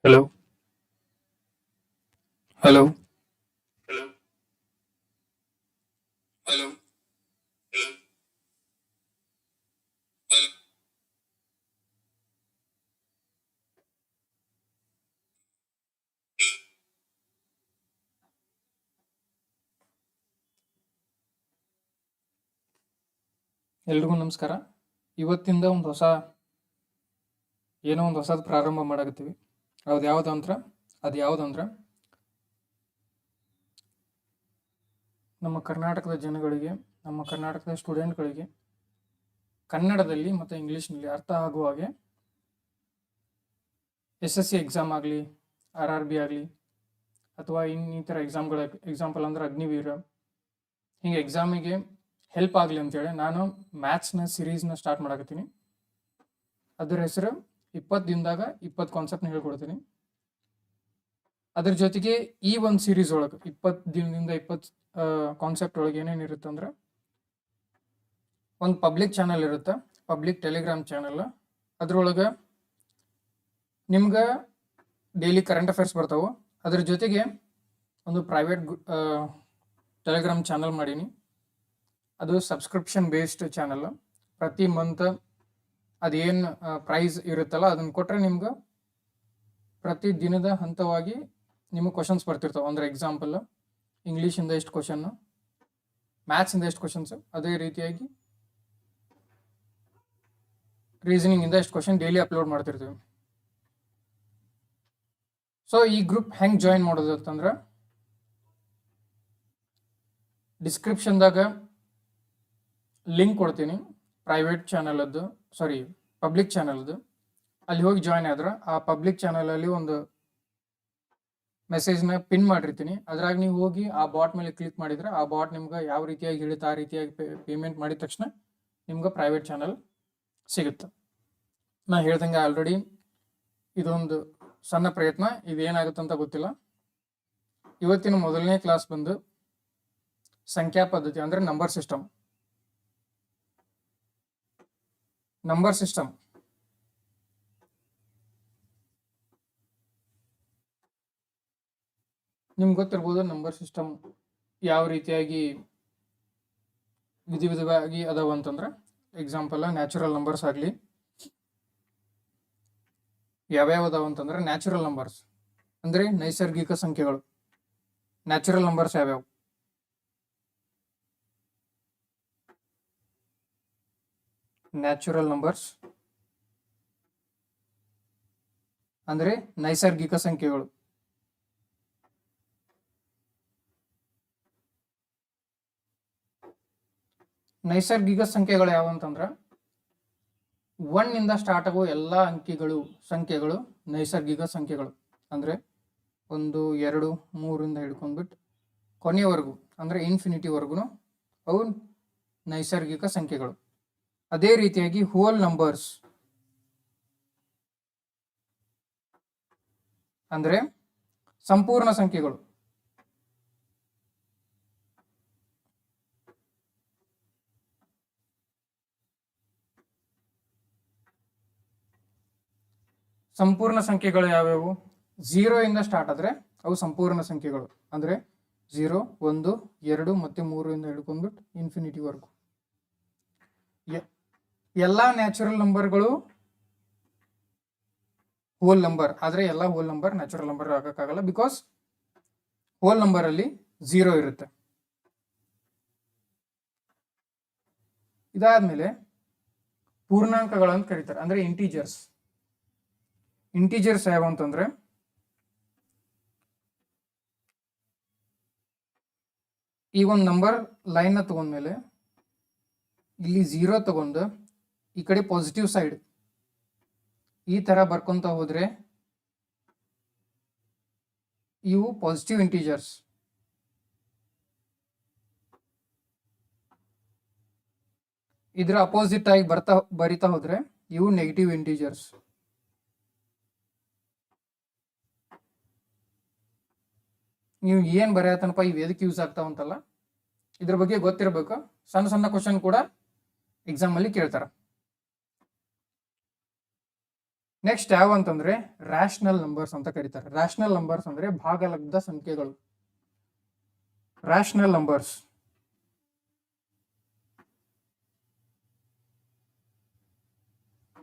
Hello, hello, hello, hello, hello, hello. ಎಲ್ರಿಗೂ ನಮಸ್ಕಾರ. ಇವತ್ತಿಂದ ಏನೋ ಒಂದು ಹೊಸದು ಪ್ರಾರಂಭ ಮಾಡಾಕತ್ತೀವಿ. ಅದು ಯಾವುದಂದ್ರೆ ನಮ್ಮ ಕರ್ನಾಟಕದ ಜನಗಳಿಗೆ, ನಮ್ಮ ಕರ್ನಾಟಕದ ಸ್ಟೂಡೆಂಟ್ಗಳಿಗೆ ಕನ್ನಡದಲ್ಲಿ ಮತ್ತು ಇಂಗ್ಲೀಷ್ನಲ್ಲಿ ಅರ್ಥ ಆಗುವ ಹಾಗೆ SSC ಎಕ್ಸಾಮ್ ಆಗಲಿ, RRB ಆಗಲಿ, ಅಥವಾ ಇನ್ನಿತರ ಎಕ್ಸಾಂಪಲ್ ಅಂದ್ರೆ ಅಗ್ನಿವೀರ, ಹಿಂಗೆ ಎಕ್ಸಾಮಿಗೆ ಹೆಲ್ಪ್ ಆಗಲಿ ಅಂತೇಳಿ ನಾನು ಮ್ಯಾಥ್ಸ್ನ ಸಿರೀಸ್ನ ಸ್ಟಾರ್ಟ್ ಮಾಡಾಕತ್ತೀನಿ. ಅದರ ಹೆಸರು 20 ದಿನದಾಗ 20 ಕಾನ್ಸೆಪ್ಟ್ನ ಹೇಳ್ಕೊಡ್ತೀನಿ. ಅದ್ರ ಜೊತೆಗೆ ಈ ಒಂದು ಸೀರೀಸ್ ಒಳಗೆ 20 ದಿನದಿಂದ 20 ಕಾನ್ಸೆಪ್ಟ್ ಒಳಗೆ ಏನೇನಿರುತ್ತೆ ಅಂದ್ರೆ, ಒಂದು ಪಬ್ಲಿಕ್ ಚಾನಲ್ ಇರುತ್ತೆ, ಪಬ್ಲಿಕ್ ಟೆಲಿಗ್ರಾಮ್ ಚಾನಲ್. ಅದ್ರೊಳಗೆ ನಿಮ್ಗೆ ಡೈಲಿ ಕರೆಂಟ್ ಅಫೇರ್ಸ್ ಬರ್ತಾವೆ. ಅದ್ರ ಜೊತೆಗೆ ಒಂದು ಪ್ರೈವೇಟ್ ಟೆಲಿಗ್ರಾಮ್ ಚಾನಲ್ ಮಾಡೀನಿ. ಅದು ಸಬ್ಸ್ಕ್ರಿಪ್ಷನ್ ಬೇಸ್ಡ್ ಚಾನಲ್. ಪ್ರತಿ ಮಂತ್ ಅದೇನು ಪ್ರೈಸ್ ಇರುತ್ತಲ್ಲ ಅದನ್ನು ಕೊಟ್ಟರೆ ನಿಮ್ಗೆ ಪ್ರತಿ ದಿನದ ಹಂತವಾಗಿ ನಿಮಗೆ ಕ್ವಶನ್ಸ್ ಬರ್ತಿರ್ತಾವೆ. ಅಂದರೆ ಎಕ್ಸಾಂಪಲ್ ಇಂಗ್ಲೀಷಿಂದ ಎಷ್ಟು ಕ್ವಶನ್ನು, ಮ್ಯಾಥ್ಸಿಂದ ಎಷ್ಟು ಕ್ವಶನ್ಸು, ಅದೇ ರೀತಿಯಾಗಿ ರೀಸನಿಂಗಿಂದ ಎಷ್ಟು ಕ್ವಶನ್ ಡೈಲಿ ಅಪ್ಲೋಡ್ ಮಾಡ್ತಿರ್ತೀವಿ. ಸೊ ಈ ಗ್ರೂಪ್ ಹೆಂಗೆ ಜಾಯಿನ್ ಮಾಡೋದು ಅಂತಂದ್ರೆ, ಡಿಸ್ಕ್ರಿಪ್ಷನ್ದಾಗ ಲಿಂಕ್ ಕೊಡ್ತೀನಿ ಪಬ್ಲಿಕ್ ಚಾನಲ್ದು. ಅಲ್ಲಿ ಹೋಗಿ ಜಾಯಿನ್ ಆದ್ರೆ ಆ ಪಬ್ಲಿಕ್ ಚಾನಲಲ್ಲಿ ಒಂದು ಮೆಸೇಜ್ನ ಪಿನ್ ಮಾಡಿರ್ತೀನಿ. ಅದ್ರಾಗ ನೀವು ಹೋಗಿ ಆ ಬಾಟ್ ಮೇಲೆ ಕ್ಲಿಕ್ ಮಾಡಿದ್ರೆ ಆ ಬಾಟ್ ನಿಮ್ಗೆ ಯಾವ ರೀತಿಯಾಗಿ ಹೇಳುತ್ತೆ ಆ ರೀತಿಯಾಗಿ ಪೇಮೆಂಟ್ ಮಾಡಿದ ತಕ್ಷಣ ನಿಮ್ಗೆ ಪ್ರೈವೇಟ್ ಚಾನಲ್ ಸಿಗುತ್ತೆ. ನಾ ಹೇಳ್ದಂಗೆ ಆಲ್ರೆಡಿ ಇದೊಂದು ಸಣ್ಣ ಪ್ರಯತ್ನ, ಇದೇನಾಗುತ್ತೆ ಅಂತ ಗೊತ್ತಿಲ್ಲ. ಇವತ್ತಿನ ಮೊದಲನೇ ಕ್ಲಾಸ್ ಬಂದು ಸಂಖ್ಯಾ ಪದ್ಧತಿ, ಅಂದರೆ ನಂಬರ್ ಸಿಸ್ಟಮ್. ನಿಮ್ಗೆ ಗೊತ್ತಿರ್ಬೋದು ನಂಬರ್ ಸಿಸ್ಟಮ್ ಯಾವ ರೀತಿಯಾಗಿ ವಿಧವಾಗಿ ಅದಾವ ಅಂತಂದ್ರೆ, ಎಕ್ಸಾಂಪಲ್ ನ್ಯಾಚುರಲ್ ನಂಬರ್ಸ್ ಆಗಲಿ. ಯಾವ್ಯಾವ ಅದಾವ ಅಂತಂದ್ರೆ, ನ್ಯಾಚುರಲ್ ನಂಬರ್ಸ್ ಅಂದರೆ ನೈಸರ್ಗಿಕ ಸಂಖ್ಯೆಗಳು. ನ್ಯಾಚುರಲ್ ನಂಬರ್ಸ್ ಯಾವ್ಯಾವ? ನ್ಯಾಚುರಲ್ ನಂಬರ್ಸ್ ಅಂದರೆ ನೈಸರ್ಗಿಕ ಸಂಖ್ಯೆಗಳು. ನೈಸರ್ಗಿಕ ಸಂಖ್ಯೆಗಳು ಯಾವ ಅಂತಂದ್ರೆ, 1 ಇಂದ ಸ್ಟಾರ್ಟ್ ಆಗುವ ಎಲ್ಲ ಸಂಖ್ಯೆಗಳು ನೈಸರ್ಗಿಕ ಸಂಖ್ಯೆಗಳು. ಅಂದರೆ 1, 2, 3 ಹಿಡ್ಕೊಂಡ್ಬಿಟ್ಟು ಕೊನೆಯವರೆಗೂ ಅಂದರೆ ಇನ್ಫಿನಿಟಿವರೆಗೂ ಅವು ನೈಸರ್ಗಿಕ ಸಂಖ್ಯೆಗಳು. ಅದೇ ರೀತಿಯಾಗಿ ಹೋಲ್ ನಂಬರ್ಸ್ ಅಂದರೆ ಸಂಪೂರ್ಣ ಸಂಖ್ಯೆಗಳು. ಸಂಪೂರ್ಣ ಸಂಖ್ಯೆಗಳು ಯಾವ್ಯಾವು? 0 ಇಂದ ಸ್ಟಾರ್ಟ್ ಆದರೆ ಅವು ಸಂಪೂರ್ಣ ಸಂಖ್ಯೆಗಳು. ಅಂದರೆ 0, 1, 2 ಮತ್ತು 3 ಹಿಡ್ಕೊಂಡ್ಬಿಟ್ಟು ಇನ್ಫಿನಿಟಿವರೆಗೂ. ಎಲ್ಲ ನ್ಯಾಚುರಲ್ ನಂಬರ್ಗಳು ಹೋಲ್ ನಂಬರ್, ಆದರೆ ಎಲ್ಲ ಹೋಲ್ ನಂಬರ್ ನ್ಯಾಚುರಲ್ ನಂಬರ್ ಆಗೋಕ್ಕಾಗಲ್ಲ, ಬಿಕಾಸ್ ಹೋಲ್ ನಂಬರಲ್ಲಿ 0 ಇರುತ್ತೆ. ಇದಾದ್ಮೇಲೆ ಪೂರ್ಣಾಂಕಗಳಂತ ಕರೀತಾರೆ, ಅಂದರೆ ಇಂಟೀಜರ್ಸ್ ಯಾವ ಅಂತಂದ್ರೆ, ಈ ಒಂದು ನಂಬರ್ ಲೈನ್ನ ತಗೊಂಡ್ಮೇಲೆ ಇಲ್ಲಿ 0 ತಗೊಂಡು ಈ ಕಡೆ ಪಾಸಿಟಿವ್ ಸೈಡ್ ಈ ತರ ಬರ್ಕೊಂತ ಹೋದ್ರೆ ಇವು ಪಾಸಿಟಿವ್ ಇಂಟೀಜರ್ಸ್. ಇದರ ಅಪೋಸಿಟ್ ಆಗಿ ಬರಿತಾ ಹೋದ್ರೆ ಇವು ನೆಗೆಟಿವ್ ಇಂಟೀಜರ್ಸ್. ನೀವು ಏನು ಬರೆಯತ್ತನಪ್ಪ ಇವು ಎದಕ್ಕೆ ಯೂಸ್ ಆಗ್ತಾವಂತಲ್ಲ, ಇದ್ರ ಬಗ್ಗೆ ಗೊತ್ತಿರಬೇಕು. ಸಣ್ಣ ಸಣ್ಣ ಕ್ವಶನ್ ಕೂಡ ಎಕ್ಸಾಮ್ ಅಲ್ಲಿ ಕೇಳ್ತಾರ. ನೆಕ್ಸ್ಟ್ ಯಾವ ಅಂತಂದ್ರೆ ರ್ಯಾಷನಲ್ ನಂಬರ್ಸ್ ಅಂತ ಕರೀತಾರೆ. ರ್ಯಾಷನಲ್ ನಂಬರ್ಸ್ ಅಂದ್ರೆ ಭಾಗಲಬ್ಧ ಸಂಖ್ಯೆಗಳು. ರ್ಯಾಷನಲ್ ನಂಬರ್ಸ್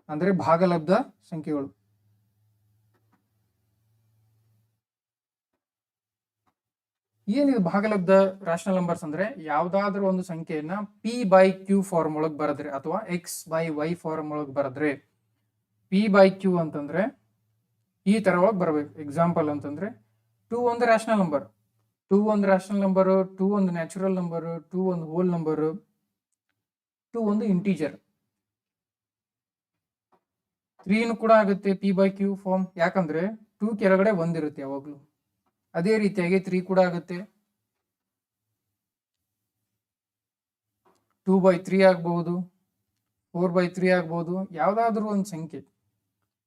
ಅಂದ್ರೆ ಭಾಗಲಬ್ಧ ಸಂಖ್ಯೆಗಳು. ಏನಿದು ಭಾಗಲಬ್ಧ ರ್ಯಾಷನಲ್ ನಂಬರ್ಸ್ ಅಂದ್ರೆ ಯಾವ್ದಾದ್ರೂ ಒಂದು ಸಂಖ್ಯೆಯನ್ನ p/q ಫಾರ್ಮ್ ಒಳಗೆ ಬರೆದ್ರೆ ಅಥವಾ x/y ಫಾರ್ಮ್ ಒಳಗೆ ಬರೆದ್ರೆ, p/q ಅಂತಂದ್ರೆ ಈ ತರ ಒಳಗೆ ಬರಬೇಕು. ಎಕ್ಸಾಂಪಲ್ ಅಂತಂದ್ರೆ 2 ಒಂದು ರ್ಯಾಷನಲ್ ನಂಬರ್, 2 ಒಂದು ರ್ಯಾಷನಲ್ ನಂಬರ್, 2 ಒಂದು ನ್ಯಾಚುರಲ್ ನಂಬರ್, 2 ಒಂದು ಹೋಲ್ ನಂಬರ್, 2 ಒಂದು ಇಂಟೀಜರ್. 3 ಕೂಡ ಆಗುತ್ತೆ p/q ಫಾರ್ಮ್, ಯಾಕಂದ್ರೆ 2 ಕೆಳಗಡೆ ಒಂದಿರುತ್ತೆ ಯಾವಾಗ್ಲೂ. ಅದೇ ರೀತಿಯಾಗಿ 3 ಕೂಡ ಆಗುತ್ತೆ, 2/3 ಆಗ್ಬಹುದು, 4/3 ಆಗ್ಬಹುದು. ಯಾವ್ದಾದ್ರು ಒಂದು ಸಂಖ್ಯೆ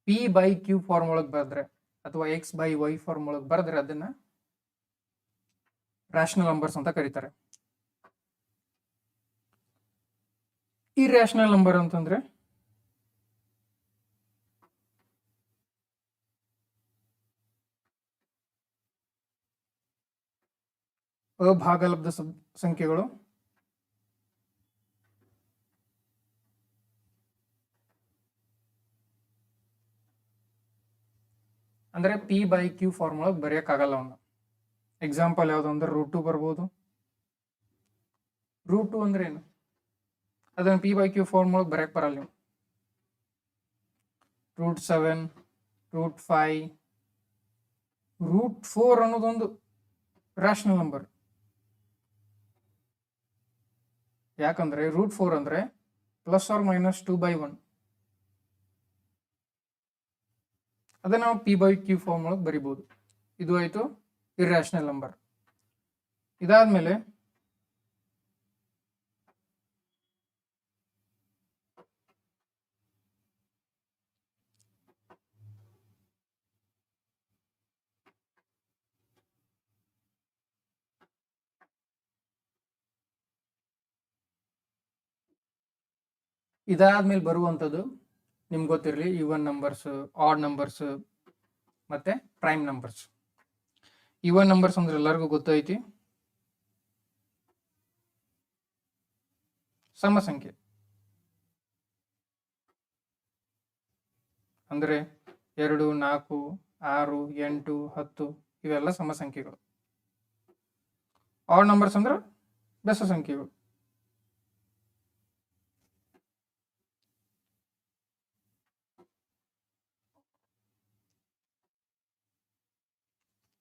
p/q ಫಾರ್ಮ್ ಒಳಗೆ ಬರೆದ್ರೆ ಅಥವಾ x/y ಫಾರ್ಮ್ ಒಳಗೆ ಬರೆದ್ರೆ ಅದನ್ನ ರ್ಯಾಷನಲ್ ನಂಬರ್ಸ್ ಅಂತ ಕರೀತಾರೆ. ಇರ್ಯಾಷನಲ್ ನಂಬರ್ ಅಂತಂದ್ರೆ ಅಭಾಗಲಬ್ಧ ಸಂಖ್ಯೆಗಳು. ಅಂದ್ರೆ p/q ಫಾರ್ಮ್ ಒಳಗೆ ಬರೆಯಕ್ಕಾಗಲ್ಲ ಅವನ್ನ. ಎಕ್ಸಾಂಪಲ್ ಯಾವ್ದು ಅಂದ್ರೆ √2 ಬರ್ಬೋದು. √2 ಅಂದ್ರೆ ಏನು, ಅದನ್ನ p/q ಫಾರ್ಮ್ ಒಳಗೆ ಬರೆಯಕ್ ಬರಲ್ಲ ನೀವು. √7, √5, √4 ಅನ್ನೋದೊಂದು ರ್ಯಾಷನಲ್ ನಂಬರ್. ಯಾಕಂದ್ರೆ √4 ಅಂದ್ರೆ +or-2/1. ಅದನ್ನ ನಾವು p/q ಫಾರ್ಮ್ ಒಳಗೆ ಬರಿಬಹುದು. ಇದು ಆಯ್ತು ಇರ್ಯಾಷನಲ್ ನಂಬರ್. ಇದಾದ್ಮೇಲೆ ಬರುವಂಥದ್ದು ನಿಮ್ಗೆ ಗೊತ್ತಿರಲಿ ಈವನ್ ನಂಬರ್ಸ್, ಆಡ್ ನಂಬರ್ಸ್ ಮತ್ತೆ ಪ್ರೈಮ್ ನಂಬರ್ಸ್. ಈವನ್ ನಂಬರ್ಸ್ ಅಂದ್ರೆ ಎಲ್ಲರಿಗೂ ಗೊತ್ತೈತಿ, ಸಮ ಸಂಖ್ಯೆ ಅಂದ್ರೆ 2, 4, 6, 8, 10 ಇವೆಲ್ಲ ಸಮ ಸಂಖ್ಯೆಗಳು. ಆಡ್ ನಂಬರ್ಸ್ ಅಂದ್ರೆ ಬೆಸ ಸಂಖ್ಯೆಗಳು.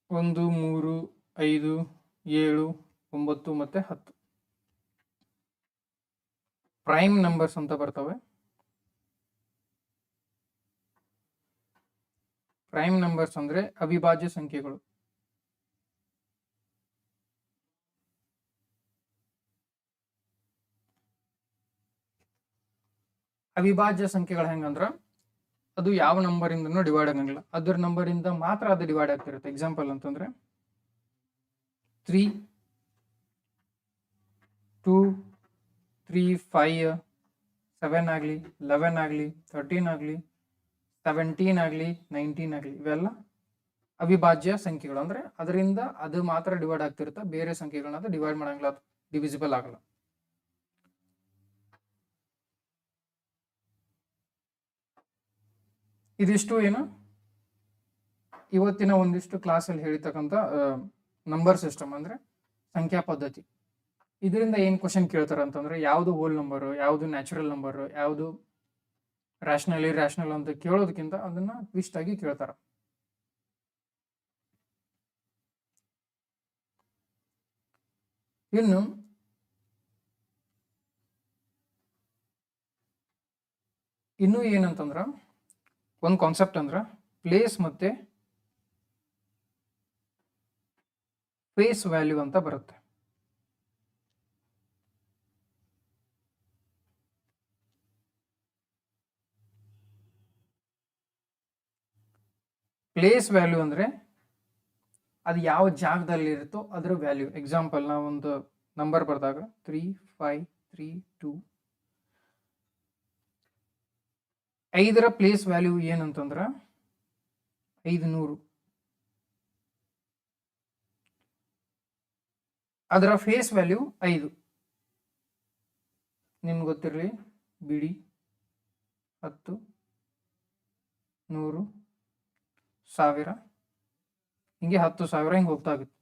ಒಂದು, 3, 5, 7, 9 ಮತ್ತೆ 10 ಪ್ರೈಮ್ ನಂಬರ್ಸ್ ಅಂತ ಬರ್ತವೆ. ಪ್ರೈಮ್ ನಂಬರ್ಸ್ ಅಂದ್ರೆ ಅವಿಭಾಜ್ಯ ಸಂಖ್ಯೆಗಳು. ಅವಿಭಾಜ್ಯ ಸಂಖ್ಯೆಗಳು ಹೆಂಗಂದ್ರ ಅದು ಯಾವ ನಂಬರ್ ಇಂದನೂ ಡಿವೈಡ್ ಆಗಂಗಿಲ್ಲ, ಅದ್ರ ನಂಬರ್ ಇಂದ ಮಾತ್ರ ಅದು ಡಿವೈಡ್ ಆಗ್ತಿರುತ್ತೆ. ಎಕ್ಸಾಂಪಲ್ ಅಂತಂದ್ರೆ 3, 2, 3, 5, 7 ಆಗಲಿ, 11 ಆಗಲಿ, 13 ಆಗಲಿ, 17 ಆಗಲಿ, 19 ಆಗಲಿ, ಇವೆಲ್ಲ ಅವಿಭಾಜ್ಯ ಸಂಖ್ಯೆಗಳು. ಅಂದ್ರೆ ಅದರಿಂದ ಅದು ಮಾತ್ರ ಡಿವೈಡ್ ಆಗ್ತಿರುತ್ತೆ, ಬೇರೆ ಸಂಖ್ಯೆಗಳನ್ನ ಅದು ಡಿವೈಡ್ ಮಾಡಂಗಿಲ್ಲ, ಡಿವಿಸಿಬಲ್ ಆಗಲ್ಲ. ಇದಿಷ್ಟು ಏನು ಇವತ್ತಿನ ಒಂದಿಷ್ಟು ಕ್ಲಾಸಲ್ಲಿ ಹೇಳಿರ್ತಕ್ಕಂಥ ನಂಬರ್ ಸಿಸ್ಟಮ್ ಅಂದ್ರೆ ಸಂಖ್ಯಾ ಪದ್ಧತಿ. ಇದರಿಂದ ಏನ್ ಕ್ವಶನ್ ಕೇಳ್ತಾರ ಅಂತಂದ್ರೆ ಯಾವುದು ಹೋಲ್ ನಂಬರ್, ಯಾವುದು ನ್ಯಾಚುರಲ್ ನಂಬರ್, ಯಾವುದು ರ್ಯಾಷನಲ್ ಇರ್ಯಾಷನಲ್ ಅಂತ ಕೇಳೋದಕ್ಕಿಂತ ಅದನ್ನ ಟ್ವಿಸ್ಟ್ ಆಗಿ ಕೇಳ್ತಾರ. ಇನ್ನು ಏನಂತಂದ್ರ ಒಂದು ಕಾನ್ಸೆಪ್ಟ್ ಅಂದ್ರ ಪ್ಲೇಸ್ ಮತ್ತೆ ಫೇಸ್ ವ್ಯಾಲ್ಯೂ ಅಂತ ಬರುತ್ತೆ. ಪ್ಲೇಸ್ ವ್ಯಾಲ್ಯೂ ಅಂದ್ರೆ ಅದು ಯಾವ ಜಾಗದಲ್ಲಿ ಇರುತ್ತೋ ಅದರ ವ್ಯಾಲ್ಯೂ. ಎಕ್ಸಾಂಪಲ್ ನಾವು ಒಂದು ನಂಬರ್ ಬರೆದಾಗ 3, 5, 3, 2 5ರ ಪ್ಲೇಸ್ ವ್ಯಾಲ್ಯೂ ಏನಂತಂದ್ರೆ 500. ಅದರ ಫೇಸ್ ವ್ಯಾಲ್ಯೂ 5. ನಿಮ್ಗೆ ಗೊತ್ತಿರಲಿ, ಬಿಡಿ 10, 100, 1000, ಹಿಂಗೆ 10,000 ಹಿಂಗೆ ಹೋಗ್ತಾ ಆಗುತ್ತೆ.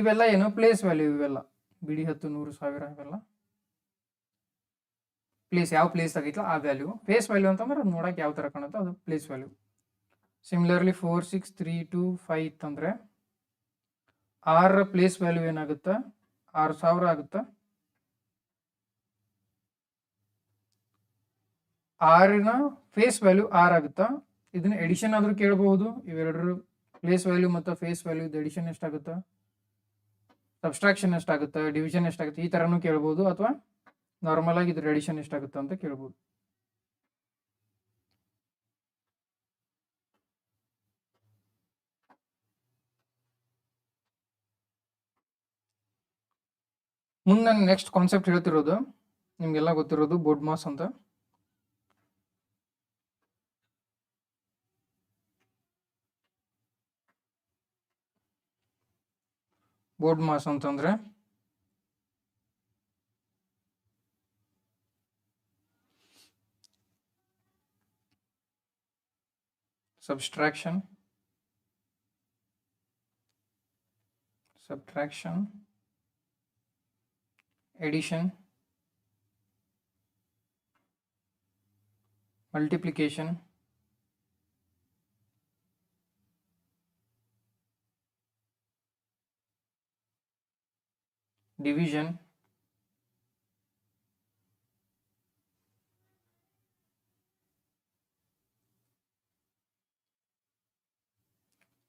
ಇವೆಲ್ಲ ಏನು ಪ್ಲೇಸ್ ವ್ಯಾಲ್ಯೂ. ಇವೆಲ್ಲ ಬಿಡಿ 10, 100, 1000 ಇವೆಲ್ಲ ಪ್ಲೇಸ್, ಯಾವ ಪ್ಲೇಸ್ ಆಗಿತ್ತಲ್ಲ ಆ ವ್ಯಾಲ್ಯೂ. ಫೇಸ್ ವ್ಯಾಲ್ಯೂ ಅಂತಂದ್ರೆ ಅದು ನೋಡಕ್ಕೆ ಯಾವ ಥರ ಕಾಣುತ್ತೋ ಅದು ಪ್ಲೇಸ್ ವ್ಯಾಲ್ಯೂ. ಸಿಮಿಲರ್ಲಿ 4, 6, 3, 2, 5 ಇತ್ತಂದರೆ 6ರ ಪ್ಲೇಸ್ ವ್ಯಾಲ್ಯೂ ಏನಾಗುತ್ತೆ? 6,000 ಆಗುತ್ತೆ. 6ನ ಫೇಸ್ ವ್ಯಾಲ್ಯೂ 6 ಆಗುತ್ತಾ. ಇದನ್ನ ಎಡಿಷನ್ ಆದರೂ ಕೇಳಬಹುದು. ಇವೆರಡರ ಪ್ಲೇಸ್ ವ್ಯಾಲ್ಯೂ ಮತ್ತು ಫೇಸ್ ವ್ಯಾಲ್ಯೂ ಎಡಿಷನ್ ಎಷ್ಟಾಗುತ್ತೆ, ಸಬ್ಸ್ಟ್ರಾಕ್ಷನ್ ಎಷ್ಟಾಗುತ್ತೆ, ಡಿವಿಷನ್ ಎಷ್ಟಾಗುತ್ತೆ, ಈ ಥರನೂ ಕೇಳ್ಬೋದು. ಅಥವಾ ನಾರ್ಮಲ್ ಆಗಿ ಇದ್ರ ಎಡಿಷನ್ ಎಷ್ಟಾಗುತ್ತೆ ಅಂತ ಕೇಳ್ಬೋದು. ಮುಂದೆ ನಾನು ನೆಕ್ಸ್ಟ್ ಕಾನ್ಸೆಪ್ಟ್ ಹೇಳ್ತಿರೋದು ನಿಮಗೆಲ್ಲ ಗೊತ್ತಿರೋದು ಬೋರ್ಡ್ ಮಾಸ್ ಅಂತ. ಬೋರ್ಡ್ ಮಾಸ್ ಅಂತಂದ್ರೆ subtraction, addition, multiplication, division,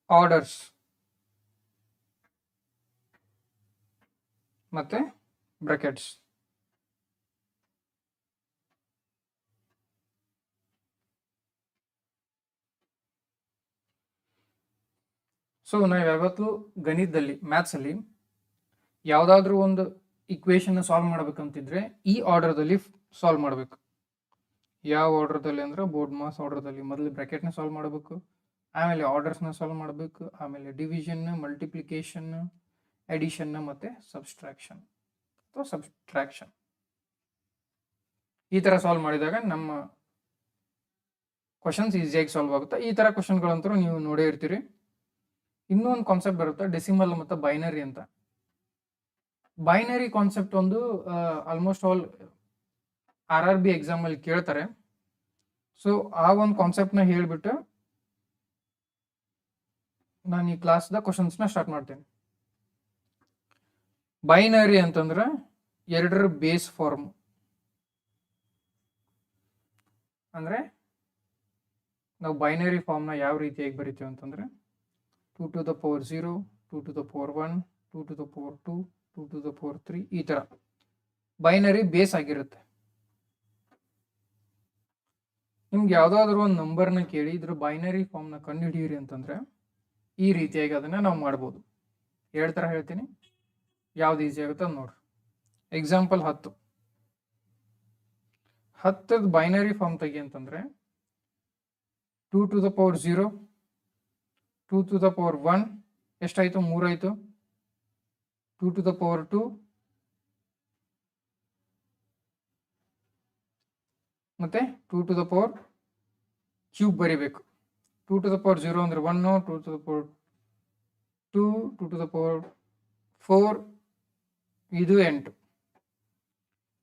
orders ಮತ್ತೆ ಬ್ರಾಕೆಟ್ಸ್. ಸೊ ನಾವು ಯಾವತ್ತೂ ಗಣಿತದಲ್ಲಿ, ಮ್ಯಾಥ್ಸಲ್ಲಿ ಯಾವುದಾದ್ರೂ ಒಂದು ಇಕ್ವೇಶನ್ ಸಾಲ್ವ್ ಮಾಡ್ಬೇಕಂತಿದ್ರೆ ಈ ಆರ್ಡರ್ದಲ್ಲಿ ಸಾಲ್ವ್ ಮಾಡಬೇಕು. ಯಾವ ಆರ್ಡರ್ದಲ್ಲಿ ಅಂದ್ರೆ ಬೋರ್ಡ್ ಮಾಸ್ ಆರ್ಡರ್ದಲ್ಲಿ. ಮೊದಲು ಬ್ರಾಕೆಟ್ನ ಸಾಲ್ವ್ ಮಾಡಬೇಕು, ಆಮೇಲೆ ಆರ್ಡರ್ಸ್ನ ಸಾಲ್ವ್ ಮಾಡಬೇಕು, ಆಮೇಲೆ ಡಿವಿಷನ್, ಮಲ್ಟಿಪ್ಲಿಕೇಶನ್, ಎಡಿಷನ್ ಮತ್ತು ಸಬ್ಸ್ಟ್ರಾಕ್ಷನ್ ಅಥವಾ ಸಬ್ಸ್ಟ್ರಾಕ್ಷನ್. ಈ ಥರ ಸಾಲ್ವ್ ಮಾಡಿದಾಗ ನಮ್ಮ ಕ್ವಶನ್ಸ್ ಈಸಿಯಾಗಿ ಸಾಲ್ವ್ ಆಗುತ್ತೆ. ಈ ಥರ ಕ್ವಶನ್ಗಳಂತೂ ನೀವು ನೋಡೇ ಇರ್ತೀರಿ. ಇನ್ನೂ ಒಂದು ಕಾನ್ಸೆಪ್ಟ್ ಬರುತ್ತೆ, ಡೆಸಿಮಲ್ ಮತ್ತು ಬೈನರಿ ಅಂತ. ಬೈನರಿ ಕಾನ್ಸೆಪ್ಟ್ ಒಂದು ಆಲ್ಮೋಸ್ಟ್ ಆಲ್ RRB ಎಕ್ಸಾಮಲ್ಲಿ ಕೇಳ್ತಾರೆ. ಸೊ ಆ ಒಂದು ಕಾನ್ಸೆಪ್ಟ್ನ ಹೇಳಿಬಿಟ್ಟು ನಾನು ಈ ಕ್ಲಾಸ್ದ ಕ್ವಶನ್ಸ್ನ ಸ್ಟಾರ್ಟ್ ಮಾಡ್ತೇನೆ. ಬೈನರಿ ಅಂತಂದ್ರೆ ಎರಡರ ಬೇಸ್ ಫಾರ್ಮ್. ಅಂದರೆ ನಾವು ಬೈನರಿ ಫಾರ್ಮ್ನ ಯಾವ ರೀತಿಯಾಗಿ ಬರಿತೀವಿ ಅಂತಂದರೆ 2 to the power 0, 2 to the power 1, 2 to the power 2, 2 to the power 3, ಈ ಥರ ಬೈನರಿ ಬೇಸ್ ಆಗಿರುತ್ತೆ. ನಿಮ್ಗೆ ಯಾವುದಾದ್ರೂ ಒಂದು ನಂಬರ್ನ ಕೇಳಿ ಇದ್ರ ಬೈನರಿ ಫಾರ್ಮ್ನ ಕಂಡುಹಿಡಿಯಿರಿ ಅಂತಂದರೆ ಈ ರೀತಿಯಾಗಿ ಅದನ್ನು ನಾವು ಮಾಡ್ಬೋದು. ಎರಡು ಥರ ಹೇಳ್ತೀನಿ, ಯಾವ್ದು ಈಸಿ ಆಗುತ್ತೆ ಅದು ನೋಡ್ರಿ. ಎಕ್ಸಾಂಪಲ್ 10ದ ಬೈನರಿ ಫಾರ್ಮ್ ತೆಗಿ ಅಂತಂದರೆ 2 to the power 0, 2 to the power 1 ಎಷ್ಟಾಯಿತು? 3 ಆಯಿತು. 2 to the power 2 ಮತ್ತು 2 to the power ಕ್ಯೂಬ್ ಬರಿಬೇಕು. 2 to the power 0 ಅಂದರೆ 1, 2 to the power 2, 2 to the power 4, ಇದು 8.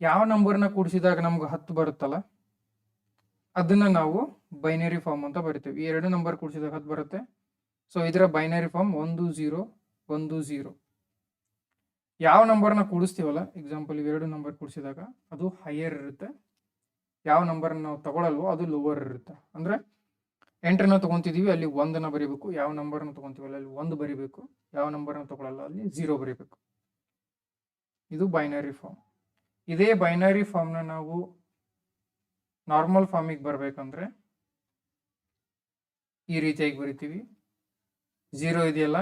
ಯಾವ ನಂಬರ್ನ ಕೂಡಿಸಿದಾಗ ನಮ್ಗೆ 10 ಬರುತ್ತಲ್ಲ ಅದನ್ನು ನಾವು ಬೈನರಿ ಫಾರ್ಮ್ ಅಂತ ಬರಿತೀವಿ. ಈ ಎರಡು ನಂಬರ್ ಕೂಡಿಸಿದಾಗ 10 ಬರುತ್ತೆ. ಸೊ ಇದರ ಬೈನರಿ ಫಾರ್ಮ್ 1 0 1 0. ಯಾವ ನಂಬರ್ನ ಕೂಡಿಸ್ತೀವಲ್ಲ, ಎಕ್ಸಾಂಪಲ್ ಇವೆರಡು ನಂಬರ್ ಕೂಡಿಸಿದಾಗ ಅದು ಹೈಯರ್ ಇರುತ್ತೆ. ಯಾವ ನಂಬರ್ನ ನಾವು ತಗೊಳ್ಳಲ್ವೋ ಅದು ಲೋವರ್ ಇರುತ್ತೆ. ಅಂದರೆ 8ನ ತೊಗೊತಿದ್ದೀವಿ ಅಲ್ಲಿ 1ನ ಬರೀಬೇಕು, ಯಾವ ನಂಬರ್ನ ತೊಗೊತೀವಲ್ಲ ಅಲ್ಲಿ 1 ಬರೀಬೇಕು, ಯಾವ ನಂಬರ್ನ ತೊಗೊಳ್ಳಲ್ಲ ಅಲ್ಲಿ 0 ಬರೀಬೇಕು. ಇದು ಬೈನರಿ ಫಾರ್ಮ್. ಇದೇ ಬೈನರಿ ಫಾರ್ಮ್ನ ನಾವು ನಾರ್ಮಲ್ ಫಾರ್ಮಿಗೆ ಬರಬೇಕಂದ್ರೆ ಈ ರೀತಿಯಾಗಿ ಬರಿತೀವಿ. 0 ಇದೆಯಲ್ಲ,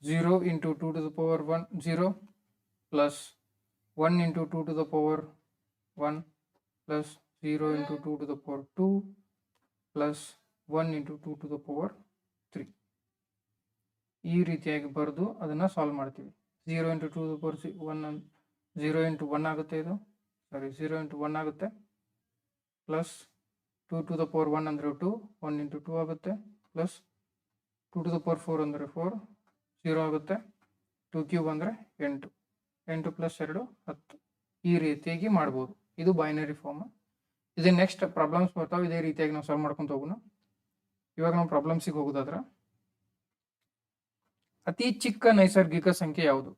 0 into 2 to the power 1 0 plus 1 into 2 to the power 1 plus 0 into 2 to the power 2 plus 1 into 2 to the power 3. ಈ ರೀತಿಯಾಗಿ ಬರೆದು ಅದನ್ನು ಸಾಲ್ವ್ ಮಾಡ್ತೀವಿ. 0 into 2 to the power 1 0 into 1 ಆಗುತ್ತೆ, ಇದು ಸಾರಿ 0 into 1 ಆಗುತ್ತೆ, ಪ್ಲಸ್ 2 to the power 1 ಅಂದರೆ 2, 1 into 2 ಆಗುತ್ತೆ, ಪ್ಲಸ್ 2 to the power 4 ಅಂದರೆ 4, 0 ಆಗುತ್ತೆ, 2 ಕ್ಯೂಬ್ ಅಂದರೆ 8, 8 ಪ್ಲಸ್ 2 10. ಈ ರೀತಿಯಾಗಿ ಮಾಡ್ಬೋದು. ಇದು ಬೈನರಿ ಫಾರ್ಮ್. ಇದೇ ನೆಕ್ಸ್ಟ್ ಪ್ರಾಬ್ಲಮ್ಸ್ ಬರ್ತಾವೆ, ಇದೇ ರೀತಿಯಾಗಿ ನಾವು ಸಾಲ್ವ್ ಮಾಡ್ಕೊಂತ ಹೋಗೋಣ. ಇವಾಗ ನಾವು ಪ್ರಾಬ್ಲಮ್ಸಿಗೆ ಹೋಗೋದಾದ್ರೆ, ಅತಿ ಚಿಕ್ಕ ನೈಸರ್ಗಿಕ ಸಂಖ್ಯೆ ಯಾವುದು?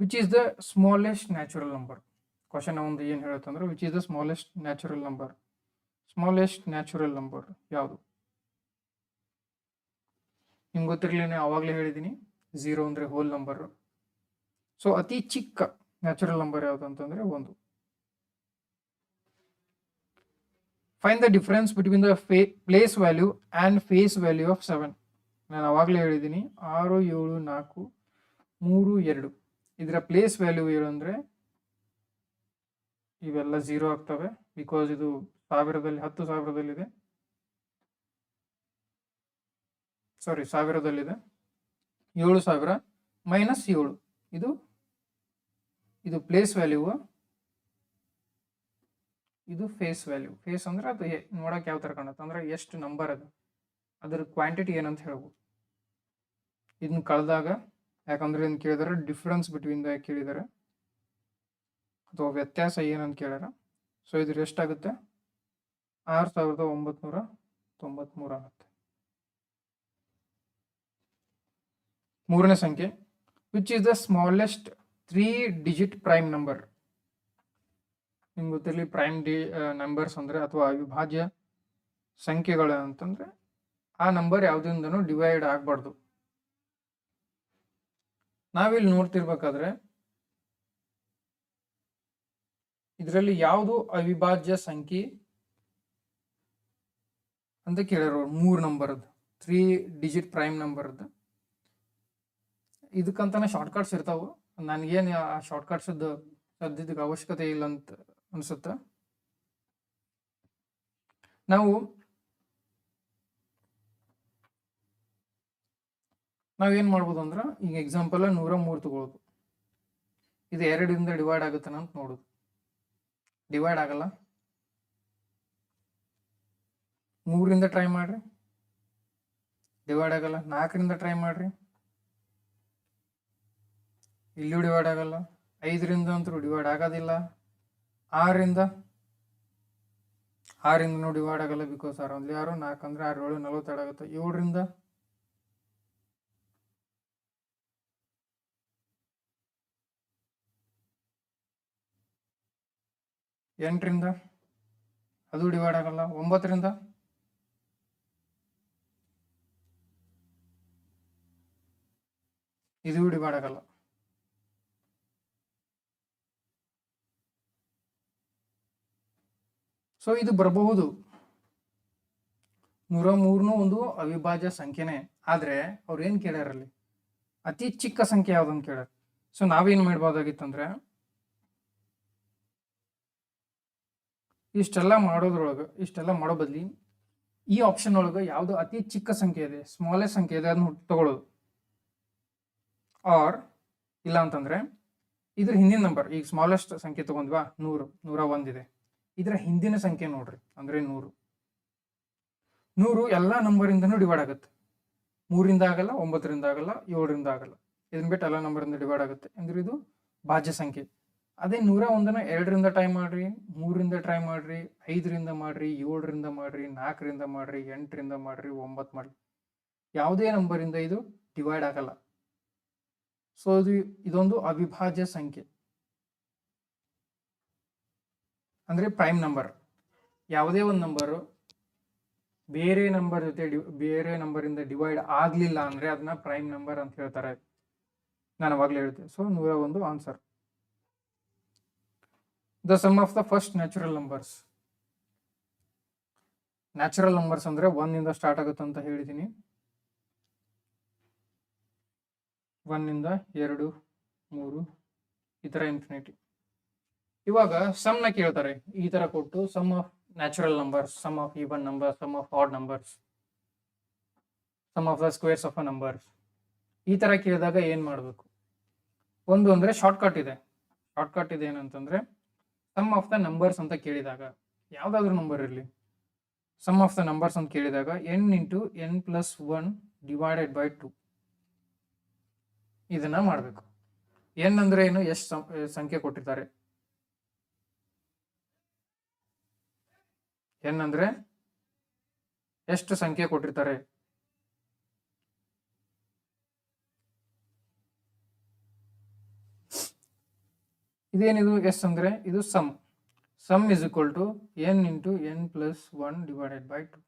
Which is the smallest natural number. Question ಒಂದು ಏನು ಹೇಳುತ್ತಂದ್ರೆ, which is the smallest natural number. Smallest natural number ಯಾವುದು? ನಿಮ್ಗೆ ಗೊತ್ತಿರಲಿ, ಆವಾಗಲೇ ಹೇಳಿದ್ದೀನಿ 0 ಅಂದರೆ ಹೋಲ್ ನಂಬರ್. ಸೊ ಅತಿ ಚಿಕ್ಕ ನ್ಯಾಚುರಲ್ ನಂಬರ್ ಯಾವುದು ಅಂತಂದ್ರೆ 1. Find the difference between the place value and face value of 7. ನಾನು ಆವಾಗಲೇ ಹೇಳಿದ್ದೀನಿ 6 7 4 3 2. ಇದರ ಪ್ಲೇಸ್ ವ್ಯಾಲ್ಯೂ ಏನು ಅಂದರೆ ಇವೆಲ್ಲ 0 ಆಗ್ತವೆ, ಬಿಕಾಸ್ ಇದು 10,000ದಲ್ಲಿದೆ, ಸಾರಿ 1000ದಲ್ಲಿದೆ. 7,000 ಮೈನಸ್ 7 ಇದು ಪ್ಲೇಸ್ ವ್ಯಾಲ್ಯೂ, ಇದು ಫೇಸ್ ವ್ಯಾಲ್ಯೂ. ಫೇಸ್ ಅಂದ್ರೆ ಅದು ನೋಡೋಕೆ ಯಾವ ಥರ ಕಾಣುತ್ತೆ ಅಂದ್ರೆ ಎಷ್ಟು ನಂಬರ್ ಅದು, ಅದರ ಕ್ವಾಂಟಿಟಿ ಏನಂತ ಹೇಳ್ಬೋದು. ಇದನ್ನ ಕಳೆದಾಗ, ಯಾಕಂದ್ರೆ ಏನು ಕೇಳಿದಾರೆ, ಡಿಫ್ರೆನ್ಸ್ ಬಿಟ್ವೀನ್ ದ ಕೇಳಿದ್ದಾರೆ ಅಥವಾ ವ್ಯತ್ಯಾಸ ಏನಂತ ಕೇಳ್ಯಾರ. ಸೊ ಇದ್ರ ಎಷ್ಟಾಗುತ್ತೆ? 6,993 ಆಗುತ್ತೆ. ಮೂರನೇ ಸಂಖ್ಯೆ, which is the smallest 3-digit prime number. ನಿಮ್ಗೆ ಗೊತ್ತಿರಲಿ, ಪ್ರೈಮ್ ನಂಬರ್ಸ್ ಅಂದರೆ ಅಥವಾ ಅವಿಭಾಜ್ಯ ಸಂಖ್ಯೆಗಳು ಅಂತಂದ್ರೆ ಆ ನಂಬರ್ ಯಾವುದಿಂದನೂ ಡಿವೈಡ್ ಆಗಬಾರ್ದು. ನಾವಿಲ್ಲಿ ನೋಡ್ತಿರ್ಬೇಕಾದ್ರೆ ಇದರಲ್ಲಿ ಯಾವುದು ಅವಿಭಾಜ್ಯ ಸಂಖ್ಯೆ ಅಂತ ಕೇಳ್ಯಾರ. 3 ನಂಬರ್ದು 3-digit ಪ್ರೈಮ್ ನಂಬರ್ದು. ಇದಕ್ಕಂತಾನೆ ಶಾರ್ಟ್ಕಟ್ಸ್ ಇರ್ತಾವೆ. ನನಗೇನು ಆ ಶಾರ್ಟ್ಕಟ್ಸ್ ಸದ್ಯದಕ್ಕೆ ಅವಶ್ಯಕತೆ ಇಲ್ಲ ಅಂತ ಅನ್ಸುತ್ತೆ. ನಾವೇನು ಮಾಡ್ಬೋದು ಅಂದ್ರೆ, ಈಗ ಎಕ್ಸಾಂಪಲ್ 103 ತಗೊಳ್ಳೋದು. ಇದು 2ರಿಂದ ಡಿವೈಡ್ ಆಗುತ್ತೆ ಅಂತ ನೋಡೋದು. ಡಿವೈಡ್ ಆಗಲ್ಲ. 3ರಿಂದ ಟ್ರೈ ಮಾಡ್ರಿ, ಡಿವೈಡ್ ಆಗಲ್ಲ. 4ರಿಂದ ಟ್ರೈ ಮಾಡ್ರಿ, ಇಲ್ಲೂ ಡಿವೈಡ್ ಆಗಲ್ಲ. 5ರಿಂದ ಅಂತೂ ಡಿವೈಡ್ ಆಗೋದಿಲ್ಲ. 6ರಿಂದ ಡಿವೈಡ್ ಆಗಲ್ಲ, ಬಿಕಾಸ್ 6 1 6, 4 ಅಂದರೆ 6 7 42 ಆಗುತ್ತೆ. 7ರಿಂದ 8ರಿಂದ ಅದು ಡಿವೈಡ್ ಆಗಲ್ಲ. 9ರಿಂದ ಇದು ಡಿವೈಡ್ ಆಗಲ್ಲ. ಸೊ ಇದು ಬರಬಹುದು. 103 ಒಂದು ಅವಿಭಾಜ್ಯ ಸಂಖ್ಯೆನೇ, ಆದರೆ ಅವ್ರು ಏನು ಕೇಳ್ಯಾರಲ್ಲಿ, ಅತಿ ಚಿಕ್ಕ ಸಂಖ್ಯೆ ಯಾವುದಂತ ಕೇಳ್ಯಾರ. ಸೊ ನಾವೇನು ಮಾಡ್ಬೋದಾಗಿತ್ತಂದ್ರೆ, ಇಷ್ಟೆಲ್ಲ ಮಾಡೋ ಬದಲಿ ಈ ಆಪ್ಷನ್ ಒಳಗೆ ಯಾವುದು ಅತಿ ಚಿಕ್ಕ ಸಂಖ್ಯೆ ಇದೆ, ಸ್ಮಾಲೆಸ್ಟ್ ಸಂಖ್ಯೆ ಇದೆ, ಅದನ್ನ ತಗೊಳ್ಳೋದು. ಆರ್ ಇಲ್ಲ ಅಂತಂದ್ರೆ ಇದ್ರ ಹಿಂದಿನ ನಂಬರ್, ಈಗ ಸ್ಮಾಲೆಸ್ಟ್ ಸಂಖ್ಯೆ ತಗೊಂಡ್ವಾ 100 101 ಇದೆ, ಇದರ ಹಿಂದಿನ ಸಂಖ್ಯೆ ನೋಡ್ರಿ, ಅಂದ್ರೆ 100 ಎಲ್ಲ ನಂಬರಿಂದನೂ ಡಿವೈಡ್ ಆಗುತ್ತೆ. 3ರಿಂದ ಆಗಲ್ಲ, 9ರಿಂದ ಆಗಲ್ಲ, 7ರಿಂದ ಆಗಲ್ಲ. ಇದನ್ನ ಬಿಟ್ಟು ಎಲ್ಲ ನಂಬರಿಂದ ಡಿವೈಡ್ ಆಗುತ್ತೆ ಅಂದ್ರೆ ಇದು ಭಾಜ್ಯ ಸಂಖ್ಯೆ. ಅದೇ 101ನ 2ರಿಂದ ಟ್ರೈ ಮಾಡ್ರಿ, 3ರಿಂದ ಟ್ರೈ ಮಾಡ್ರಿ, 5ರಿಂದ ಮಾಡ್ರಿ, 7ರಿಂದ ಮಾಡ್ರಿ, 4ರಿಂದ ಮಾಡ್ರಿ, 8ರಿಂದ ಮಾಡ್ರಿ, 9 ಮಾಡ್ರಿ, ಯಾವುದೇ ನಂಬರಿಂದ ಇದು ಡಿವೈಡ್ ಆಗಲ್ಲ. ಸೊ ಇದೊಂದು ಅವಿಭಾಜ್ಯ ಸಂಖ್ಯೆ, ಅಂದ್ರೆ ಪ್ರೈಮ್ ನಂಬರ್. ಯಾವುದೇ ಒಂದು ನಂಬರು ಬೇರೆ ನಂಬರ್ ಜೊತೆ ಬೇರೆ ನಂಬರಿಂದ ಡಿವೈಡ್ ಆಗಲಿಲ್ಲ ಅಂದ್ರೆ ಅದನ್ನ ಪ್ರೈಮ್ ನಂಬರ್ ಅಂತ ಹೇಳ್ತಾರೆ. ನಾನು ಅವಾಗಲೇ ಹೇಳ್ತೆ. So 101 answer. The sum of the first natural numbers. Natural numbers ಅಂದ್ರೆ 1 ಇಂದ ಸ್ಟಾರ್ಟ್ ಆಗುತ್ತೆ ಅಂತ ಹೇಳಿದ್ದೀನಿ. 1 ಇಂದ 2 3 ಈ ಥರ ಇನ್ಫಿನಿಟಿ. ಇವಾಗ ಸಮ್ನ ಕೇಳ್ತಾರೆ ಈ ಥರ ಕೊಟ್ಟು, sum of natural numbers, sum of even number, sum of odd numbers, sum of the squares of a numbers, ಈ ಥರ ಕೇಳಿದಾಗ ಏನು ಮಾಡಬೇಕು? ಒಂದು ಅಂದರೆ ಶಾರ್ಟ್ಕಟ್ ಇದೆ. ಶಾರ್ಟ್ಕಟ್ ಇದೆ ಏನಂತಂದರೆ, ಸಮ್ ಆಫ್ ದ ನಂಬರ್ಸ್ ಅಂತ ಕೇಳಿದಾಗ, ಯಾವುದಾದ್ರೂ ನಂಬರ್ ಇರಲಿ, ಸಮ್ ಆಫ್ ದ ನಂಬರ್ಸ್ ಅಂತ ಕೇಳಿದಾಗ n into n plus 1 divided by 2 ಇದನ್ನ ಮಾಡಬೇಕು. n ಅಂದರೆ ಏನು? ಎಷ್ಟು ಸಂಖ್ಯೆ ಕೊಟ್ಟಿರ್ತಾರೆ. n ಅಂದರೆ ಎಷ್ಟು ಸಂಖ್ಯೆ ಕೊಟ್ಟಿರ್ತಾರೆ. ಇದೇನಿದು? ಎಸ್ ಅಂದರೆ ಇದು sum. Sum is equal to n into n plus 1 divided by 2.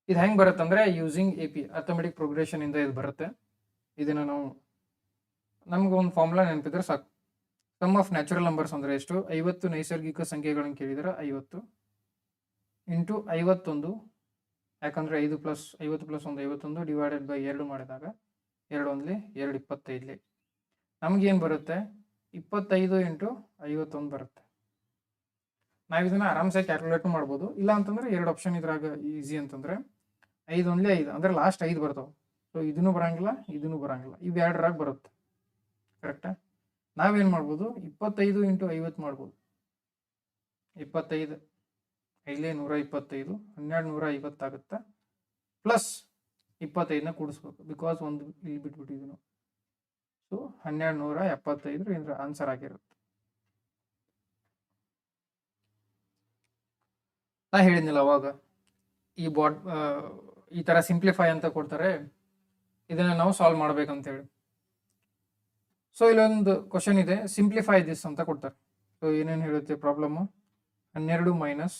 ಇದು ಹೆಂಗೆ ಬರುತ್ತೆ ಅಂದರೆ ಯೂಸಿಂಗ್ AP ಅರ್ಥಮೆಟಿಕ್ ಪ್ರೋಗ್ರೆಷನ್ ಇಂದ ಇದು ಬರುತ್ತೆ. ಇದನ್ನು ನಾವು ನಮ್ಗೆ ಒಂದು ಫಾರ್ಮುಲಾ ನೆನಪಿದ್ರೆ ಸಾಕು. ಸಮ್ ಆಫ್ ನ್ಯಾಚುರಲ್ ನಂಬರ್ಸ್ ಅಂದರೆ ಎಷ್ಟು? 50 ನೈಸರ್ಗಿಕ ಸಂಖ್ಯೆಗಳನ್ನು ಕೇಳಿದರೆ 50 ಇಂಟು 51, ಯಾಕಂದರೆ 50 ಪ್ಲಸ್ 1 51 ಡಿವೈಡೆಡ್ ಬೈ 2 ಮಾಡಿದಾಗ 2 1 2 25. ನಮಗೇನು ಬರುತ್ತೆ? 25 ಇಂಟು 51 ಬರುತ್ತೆ. ನಾವು ಇದನ್ನು ಆರಾಮ್ಸೆ ಕ್ಯಾಲ್ಕುಲೇಟ್ ಮಾಡ್ಬೋದು. ಇಲ್ಲ ಅಂತಂದ್ರೆ 2 ಆಪ್ಷನ್ ಇದ್ರಾಗ ಈಸಿ ಅಂತಂದ್ರೆ 5 1 5 ಅಂದರೆ ಲಾಸ್ಟ್ 5 ಬರ್ತಾವೆ. ಸೊ ಇದನ್ನು ಬರಂಗಿಲ್ಲ, ಇದನ್ನು ಬರಂಗಿಲ್ಲ, ಇವು ಎರಡರಾಗ ಬರುತ್ತೆ. ಕರೆಕ್ಟಾ? ನಾವೇನು ಮಾಡ್ಬೋದು? 25 ಇಂಟು 50 ಮಾಡ್ಬೋದು. 25 5 125, 12 150 ಆಗುತ್ತೆ. ಪ್ಲಸ್ 25ನ ಕೂಡಿಸ್ಬೇಕು, ಬಿಕಾಸ್ ಒಂದು ಇಲ್ಲಿ ಬಿಟ್ಬಿಟ್ಟಿದ್ವಿ ನಾವು. ಸೊ 1275 ಇದರ ಆನ್ಸರ್ ಆಗಿರುತ್ತೆ. ನಾ ಹೇಳಿದ್ನಿಲ್ಲ ಅವಾಗ, ಈ ಥರ ಸಿಂಪ್ಲಿಫೈ ಅಂತ ಕೊಡ್ತಾರೆ, ಇದನ್ನು ನಾವು ಸಾಲ್ವ್ ಮಾಡ್ಬೇಕಂತೇಳಿ. ಸೊ ಇಲ್ಲೊಂದು ಕ್ವಶನ್ ಇದೆ, ಸಿಂಪ್ಲಿಫೈ ದಿಸ್ ಅಂತ ಕೊಡ್ತಾರೆ. ಸೊ ಏನೇನು ಹೇಳುತ್ತೆ problem? 12 minus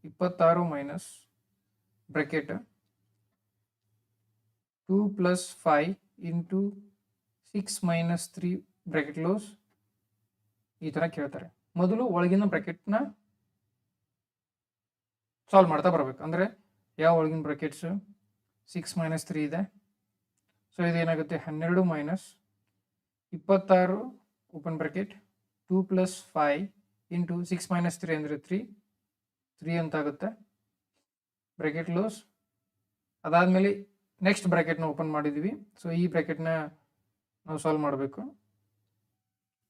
26 minus bracket 2 plus 5 into 6 minus 3 bracket close, ಈ ಥರ ಕೇಳ್ತಾರೆ. ಮೊದಲು ಒಳಗಿನ ಬ್ರ್ಯಾಕೆಟ್ನ ಸಾಲ್ವ್ ಮಾಡ್ತಾ ಬರ್ಬೇಕು. ಅಂದರೆ ಯಾವ ಒಳಗಿನ ಬ್ರ್ಯಾಕೆಟ್ಸ್? 6 ಮೈನಸ್ 3 ಇದೆ. ಸೊ ಇದೇನಾಗುತ್ತೆ? 12 minus 26 open bracket 2 plus 5 into 6 minus 3 ಅಂದರೆ 3 ಅಂತ ಆಗುತ್ತೆ, ಬ್ರ್ಯಾಕೆಟ್ ಕ್ಲೋಸ್. ಅದಾದಮೇಲೆ ನೆಕ್ಸ್ಟ್ ಬ್ರ್ಯಾಕೆಟ್ನ ಓಪನ್ ಮಾಡಿದ್ವಿ. ಸೊ ಈ ಬ್ರ್ಯಾಕೆಟ್ನ ನಾವು ಸಾಲ್ವ್ ಮಾಡಬೇಕು.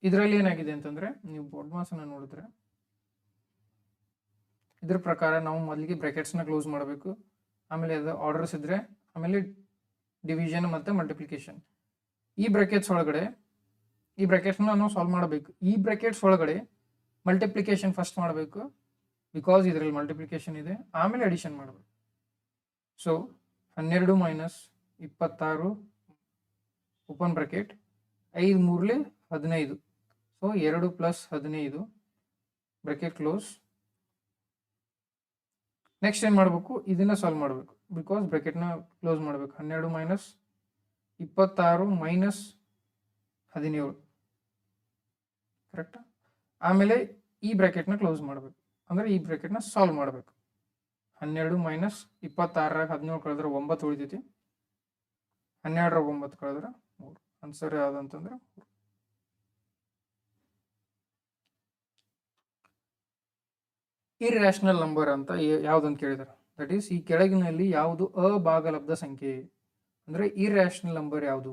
ಇದರಲ್ಲಿ ಏನಾಗಿದೆ ಅಂತಂದರೆ, ನೀವು ಬೋರ್ಡ್ ಮಾಸನ್ನು ನೋಡಿದ್ರೆ ಇದ್ರ ಪ್ರಕಾರ ನಾವು ಮೊದಲಿಗೆ ಬ್ರ್ಯಾಕೆಟ್ಸ್ನ ಕ್ಲೋಸ್ ಮಾಡಬೇಕು. ಆಮೇಲೆ ಅದು ಆರ್ಡರ್ಸ್ ಇದ್ದರೆ ಆಮೇಲೆ ಡಿವಿಷನ್ ಮತ್ತು ಮಲ್ಟಿಪ್ಲಿಕೇಶನ್. ಈ ಬ್ರ್ಯಾಕೆಟ್ಸ್ ಒಳಗಡೆ ಈ ಬ್ರ್ಯಾಕೆಟ್ಸ್ನ ನಾವು ಸಾಲ್ವ್ ಮಾಡಬೇಕು. ಈ ಬ್ರ್ಯಾಕೆಟ್ಸ್ ಒಳಗಡೆ ಮಲ್ಟಿಪ್ಲಿಕೇಶನ್ ಫಸ್ಟ್ ಮಾಡಬೇಕು, ಬಿಕಾಸ್ ಇದರಲ್ಲಿ ಮಲ್ಟಿಪ್ಲಿಕೇಶನ್ ಇದೆ. ಆಮೇಲೆ ಅಡಿಷನ್ ಮಾಡಬೇಕು. So 12 minus 26 open bracket 5 3 15. So 2 plus 15 bracket close. Next ಏನು ಮಾಡಬೇಕು? ಇದನ್ನು ಸಾಲ್ವ್ ಮಾಡಬೇಕು, ಬಿಕಾಸ್ ಬ್ರ್ಯಾಕೆಟ್ನ ಕ್ಲೋಸ್ ಮಾಡಬೇಕು. 12 ಮೈನಸ್ 26 ಮೈನಸ್ 17, ಕರೆಕ್ಟಾ? ಆಮೇಲೆ ಈ ಬ್ರ್ಯಾಕೆಟ್ನ ಕ್ಲೋಸ್ ಮಾಡಬೇಕು, ಅಂದರೆ ಈ ಬ್ರ್ಯಾಕೆಟ್ನ ಸಾಲ್ವ್ ಮಾಡಬೇಕು. 12 ಮೈನಸ್ 26 17 ಕಳೆದ್ರೆ 9 ಉಳಿತೈತಿ. 12 9 ಕಳೆದ್ರೆ 3. ಆನ್ಸರ್ ಯಾವುದಂತಂದ್ರೆ 3. ಇರ್ಯಾಷನಲ್ ನಂಬರ್ ಅಂತ ಯಾವುದಂತ ಕೇಳಿದಾರೆ. ದಟ್ ಈಸ್, ಈ ಕೆಳಗಿನಲ್ಲಿ ಯಾವುದು ಅಭಾಗಲಬ್ಧ ಸಂಖ್ಯೆ ಅಂದರೆ ಇರ್ಯಾಷನಲ್ ನಂಬರ್ ಯಾವುದು?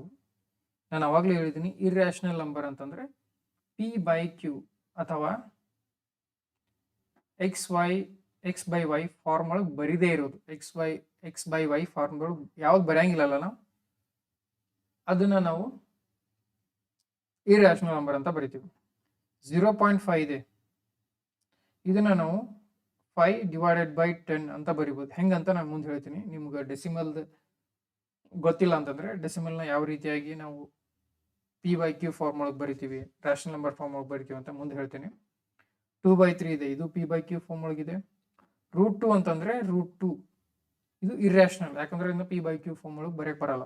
ನಾನು ಅವಾಗಲೇ ಹೇಳಿದ್ದೀನಿ, ಇರ್ಯಾಷನಲ್ ನಂಬರ್ ಅಂತಂದರೆ P/Q ಅಥವಾ ಎಕ್ಸ್ ಬೈ ವೈ ಫಾರ್ಮ್ ಒಳಗೆ ಬರಿದೇ ಇರೋದು. ಎಕ್ಸ್ ಬೈ ವೈ ಫಾರ್ಮ್ ಒಳಗೆ ಯಾವ್ದು ಬರೆಯಂಗಿಲ್ಲಲ್ಲ ನಾವು, ಅದನ್ನು ನಾವು ಇರ್ಯಾಷನಲ್ ನಂಬರ್ ಅಂತ ಬರಿತೀವಿ. 0.5 ಇದೆ, ಇದನ್ನು ನಾವು 5 ಡಿವೈಡೆಡ್ ಬೈ 10 ಅಂತ ಬರಿಬೋದು. ಹೆಂಗಂತ ನಾನು ಮುಂದೆ ಹೇಳ್ತೀನಿ. ನಿಮ್ಗೆ ಡೆಸಿಮಲ್ ಗೊತ್ತಿಲ್ಲ ಅಂತಂದರೆ ಡೆಸಿಮಲ್ನ ಯಾವ ರೀತಿಯಾಗಿ ನಾವು P/Q ಫಾರ್ಮ್ ಒಳಗೆ ಬರಿತೀವಿ, ರ್ಯಾಷನಲ್ ನಂಬರ್ ಫಾರ್ಮ್ ಒಳಗೆ ಬರಿತೀವಿ ಅಂತ ಮುಂದೆ ಹೇಳ್ತೀನಿ. 2/3 ಇದೆ, ಇದು P/Q ಫಾರ್ಮ್ ಒಳಗಿದೆ. √2 ಅಂತಂದರೆ √2 ಇದು ಇರ್ಯಾಷನಲ್, ಯಾಕಂದರೆ ಇದನ್ನ P/Q ಫಾರ್ಮ್ ಒಳಗೆ ಬರೆಯಕ್ಕೆ ಬರಲ್ಲ.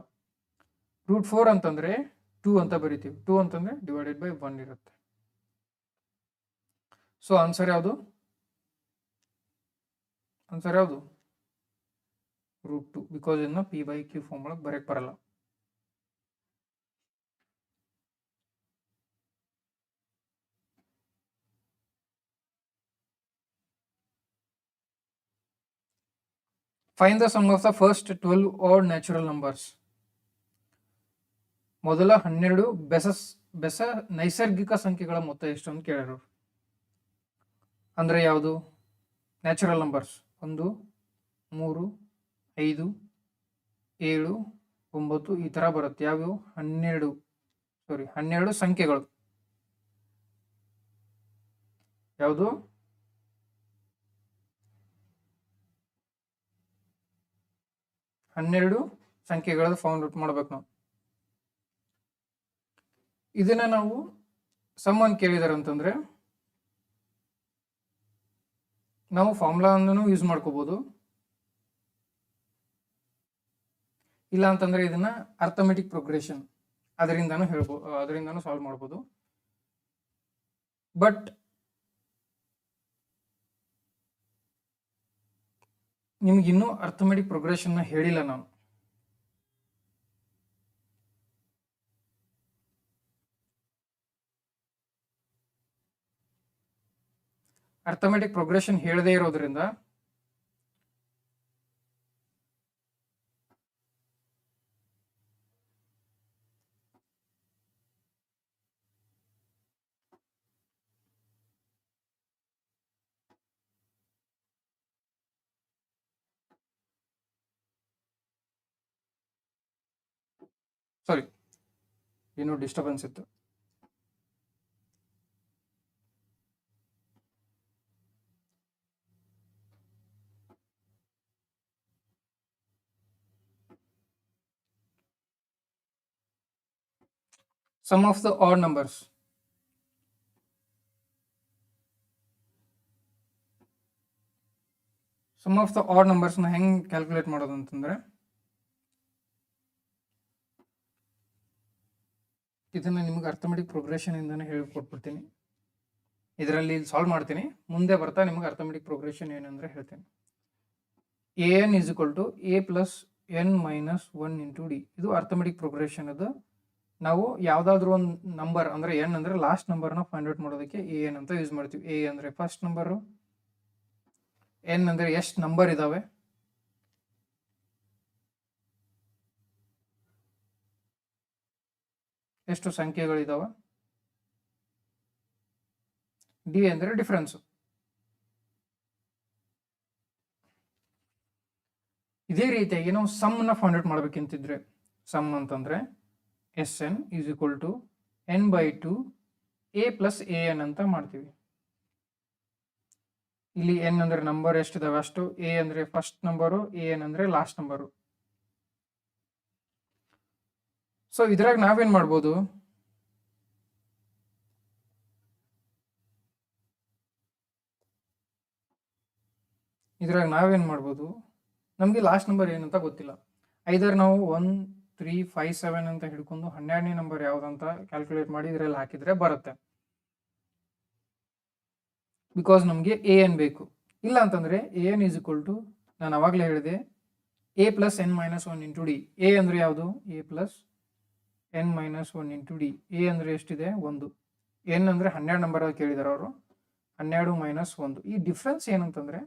√4 ಅಂತಂದರೆ 2 ಅಂತ ಬರಿತೀವಿ. 2 ಅಂತಂದರೆ ಡಿವೈಡೆಡ್ ಬೈ 1 ಇರುತ್ತೆ. ಸೊ ಆನ್ಸರ್ ಯಾವುದು? ಆನ್ಸರ್ ಯಾವುದು? √2, ಬಿಕಾಸ್ ಇದನ್ನ P/Q ಫಾರ್ಮ್ ಒಳಗೆ ಬರೆಯಕ್ಕೆ ಬರಲ್ಲ. Find the sum of the first 12 odd natural numbers. ಮೊದಲ 12 ಬೆಸ ನೈಸರ್ಗಿಕ ಸಂಖ್ಯೆಗಳ ಮೊತ್ತ ಎಷ್ಟು ಅಂತ ಕೇಳ್ಯಾರ. ಅಂದ್ರೆ ಯಾವುದು? ನ್ಯಾಚುರಲ್ ನಂಬರ್ಸ್ 1, 3, 5, 7, 9 ಈ ತರ ಬರುತ್ತೆ. ಯಾವ್ಯಾವು? 12 ಸಂಖ್ಯೆಗಳು. ಯಾವುದು? 12 ಸಂಖ್ಯೆಗಳ ಫೌಂಡ್ ಔಟ್ ಮಾಡ್ಬೇಕು ನಾವು. ಇದನ್ನ ನಾವು ಸಮ್ಮನ್ ಕೇಳಿದಾರೆ ಅಂತಂದ್ರೆ ನಾವು ಫಾರ್ಮುಲಾವನ್ನು ಯೂಸ್ ಮಾಡ್ಕೋಬಹುದು, ಇಲ್ಲ ಅಂತಂದ್ರೆ ಇದನ್ನ ಅರ್ಥಮೆಟಿಕ್ ಪ್ರೋಗ್ರೆಷನ್ ಅದರಿಂದಾನು ಸಾಲ್ವ್ ಮಾಡ್ಬೋದು. ಬಟ್ ನಿಮ್ಗೆ ಇನ್ನೂ ಅರ್ಥಮೆಟಿಕ್ ಪ್ರೋಗ್ರೆಷನ್ ಹೇಳಿಲ್ಲ ನಾನು. ಅರ್ಥಮೆಟಿಕ್ ಪ್ರೋಗ್ರೆಷನ್ ಹೇಳದೇ ಇರೋದ್ರಿಂದ ಸಾರಿ, ಏನೋ ಡಿಸ್ಟರ್ಬೆನ್ಸ್ ಇತ್ತು. Sum of the odd numbers. Sum of the odd numbers ನ ಹೆಂಗ್ ಕ್ಯಾಲ್ಕುಲೇಟ್ ಮಾಡೋದು ಅಂತಂದ್ರೆ ಇದನ್ನ ನಿಮಗೆ ಅರ್ಥಮೆಟಿಕ್ ಪ್ರೋಗ್ರೆಷನ್ ಇಂದಾನೆ ಹೇಳ್ಕೊಟ್ಬಿಡ್ತೀನಿ. ಇದರಲ್ಲಿ ಸಾಲ್ವ್ ಮಾಡ್ತೀನಿ, ಮುಂದೆ ಬರ್ತಾ ನಿಮಗೆ ಅರ್ಥಮೆಟಿಕ್ ಪ್ರೋಗ್ರೆಷನ್ ಏನಂದ್ರೆ ಹೇಳ್ತೀನಿ. an is equal to a plus n minus 1 into d. ಇದು ಅರ್ಥಮೆಟಿಕ್ ಪ್ರೋಗ್ರೆಷನ್. ಅದು ನಾವು ಯಾವ್ದಾದ್ರು ಒಂದು ನಂಬರ್ ಅಂದ್ರೆ n ಅಂದ್ರೆ ಲಾಸ್ಟ್ ನಂಬರ್ನ ಫೈಂಡ್ ಔಟ್ ಮಾಡೋದಕ್ಕೆ an ಅಂತ ಯೂಸ್ ಮಾಡ್ತೀವಿ. a ಅಂದ್ರೆ ಫಸ್ಟ್ ನಂಬರು, n ಅಂದ್ರೆ ಎಷ್ಟು ನಂಬರ್ ಇದಾವೆ, ಎಷ್ಟು ಸಂಖ್ಯೆಗಳಿದಾವ, d ಅಂದ್ರೆ ಡಿಫರೆನ್ಸ್. ಇದೇ ರೀತಿಯಾಗಿ ನಾವು ಸಮ್ ನ ಫೈಂಡ್ ಔಟ್ ಮಾಡ್ಬೇಕಂತಿದ್ರೆ ಸಮ್ ಅಂತಂದ್ರೆ Sn is equal to n/2 a plus an ಅಂತ ಮಾಡ್ತೀವಿ. ಇಲ್ಲಿ n ಅಂದ್ರೆ ನಂಬರ್ ಎಷ್ಟಿದಾವೆ ಅಷ್ಟು, a ಅಂದ್ರೆ ಫಸ್ಟ್ ನಂಬರು, an ಅಂದ್ರೆ ಲಾಸ್ಟ್ ನಂಬರು. ಸೊ ಇದ್ರಾಗ ನಾವೇನ್ ಮಾಡ್ಬೋದು, ನಮ್ಗೆ ಲಾಸ್ಟ್ ನಂಬರ್ ಏನಂತ ಗೊತ್ತಿಲ್ಲ. ಐದರ್ ನಾವು 1, 3, 5, 7 ಅಂತ ಹಿಡ್ಕೊಂಡು 12ನೇ ನಂಬರ್ ಯಾವ್ದಂತ ಕ್ಯಾಲ್ಕುಲೇಟ್ ಮಾಡಿ ಇದ್ರಲ್ಲಿ ಹಾಕಿದ್ರೆ ಬರುತ್ತೆ. ಬಿಕಾಸ್ ನಮಗೆ an ಬೇಕು. ಇಲ್ಲ ಅಂತಂದ್ರೆ an is equal to ನಾನು ಅವಾಗಲೇ ಹೇಳಿದೆ a plus n minus 1 into d. a ಅಂದ್ರೆ ಯಾವುದು? a plus n minus 1 into d. a ಅಂದ್ರೆ ಎಷ್ಟಿದೆ? 1. n ಅಂದ್ರೆ 12 ನಂಬರ್ ಕೇಳಿದಾರೆ ಅವರು. 12 ಮೈನಸ್ 1. ಈ ಡಿಫ್ರೆನ್ಸ್ ಏನಂತಂದ್ರೆ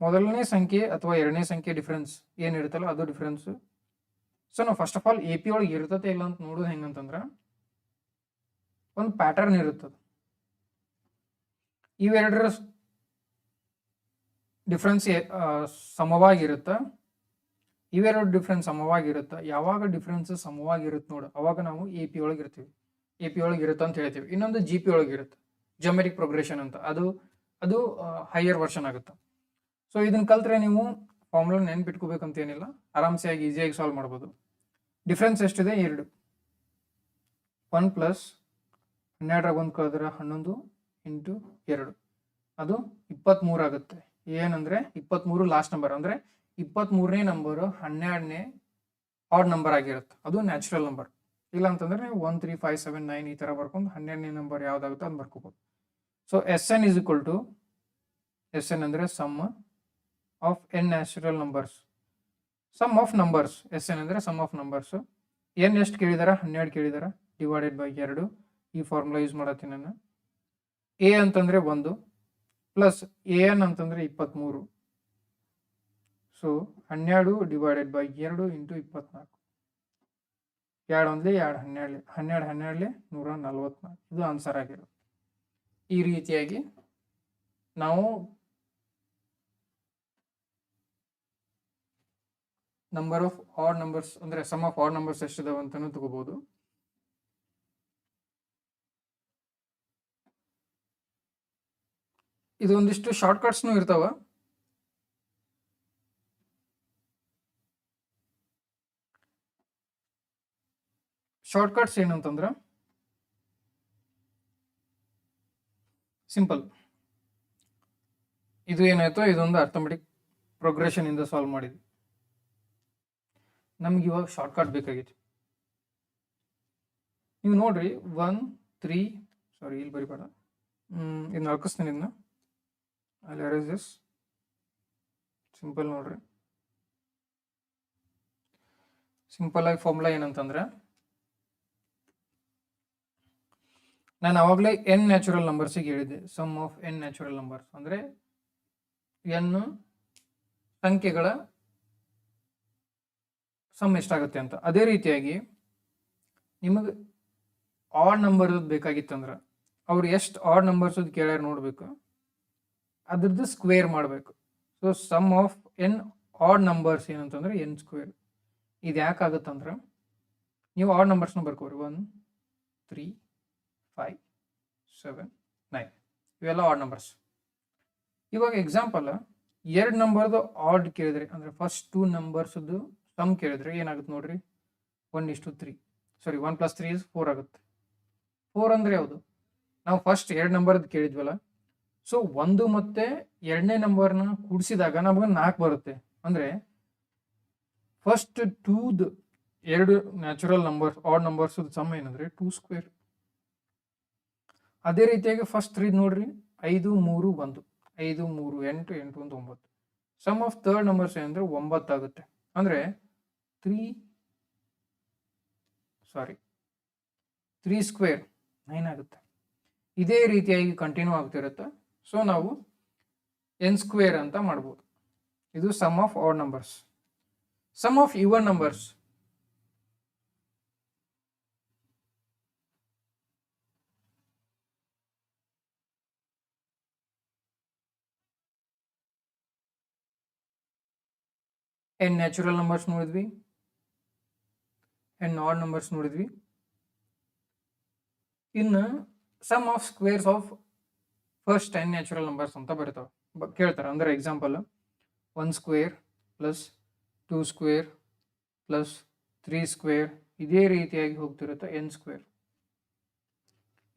ಮೊದಲನೇ ಸಂಖ್ಯೆ ಅಥವಾ ಎರಡನೇ ಸಂಖ್ಯೆ ಡಿಫ್ರೆನ್ಸ್ ಏನಿರುತ್ತಲ್ಲ ಅದು ಡಿಫ್ರೆನ್ಸ್. ಸೊ ನಾವು first of all A P ಒಳಗೆ ಇರ್ತತೆ ಇಲ್ಲ ಅಂತ ನೋಡೋದು ಹೆಂಗಂತಂದ್ರೆ ಒಂದು ಪ್ಯಾಟರ್ನ್ ಇರುತ್ತದೆ. ಇವೆರಡರ ಡಿಫ್ರೆನ್ಸ್ ಸಮವಾಗಿರುತ್ತೆ. ಇವೆರಡು ಡಿಫ್ರೆನ್ಸ್ ಸಮವಾಗಿರುತ್ತೆ. ಯಾವಾಗ ಡಿಫ್ರೆನ್ಸ್ ಸಮವಾಗಿರುತ್ತೆ ನೋಡು ಅವಾಗ ನಾವು ಎ ಪಿ ಒಳಗೆ ಇರ್ತೀವಿ. ಎ ಪಿ ಒಳಗೆ ಇರುತ್ತೆ ಅಂತ ಹೇಳ್ತೀವಿ. ಇನ್ನೊಂದು ಜಿ ಪಿ ಒಳಗೆ ಇರುತ್ತೆ, ಜಿಯೋಮೆಟ್ರಿಕ್ ಪ್ರೋಗ್ರೆಷನ್ ಅಂತ. ಅದು ಹೈಯರ್ ವರ್ಷನ್ ಆಗುತ್ತೆ. ಸೊ ಇದನ್ನ ಕಲ್ತ್ರೆ ನೀವು ಫಾರ್ಮುಲಾ ನೆನ್ಪಿಟ್ಕೋಬೇಕಂತ ಏನಿಲ್ಲ, ಆರಾಮ್ಸೆ ಆಗಿ ಈಸಿಯಾಗಿ ಸಾಲ್ವ್ ಮಾಡ್ಬೋದು. ಡಿಫ್ರೆನ್ಸ್ ಎಷ್ಟಿದೆ? 2. 1 ಪ್ಲಸ್ 12 1 ಕಳೆದ್ರೆ 11 ಇಂಟು 2 ಅದು 23 ಆಗುತ್ತೆ. ಏನಂದ್ರೆ 23 ಲಾಸ್ಟ್ ನಂಬರ್, ಅಂದ್ರೆ 23ನೇ ನಂಬರು 12ನೇ ಆಡ್ ನಂಬರ್ ಆಗಿರುತ್ತೆ. ಅದು ನ್ಯಾಚುರಲ್ ನಂಬರ್. ಇಲ್ಲ ಅಂತಂದ್ರೆ ನೀವು 1, 3, 5, 7, 9 ಈ ತರ ಬರ್ಕೊಂಡು 12ನೇ ನಂಬರ್ ಯಾವ್ದಾಗುತ್ತೋ ಅದು ಬರ್ಕೋಬಹುದು. So Sn is equal to Sn ಅಂದ್ರೆ sum of n natural numbers, sum of numbers. Sn ಅಂದ್ರೆ ಸಮ್ ಆಫ್ ನಂಬರ್ಸ್. n ಎಷ್ಟು ಕೇಳಿದಾರ? 12 ಕೇಳಿದಾರ. Divided by 2. ಈ ಫಾರ್ಮುಲಾ ಯೂಸ್ ಮಾಡತ್ತೀನಿ ನಾನು. a ಅಂತಂದ್ರೆ 1 ಪ್ಲಸ್ an ಅಂತಂದ್ರೆ 23 ಸೊ 12 ಡಿವೈಡೆಡ್ ಬೈ 2 ಇಂಟು 24. 2 ಒಂದ್ಲಿ 2 12 12 12 144. ಇದು ಆನ್ಸರ್ ಆಗಿರೋದು. ಈ ರೀತಿಯಾಗಿ ನಾವು ನಂಬರ್ ಆಫ್ ಆಡ್ ನಂಬರ್ಸ್ ಅಂದ್ರೆ ಸಮ್ ಆಫ್ ಆಡ್ ನಂಬರ್ಸ್ ಎಷ್ಟಿದಾವೆ ಅಂತಾನು ತಗೋಬಹುದು. ಇದು ಒಂದಿಷ್ಟು ಶಾರ್ಟ್ ಕಟ್ಸ್ನು ಇರ್ತಾವ. ಶಾರ್ಟ್ ಕಟ್ಸ್ ಏನಂತಂದ್ರೆ ಸಿಂಪಲ್. ಇದು ಏನಾಯ್ತು, ಇದೊಂದು ಅರ್ಥಮೆಟಿಕ್ ಪ್ರೋಗ್ರೆಷನ್ ಇಂದ ಸಾಲ್ವ್ ಮಾಡಿದ್ವಿ. ನಮ್ಗೆ ಇವಾಗ ಶಾರ್ಟ್ ಕಟ್ ಬೇಕಾಗಿತ್ತು. ನೀವು ನೋಡ್ರಿ 1 3 ಸಾರಿ ಇಲ್ಲಿ ಬರಿಬೇಡ, ಇದನ್ನ ಹಾಕಿಸ್ತೀನಿ. ಇದನ್ನ ಅಲ್ಲಿ ಅರೇಸ್ ದಿಸ್. ಸಿಂಪಲ್ ನೋಡ್ರಿ, ಸಿಂಪಲ್ ಆಗಿ ಫಾರ್ಮುಲಾ ಏನಂತಂದ್ರೆ, ನಾನು ಅವಾಗಲೇ n ನ್ಯಾಚುರಲ್ ನಂಬರ್ಸಿಗೆ ಹೇಳಿದ್ದೆ. Sum of n natural numbers ಅಂದ್ರೆ n ಸಂಖ್ಯೆಗಳ ಸಮ್ ಎಷ್ಟಾಗುತ್ತೆ ಅಂತ. ಅದೇ ರೀತಿಯಾಗಿ ನಿಮಗೆ ಆಡ್ ನಂಬರ್ ಬೇಕಾಗಿತ್ತಂದ್ರೆ ಅವ್ರು ಎಷ್ಟು ಆಡ್ ನಂಬರ್ಸ್ ಕೇಳ್ಯಾರ ನೋಡ್ಬೇಕು, ಅದ್ರದ್ದು ಸ್ಕ್ವೇರ್ ಮಾಡಬೇಕು. So sum of n odd numbers ಏನಂತಂದ್ರೆ n ಸ್ಕ್ವೇರ್. ಇದು ಯಾಕಾಗುತ್ತಂದ್ರೆ ನೀವು ಆಡ್ ನಂಬರ್ಸ್ನ ಬರ್ಕೋರಿ. 1 3 5 7 9 ಇವೆಲ್ಲ ಆಡ್ ನಂಬರ್ಸ್. ಇವಾಗ ಎಕ್ಸಾಂಪಲ್ 2 ನಂಬರ್ದು ಆಡ್ ಕೇಳಿದ್ರೆ ಅಂದ್ರೆ ಫಸ್ಟ್ 2 ನಂಬರ್ಸ್ದು ಸಮ್ ಕೇಳಿದ್ರೆ ಏನಾಗುತ್ತೆ ನೋಡ್ರಿ, 1:3. ಸಾರಿ 1 + 3 = 4 ಆಗುತ್ತೆ. 4 ಅಂದ್ರೆ ಯಾವುದು, ನಾವು ಫಸ್ಟ್ 2 ನಂಬರ್ದು ಕೇಳಿದ್ವಲ್ಲ. ಸೊ 1 ಮತ್ತೆ 2ನೇ ನಂಬರ್ನ ಕೂಡಿಸಿದಾಗ ನಮಗೆ 4 ಬರುತ್ತೆ. ಅಂದ್ರೆ first 2 natural numbers odd numbers sum ಏನಂದ್ರೆ 2 ಸ್ಕ್ವೇರ್. ಅದೇ ರೀತಿಯಾಗಿ ಫಸ್ಟ್ 3 ನೋಡ್ರಿ, 5 3 1 5 3 8 8 1 9. ಸಮ್ ಆಫ್ ಥರ್ಡ್ ನಂಬರ್ಸ್ ಏನಂದ್ರೆ 9 ಆಗುತ್ತೆ. ಅಂದ್ರೆ 3 ಸ್ಕ್ವೇರ್ 9 ಆಗುತ್ತೆ. ಇದೇ ರೀತಿಯಾಗಿ ಕಂಟಿನ್ಯೂ ಆಗ್ತಿರುತ್ತೆ. ಸೊ ನಾವು n ಸ್ಕ್ವೇರ್ ಅಂತ ಮಾಡ್ಬೋದು. ಇದು sum of odd numbers. Sum of even numbers, n natural numbers ನೋಡಿದ್ವಿ, n ಆಡ್ ನಂಬರ್ಸ್ ನೋಡಿದ್ವಿ. ಇನ್ನು sum of squares of first 10 natural numbers ಅಂತ ಬರ್ತಾವೆ, ಕೇಳ್ತಾರೆ. ಅಂದ್ರೆ example 1 square plus 2 square plus 3 square ಇದೇ ರೀತಿಯಾಗಿ ಹೋಗ್ತಿರುತ್ತೆ n ಸ್ಕ್ವೇರ್.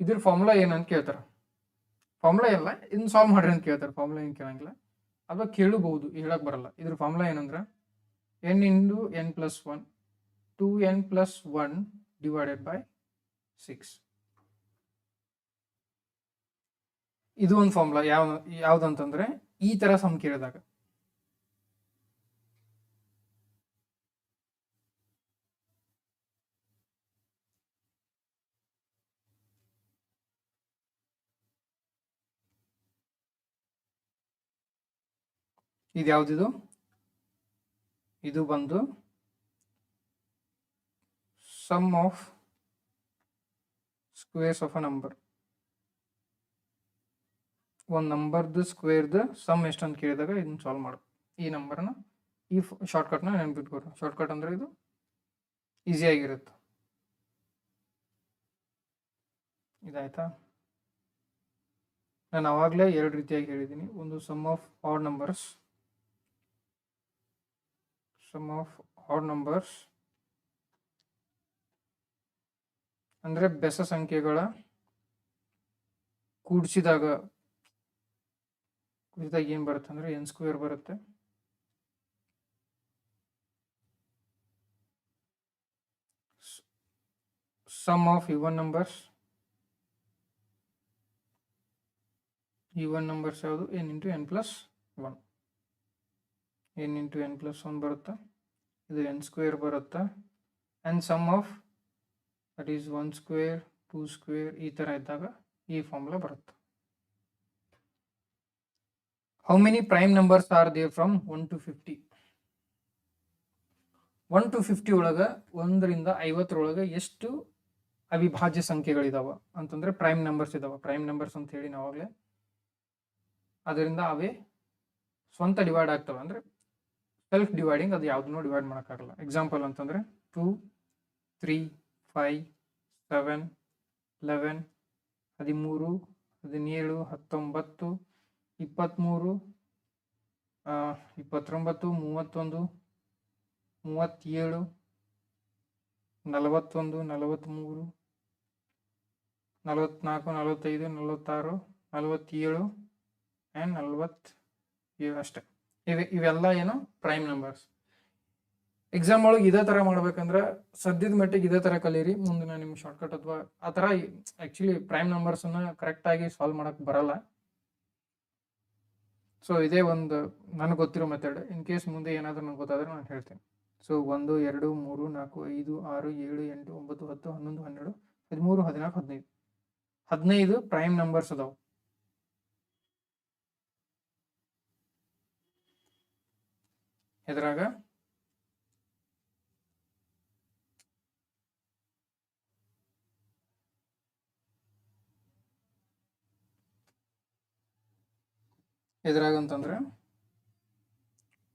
ಇದ್ರ ಫಾರ್ಮುಲಾ ಏನಂತ ಕೇಳ್ತಾರೆ. ಫಾರ್ಮುಲಾ ಎಲ್ಲ ಇನ್ನು ಸಾಲ್ವ್ ಮಾಡ್ರಿ ಅಂತ ಕೇಳ್ತಾರೆ. ಫಾರ್ಮುಲಾ ಏನು ಕೇಳಂಗಿಲ್ಲ, ಅವಾಗ ಕೇಳಬಹುದು, ಹೇಳಕ್ ಬರಲ್ಲ. ಇದ್ರ ಫಾರ್ಮುಲಾ ಏನಂದ್ರೆ n × n + 1 2n + 1 divided by 6. ಇದು ಒಂದು ಫಾರ್ಮುಲಾ. ಯಾವ್ದಂತಂದ್ರೆ ಈ ತರ ಸಮ್ ಕೇಳಿದಾಗ ಇದು ಯಾವ್ದಿದು, ಇದು ಬಂದು sum of squares of a number. ಒಂದು ನಂಬರ್ದು ಸ್ಕ್ವೇರ್ದು ಸಮ್ ಎಷ್ಟು ಅಂತ ಕೇಳಿದಾಗ ಇದನ್ನ ಸಾಲ್ವ್ ಮಾಡು. ಈ ನಂಬರ್ನ ಈ ಶಾರ್ಟ್ಕಟ್ನ ನೆನ್ಪಿಟ್ಕೊಡ್ರಿ. ಶಾರ್ಟ್ಕಟ್ ಅಂದ್ರೆ ಇದು ಈಸಿಯಾಗಿರುತ್ತೆ. ಇದಾಯ್ತಾ? ನಾನು ಆವಾಗಲೇ 2 ರೀತಿಯಾಗಿ ಹೇಳಿದ್ದೀನಿ. ಒಂದು sum of odd numbers, sum of odd numbers ಅಂದ್ರೆ ಬೆಸ ಸಂಖ್ಯೆಗಳ ಕೂಡಿಸಿದಾಗ ಏನು ಬರುತ್ತೆ ಅಂದ್ರೆ n ಸ್ಕ್ವೇರ್ ಬರುತ್ತೆ. Sum of even numbers, even numbers ಯಾವುದು, n × n + 1 n × n + 1 ಬರುತ್ತೆ. ಇದು n ಸ್ಕ್ವೇರ್ ಬರುತ್ತೆ. And sum of that is 1 square 2 square ಈ ಥರ ಇದ್ದಾಗ ಈ ಫಾರ್ಮುಲಾ ಬರುತ್ತೆ. How many prime numbers are there from 1 to 50? 1 to 50 ಒಳಗೆ 1ರಿಂದ 50 ಎಷ್ಟು ಅವಿಭಾಜ್ಯ ಸಂಖ್ಯೆಗಳಿದಾವ ಅಂತಂದ್ರೆ ಪ್ರೈಮ್ ನಂಬರ್ಸ್ ಇದಾವ. ಪ್ರೈಮ್ ನಂಬರ್ಸ್ ಅಂತ ಹೇಳಿ ನಾವಾಗಲೇ, ಅದರಿಂದ ಅವೇ ಸ್ವಂತ ಡಿವೈಡ್ ಆಗ್ತವೆ, ಅಂದ್ರೆ ಸೆಲ್ಫ್ ಡಿವೈಡಿಂಗ್, ಅದು ಯಾವುದನ್ನೂ ಡಿವೈಡ್ ಮಾಡೋಕ್ಕಾಗಲ್ಲ. ಎಕ್ಸಾಂಪಲ್ ಅಂತಂದ್ರೆ 2, 3, 5, 7, 11, 13, 17, 19, 23, 29, 31, 37, 41, 43, 44, 45, 46, 47 ಆ್ಯಂಡ್ 47 ಅಷ್ಟೇ. ಇವೆಲ್ಲ ಏನು ಪ್ರೈಮ್ ನಂಬರ್ಸ್. ಎಕ್ಸಾಮ್ ಒಳಗೆ ಇದೇ ಥರ ಮಾಡ್ಬೇಕಂದ್ರೆ ಸದ್ಯದ ಮಟ್ಟಿಗೆ ಇದೇ ಥರ ಕಲೀರಿ. ಮುಂದೆ ನಾನು ನಿಮ್ಗೆ ಶಾರ್ಟ್ಕಟ್ ಅಥವಾ ಆ ಥರ ಆ್ಯಕ್ಚುಲಿ ಪ್ರೈಮ್ ನಂಬರ್ಸನ್ನು ಕರೆಕ್ಟಾಗಿ ಸಾಲ್ವ್ ಮಾಡೋಕ್ಕೆ ಬರಲ್ಲ. ಸೊ ಇದೇ ಒಂದು ನನಗೆ ಗೊತ್ತಿರೋ ಮೆಥಡ್. ಇನ್ ಕೇಸ್ ಮುಂದೆ ಏನಾದರೂ ನನಗೆ ಗೊತ್ತಾದರೆ ನಾನು ಹೇಳ್ತೀನಿ. ಸೊ 1, 2, 3, 4, 5, 6, 7, 8, 9, 10, 11, 12, 13, 14, 15 ಪ್ರೈಮ್ ನಂಬರ್ಸ್ ಅದಾವೆ. ಎದ್ರಾಗ ಅಂತಂದ್ರೆ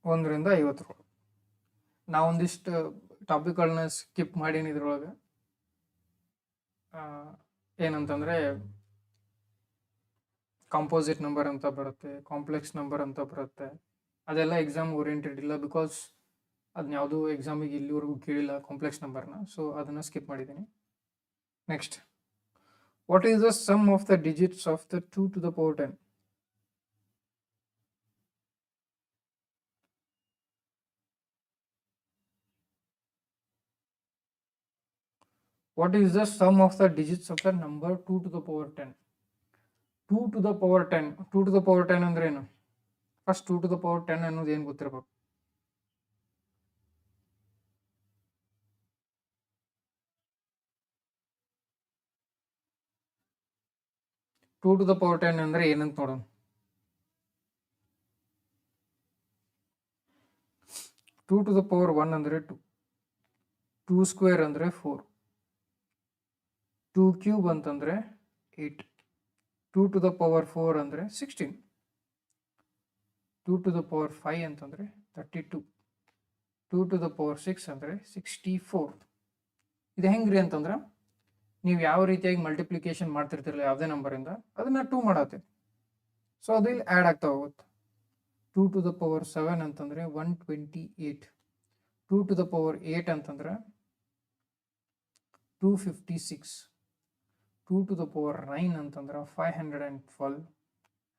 1ರಿಂದ 50. ನಾವೊಂದಿಷ್ಟು ಟಾಪಿಕ್ಗಳನ್ನ ಸ್ಕಿಪ್ ಮಾಡೀನಿ ಇದ್ರೊಳಗೆ. ಏನಂತಂದ್ರೆ ಕಾಂಪೋಸಿಟ್ ನಂಬರ್ ಅಂತ ಬರುತ್ತೆ, ಕಾಂಪ್ಲೆಕ್ಸ್ ನಂಬರ್ ಅಂತ ಬರುತ್ತೆ. ಅದೆಲ್ಲ ಎಕ್ಸಾಮ್ ಓರಿಯೆಂಟೆಡ್ ಇಲ್ಲ, ಬಿಕಾಸ್ ಅದನ್ನ ಯಾವುದೂ ಎಕ್ಸಾಮಿಗೆ ಇಲ್ಲಿವರೆಗೂ ಕೇಳಿಲ್ಲ ಕಾಂಪ್ಲೆಕ್ಸ್ ನಂಬರ್ನ. ಸೊ ಅದನ್ನು ಸ್ಕಿಪ್ ಮಾಡಿದ್ದೀನಿ. Next, what is the sum of the digits of the 2 to the power 10? What is the sum of the digits of the number 2 to the power 10? 2 to the power 10. 2 to the power 10 ಅಂದ್ರೆ ಏನು? First 2 to the power 10 ಅನ್ನೋದು ಏನು ಗೊತ್ತಿರಬೇಕು. Two to the power 10 ಅಂದ್ರೆ ಏನಂತ ನೋಡೋಣ. 2 to the power 1 ಅಂದ್ರೆ 2, 2 square ಅಂದ್ರೆ 4, 2 ಕ್ಯೂಬ್ ಅಂತಂದ್ರೆ 8, 2 to the power 4 ಅಂದ್ರೆ 16, 2 to the power 5 ಅಂತಂದ್ರೆ 32, 2 to the power 6 ಅಂದ್ರೆ 64. ಇದು ಹೆಂಗ್ರಿ ಅಂತಂದ್ರೆ ನೀವು ಯಾವ ರೀತಿಯಾಗಿ ಮಲ್ಟಿಪ್ಲಿಕೇಶನ್ ಮಾಡ್ತಿರ್ತಿರಲ್ಲ ಯಾವುದೇ ನಂಬರಿಂದ, ಅದನ್ನ 2 ಮಾಡತ್ತೆ. ಸೊ ಅದು ಇಲ್ಲಿ ಆ್ಯಡ್ ಆಗ್ತಾ ಹೋಗುತ್ತೆ. 2 to the power 7 ಅಂತಂದ್ರೆ 128, 2 to the power 8 ಅಂತಂದ್ರೆ 256, 2 to the power 9 ಅಂತಂದ್ರೆ 512,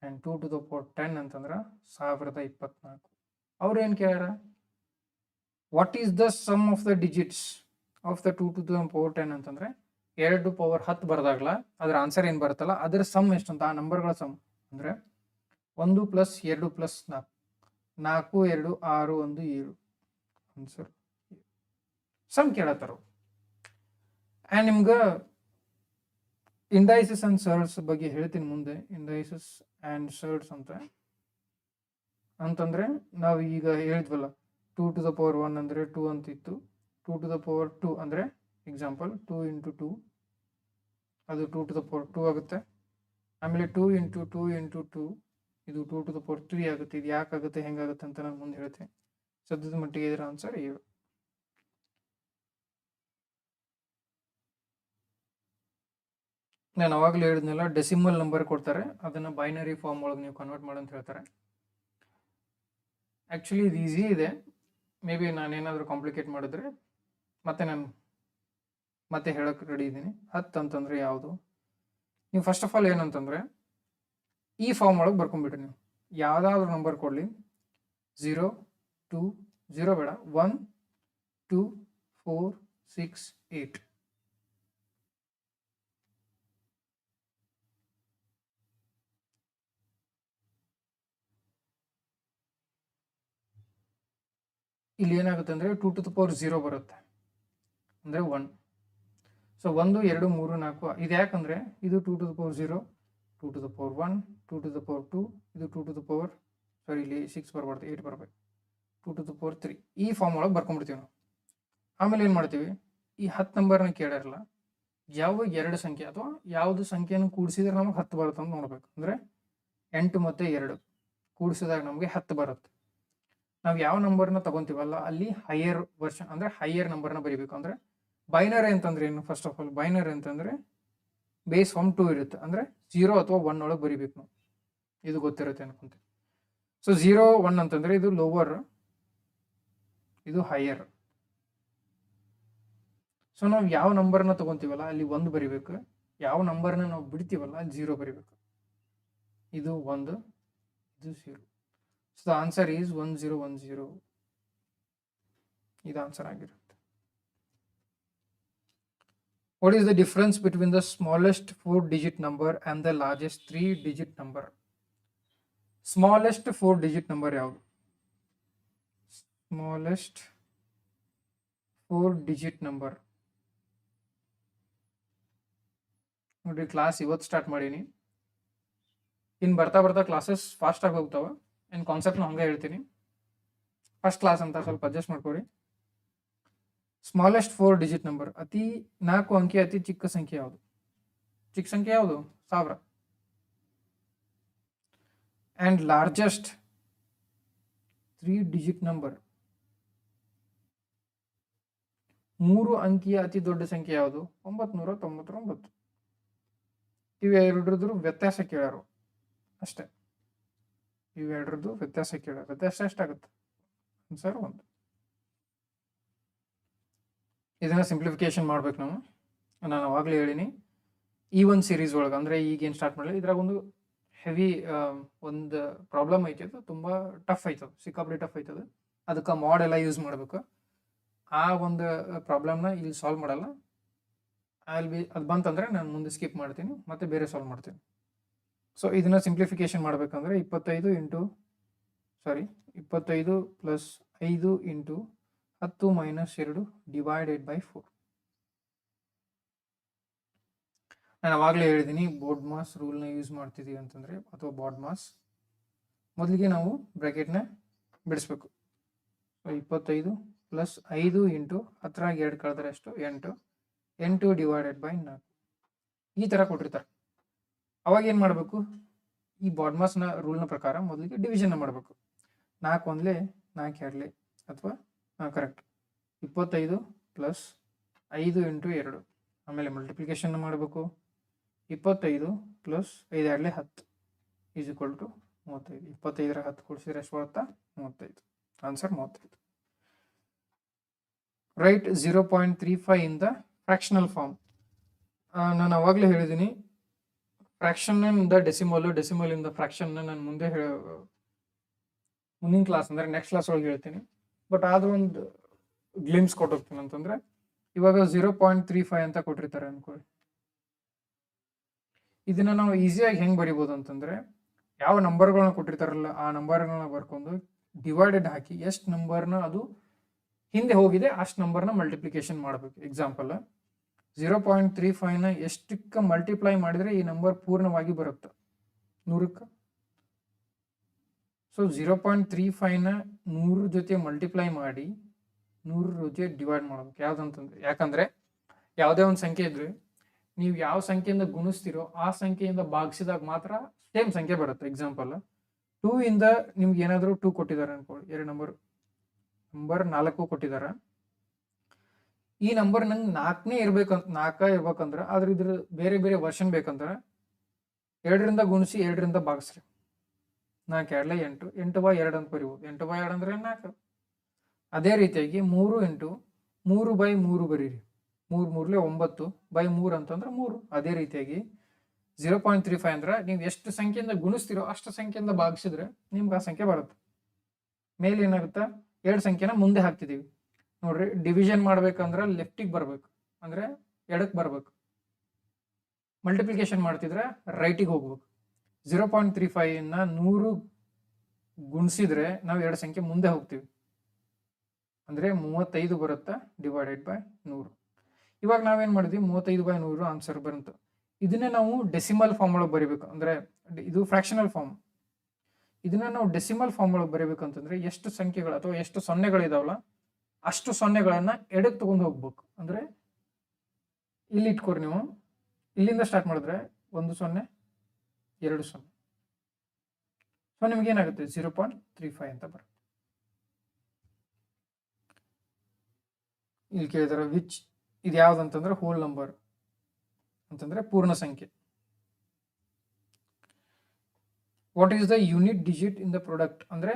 ಆ್ಯಂಡ್ 2 to the power 10 ಅಂತಂದ್ರೆ 1024. ಅವ್ರು ಏನು ಕೇಳ್ಯಾರ, what is the sum of the digits of the 2 to the power 10 ಅಂತಂದ್ರೆ 2 power 10 ಬರ್ದಾಗಲ ಅದ್ರ ಆನ್ಸರ್ ಏನು ಬರುತ್ತಲ್ಲ ಅದರ ಸಮ್ ಎಷ್ಟು ಅಂತ, ಆ ನಂಬರ್ಗಳ ಸಮ್ ಅಂದರೆ 1 + 2 + 4, 4, 2, 6, 1, 7 ಆನ್ಸರ್ ಸಮ್ ಕೇಳತ್ತಾರ. ಆ್ಯಂಡ್ ನಿಮ್ಗೆ ಇಂಡೈಸಸ್ ಆ್ಯಂಡ್ ಸರ್ಟ್ಸ್ ಬಗ್ಗೆ ಹೇಳ್ತೀನಿ ಮುಂದೆ. ಇಂಡೈಸಸ್ ಆ್ಯಂಡ್ ಸರ್ಟ್ಸ್ ಅಂತಂದ್ರೆ ನಾವು ಈಗ ಹೇಳಿದ್ವಲ್ಲ 2 to the power 1 ಅಂದರೆ 2 ಅಂತಿತ್ತು, 2 to the power 2 ಅಂದರೆ ಎಕ್ಸಾಂಪಲ್ 2 × 2 ಅದು 2 to the power 2 ಆಗುತ್ತೆ. ಆಮೇಲೆ 2 × 2 × 2 ಇದು 2 to the power 3 ಆಗುತ್ತೆ. ಇದು ಯಾಕಾಗುತ್ತೆ ಹೆಂಗಾಗುತ್ತೆ ಅಂತ ನಾನು ಮುಂದೆ ಹೇಳ್ತೀನಿ. ಸದ್ಯದ ಮಟ್ಟಿಗೆ ಇದರ ಆನ್ಸರ್ 7. ನಾನು ಅವಾಗಲೇ ಹೇಳಿದ್ನಲ್ಲ, ಡೆಸಿಮಲ್ ನಂಬರ್ ಕೊಡ್ತಾರೆ, ಅದನ್ನು ಬೈನರಿ ಫಾರ್ಮ್ ಒಳಗೆ ನೀವು ಕನ್ವರ್ಟ್ ಮಾಡಂತ ಹೇಳ್ತಾರೆ. ಆ್ಯಕ್ಚುಲಿ ಇದು ಈಸಿ ಇದೆ. ಮೇ ಬಿ ನಾನೇನಾದರೂ ಕಾಂಪ್ಲಿಕೇಟ್ ಮಾಡಿದ್ರೆ ಮತ್ತೆ ಹೇಳೋಕ್ಕೆ ರೆಡಿ ಇದ್ದೀನಿ. 10 ಅಂತಂದರೆ ಯಾವುದು? ನೀವು ಫಸ್ಟ್ ಆಫ್ ಆಲ್ ಏನಂತಂದರೆ ಈ ಫಾರ್ಮ್ ಒಳಗೆ ಬರ್ಕೊಂಡ್ಬಿಟ್ರಿ. ನೀವು ಯಾವುದಾದ್ರೂ ನಂಬರ್ ಕೊಡಲಿ, 0, 2, 0 ಬೇಡ, 1, 2, 4, 6, 8. ಇಲ್ಲಿ ಏನಾಗುತ್ತೆ ಅಂದರೆ 2 to the power 0 ಬರುತ್ತೆ, ಅಂದರೆ 1. ಸೊ 1, 2, 3, 4 ಇದು ಯಾಕಂದರೆ ಇದು 2 to the power 0, 2 to the power 1, 2 to the power 2, ಇದು 2 to the power, ಸಾರಿ ಇಲ್ಲಿ 6 ಬರಬಾರ್ದು, 8 ಬರಬೇಕು, 2 to the power 3. ಈ ಫಾರ್ಮ್ ಒಳಗೆ ಬರ್ಕೊಂಡ್ಬಿಡ್ತೀವಿ ನಾವು. ಆಮೇಲೆ ಏನು ಮಾಡ್ತೀವಿ, ಈ 10 ನಂಬರ್ನ ಕೇಳಿರಲ್ಲ, ಯಾವ 2 ಸಂಖ್ಯೆ ಅಥವಾ ಯಾವುದು ಸಂಖ್ಯೆಯನ್ನು ಕೂಡಿಸಿದ್ರೆ ನಮಗೆ 10 ಬರುತ್ತೆ ಅಂತ ನೋಡ್ಬೇಕು. ಅಂದರೆ 8 ಮತ್ತು 2 ಕೂಡಿಸಿದಾಗ ನಮಗೆ 10 ಬರುತ್ತೆ. ನಾವು ಯಾವ ನಂಬರ್ನ ತಗೊಂತೀವಲ್ಲ ಅಲ್ಲಿ ಹೈಯರ್ ವರ್ಷನ್ ಅಂದರೆ ಹೈಯರ್ ನಂಬರ್ನ ಬರೀಬೇಕು. ಅಂದರೆ ಬೈನರಿ ಅಂತಂದ್ರೆ ಏನು? ಫಸ್ಟ್ ಆಫ್ ಆಲ್ ಬೈನರಿ ಅಂತಂದರೆ ಬೇಸ್ 1 2 ಇರುತ್ತೆ. ಅಂದರೆ 0 ಅಥವಾ 1 ಒಳಗೆ ಬರೀಬೇಕು ನಾವು. ಇದು ಗೊತ್ತಿರುತ್ತೆ ಅನ್ಕೊಂತೀವಿ. ಸೊ 0 1 ಅಂತಂದರೆ ಇದು ಲೋವರ್, ಇದು ಹೈಯರ್. ಸೊ ನಾವು ಯಾವ ನಂಬರ್ನ ತಗೊಂತೀವಲ್ಲ ಅಲ್ಲಿ 1 ಬರಿಬೇಕು. ಯಾವ ನಂಬರ್ನ ನಾವು ಬಿಡ್ತೀವಲ್ಲ ಅಲ್ಲಿ 0 ಬರಿಬೇಕು. ಇದು 1, ಇದು 0. So the answer is 1010. ಇದು ಆನ್ಸರ್ ಆಗಿರುತ್ತೆ. What is the difference between the smallest 4-digit number and the largest 3-digit number? Smallest 4-digit number ಯಾವುದು? Smallest 4-digit number. ನೋಡ್ರಿ, ಕ್ಲಾಸ್ ಇವತ್ತು ಸ್ಟಾರ್ಟ್ ಮಾಡೀನಿ. ಇನ್ನು ಬರ್ತಾ ಬರ್ತಾ ಕ್ಲಾಸಸ್ ಫಾಸ್ಟಾಗಿ ಹೋಗ್ತಾವೆ. ಇನ್ನು ಕಾನ್ಸೆಪ್ಟ್ನ ಹಂಗೆ ಹೇಳ್ತೀನಿ. ಫಸ್ಟ್ ಕ್ಲಾಸ್ ಅಂತ ಸ್ವಲ್ಪ ಅಡ್ಜಸ್ಟ್ ಮಾಡ್ಕೊಡಿ. ಸ್ಮಾಲೆಸ್ಟ್ 4-digit ನಂಬರ್, ಅತಿ 4 ಅಂಕಿ ಅತಿ ಚಿಕ್ಕ ಸಂಖ್ಯೆ ಯಾವುದು? ಚಿಕ್ಕ ಸಂಖ್ಯೆ ಯಾವುದು? 1000. ಆ್ಯಂಡ್ ಲಾರ್ಜೆಸ್ಟ್ 3-digit ನಂಬರ್, 3 ಅಂಕಿಯ ಅತಿ ದೊಡ್ಡ ಸಂಖ್ಯೆ ಯಾವುದು? 999. ಇವೆರಡರದ್ದು ವ್ಯತ್ಯಾಸ ಕೇಳಾರು ಅಷ್ಟೇ. ಇವೆರಡರದ್ದು ವ್ಯತ್ಯಾಸ ಕೇಳಾರು. ವ್ಯತ್ಯಾಸ ಎಷ್ಟಾಗುತ್ತೆ? ಆನ್ಸರ್ 1. ಇದನ್ನು ಸಿಂಪ್ಲಿಫಿಕೇಶನ್ ಮಾಡ್ಬೇಕು ನಾವು. ನಾನು ಅವಾಗಲೇ ಹೇಳಿನಿ, ಈ ಒಂದು ಸೀರೀಸ್ ಒಳಗೆ ಅಂದರೆ ಈಗೇನು ಸ್ಟಾರ್ಟ್ ಮಾಡಲಿ, ಇದ್ರಾಗ ಒಂದು ಹೆವಿ ಒಂದು ಪ್ರಾಬ್ಲಮ್ ಐತೆ. ಅದು ತುಂಬ ಟಫ್ ಐತದ, ಸಿಕ್ಕಾಪಟ್ಟೆ ಟಫ್ ಐತದ. ಅದಕ್ಕೆ ಮಾಡ್ ಎಲ್ಲ ಯೂಸ್ ಮಾಡಬೇಕು. ಆ ಒಂದು ಪ್ರಾಬ್ಲಮ್ನ ಇಲ್ಲಿ ಸಾಲ್ವ್ ಮಾಡಲ್ಲ. ಅದು ಬಂತಂದರೆ ನಾನು ಮುಂದೆ ಸ್ಕಿಪ್ ಮಾಡ್ತೀನಿ, ಮತ್ತು ಬೇರೆ ಸಾಲ್ವ್ ಮಾಡ್ತೀನಿ. ಸೊ ಇದನ್ನು ಸಿಂಪ್ಲಿಫಿಕೇಶನ್ ಮಾಡಬೇಕಂದ್ರೆ 25 + 5 ಇಂಟು 10 - 2 ಡಿವೈಡೆಡ್ ಬೈ 4. ನಾನು ಅವಾಗಲೇ ಹೇಳಿದ್ದೀನಿ ಬೋರ್ಡ್ ಮಾಸ್ ರೂಲ್ನ ಯೂಸ್ ಮಾಡ್ತಿದ್ದೀವಿ ಅಂತಂದರೆ, ಅಥವಾ ಬಾಡ್ ಮಾಸ್. ಮೊದಲಿಗೆ ನಾವು ಬ್ರ್ಯಾಕೆಟ್ನ ಬಿಡಿಸ್ಬೇಕು. ಸೊ 25 + 5 ಇಂಟು 10 2 ಕಳೆದ್ರೆ ಎಷ್ಟು? 8 ಡಿವೈಡೆಡ್ ಬೈ 4. ಈ ಥರ ಕೊಟ್ಟಿರ್ತಾರೆ. ಅವಾಗ ಏನು ಮಾಡಬೇಕು? ಈ ಬಾಡ್ ಮಾಸ್ನ ರೂಲ್ನ ಪ್ರಕಾರ ಮೊದಲಿಗೆ ಡಿವಿಷನ್ನ ಮಾಡಬೇಕು. 4 1 4 2 ಅಥವಾ ಕರೆಕ್ಟ್ 25 + 5 ಇಂಟು 2. ಆಮೇಲೆ ಮಲ್ಟಿಪ್ಲಿಕೇಶನ್ ಮಾಡಬೇಕು. 25 + 5 2 10 ಈಸ್ ಈಕ್ವಲ್ ಟು 35. 25 10 ಕೂಡಿಸಿದ್ರೆ ಎಷ್ಟು ಬರುತ್ತಾ? 35. Answer 35. Right 0.35 in the fractional form. ನಾನು ಅವಾಗಲೇ ಹೇಳಿದ್ದೀನಿ, fraction in the decimal in the fraction ನಾನು ಮುಂದಿನ ಕ್ಲಾಸ್ ಅಂದರೆ ನೆಕ್ಸ್ಟ್ ಕ್ಲಾಸ್ ಒಳಗೆ ಹೇಳ್ತೀನಿ. ಬಟ್ ಆದರೂ ಒಂದು ಗ್ಲಿಮ್ಸ್ ಕೊಟ್ಟೋಗ್ತೀನಿ. ಅಂತಂದರೆ ಇವಾಗ 0.35 ಅಂತ ಕೊಟ್ಟಿರ್ತಾರೆ ಅನ್ಕೊಳ್ಳಿ. ಇದನ್ನ ನಾವು ಈಸಿಯಾಗಿ ಹೆಂಗೆ ಬರಿಬೋದು ಅಂತಂದರೆ, ಯಾವ ನಂಬರ್ಗಳನ್ನ ಕೊಟ್ಟಿರ್ತಾರಲ್ಲ ಆ ನಂಬರ್ಗಳನ್ನ ಬರ್ಕೊಂಡು ಡಿವೈಡೆಡ್ ಹಾಕಿ ಎಷ್ಟು ನಂಬರ್ನ ಅದು ಹಿಂದೆ ಹೋಗಿದೆ ಅಷ್ಟು ನಂಬರ್ನ ಮಲ್ಟಿಪ್ಲಿಕೇಶನ್ ಮಾಡಬೇಕು. ಎಕ್ಸಾಂಪಲ್ 0.35ನ ಎಷ್ಟಕ್ಕೆ ಮಲ್ಟಿಪ್ಲೈ ಮಾಡಿದರೆ ಈ ನಂಬರ್ ಪೂರ್ಣವಾಗಿ ಬರುತ್ತೆ? 100ಕ್ಕೆ. ಸೊ 0.35ನ 100 ಜೊತೆ ಮಲ್ಟಿಪ್ಲೈ ಮಾಡಿ 100 ಜೊತೆ ಡಿವೈಡ್ ಮಾಡಬೇಕು. ಯಾವುದಂತಂದ್ರೆ, ಯಾಕಂದರೆ ಯಾವುದೇ ಒಂದು ಸಂಖ್ಯೆ ಇದ್ರೆ ನೀವು ಯಾವ ಸಂಖ್ಯೆಯಿಂದ ಗುಣಿಸ್ತಿರೋ ಆ ಸಂಖ್ಯೆಯಿಂದ ಭಾಗಿಸಿದಾಗ ಮಾತ್ರ ಸೇಮ್ ಸಂಖ್ಯೆ ಬರುತ್ತೆ. ಎಕ್ಸಾಂಪಲ್ 2 ಇಂದ ನಿಮ್ಗೆ ಏನಾದರೂ 2 ಕೊಟ್ಟಿದ್ದಾರೆ ಅನ್ಕೊಳ್ಳಿ, 2 ನಂಬರ್ 4 ಕೊಟ್ಟಿದ್ದಾರೆ. ಈ ನಂಬರ್ ನಂಗೆ 4ನೇ ಇರ್ಬೇಕಂದ್ರೆ ಆದ್ರೆ ಇದ್ರ ಬೇರೆ ಬೇರೆ ವರ್ಷನ್ ಬೇಕಂದ್ರೆ 2ರಿಂದ ಗುಣಿಸಿ 2ರಿಂದ ಭಾಗಿಸ್ರಿ. 4 2 8 8/2 ಅಂತ ಬರೀಬೋದು. 8/2 ಅಂದ್ರೆ 4. ಅದೇ ರೀತಿಯಾಗಿ 3 ಇಂಟು 3/3 ಬರೀರಿ. 3 3 9/3 ಅಂತಂದ್ರೆ 3. ಅದೇ ರೀತಿಯಾಗಿ 0.35 ಅಂದ್ರೆ ನೀವು ಎಷ್ಟು ಸಂಖ್ಯೆಯಿಂದ ಗುಣಿಸ್ತಿರೋ ಅಷ್ಟು ಸಂಖ್ಯೆಯಿಂದ ಭಾಗಿಸಿದ್ರೆ ನಿಮ್ಗೆ ಆ ಸಂಖ್ಯೆ ಬರುತ್ತೆ. ಮೇಲೆ ಏನಾಗುತ್ತೆ? 2 ಸಂಖ್ಯೆನ ಮುಂದೆ ಹಾಕ್ತಿದ್ದೀವಿ ನೋಡ್ರಿ. ಡಿವಿಷನ್ ಮಾಡ್ಬೇಕಂದ್ರೆ ಲೆಫ್ಟಿಗೆ ಬರ್ಬೇಕು, ಅಂದ್ರೆ ಎಡಕ್ಕೆ ಬರ್ಬೇಕು. ಮಲ್ಟಿಪ್ಲಿಕೇಶನ್ ಮಾಡ್ತಿದ್ರೆ ರೈಟಿಗೆ ಹೋಗ್ಬೇಕು. 0.35ನ 100 ಗುಣಿಸಿದ್ರೆ ನಾವು 2 ಸಂಖ್ಯೆ ಮುಂದೆ ಹೋಗ್ತೀವಿ, ಅಂದರೆ 35 ಬರುತ್ತೆ ಡಿವೈಡೆಡ್ ಬೈ 100. ಇವಾಗ ನಾವೇನು ಮಾಡಿದ್ವಿ? 35/100 ಆನ್ಸರ್ ಬರುತ್ತೆ. ಇದನ್ನೇ ನಾವು ಡೆಸಿಮಲ್ ಫಾರ್ಮ್ ಒಳಗೆ ಬರೀಬೇಕು. ಅಂದರೆ ಇದು ಫ್ರ್ಯಾಕ್ಷನಲ್ ಫಾರ್ಮ್. ಇದನ್ನ ನಾವು ಡೆಸಿಮಲ್ ಫಾರ್ಮ್ ಒಳಗೆ ಬರೀಬೇಕಂತಂದ್ರೆ ಎಷ್ಟು ಸಂಖ್ಯೆಗಳು ಅಥವಾ ಎಷ್ಟು ಸೊನ್ನೆಗಳಿದಾವಲ್ಲ ಅಷ್ಟು ಸೊನ್ನೆಗಳನ್ನ ಎಡಕ್ಕೆ ತಗೊಂಡು ಹೋಗ್ಬೇಕು. ಅಂದ್ರೆ ಇಲ್ಲಿ ಇಟ್ಕೊರಿ ನೀವು, ಇಲ್ಲಿಂದ ಸ್ಟಾರ್ಟ್ ಮಾಡಿದ್ರೆ 1 0 2 0. ಸೊ ನಿಮ್ಗೆ ಏನಾಗುತ್ತೆ 0.35 ಅಂತ ಬರುತ್ತೆ. ಇಲ್ಲಿ ಕೇಳಿದಾರೆ ವಿಚ್ ಇದು ಯಾವ್ದಂತಂದ್ರೆ ಹೋಲ್ ನಂಬರ್ ಅಂತಂದ್ರೆ ಪೂರ್ಣ ಸಂಖ್ಯೆ. What is the unit digit in the product ಅಂದ್ರೆ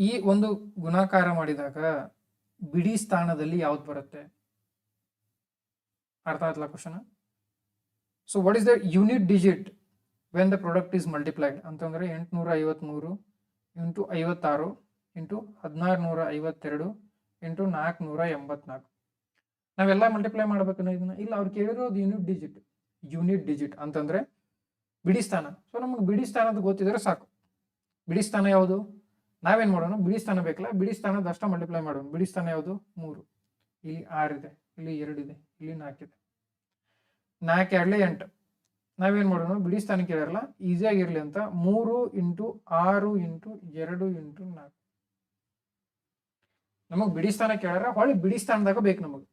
ಈ ಒಂದು ಗುಣಾಕಾರ ಮಾಡಿದಾಗ ಬಿಡಿ ಸ್ಥಾನದಲ್ಲಿ ಯಾವ್ದು ಬರುತ್ತೆ? ಅರ್ಥ ಆಯ್ತಲ್ಲ question? So what is the unit digit when the product is multiplied ಅಂತಂದ್ರೆ 853 ಇಂಟು 56 ಇಂಟು 1652 ಇಂಟು 484. ನಾವೆಲ್ಲ ಮಲ್ಟಿಪ್ಲೈ ಮಾಡ್ಬೇಕನ್ನ ಇದನ್ನ ಇಲ್ಲ, ಅವ್ರು ಕೇಳಿರೋದು ಯೂನಿಟ್ ಡಿಜಿಟ್ ಅಂತಂದ್ರೆ ಬಿಡಿ ಸ್ಥಾನ. ಸೊ ನಮ್ಗೆ ಬಿಡಿ ಸ್ಥಾನದ ಗೊತ್ತಿದ್ರೆ ಸಾಕು. ಬಿಡಿ ಸ್ಥಾನ ಯಾವುದು? ನಾವೇನ್ ಮಾಡೋಣ, ಬಿಡಿ ಸ್ಥಾನ ಬೇಕಲ್ಲ, ಬಿಡಿ ಸ್ಥಾನದ ಅಷ್ಟ ಮಲ್ಟಿಪ್ಲೈ ಮಾಡೋಣ. ಬಿಡಿ ಸ್ಥಾನ ಯಾವುದು? 3. ಇಲ್ಲಿ 6 ಇದೆ, ಇಲ್ಲಿ 2 ಇದೆ, ಇಲ್ಲಿ 4 ಇದೆ. 4 2 8. ನಾವೇನ್ ಮಾಡೋಣ, ಬಿಡಿ ಸ್ಥಾನ ಕೇಳಿರಲ್ಲ, ಈಸಿಯಾಗಿರ್ಲಿ ಅಂತ 3 ಇಂಟು 6 ಇಂಟು 2 ಇಂಟು 4. ನಮಗ್ ಬಿಡಿ ಸ್ಥಾನ ಕೇಳ್ಯಾರ, ಹೊಳ್ಳಿ ಬಿಡಿ ಸ್ಥಾನದಾಗ ಬೇಕು ನಮಗೆ.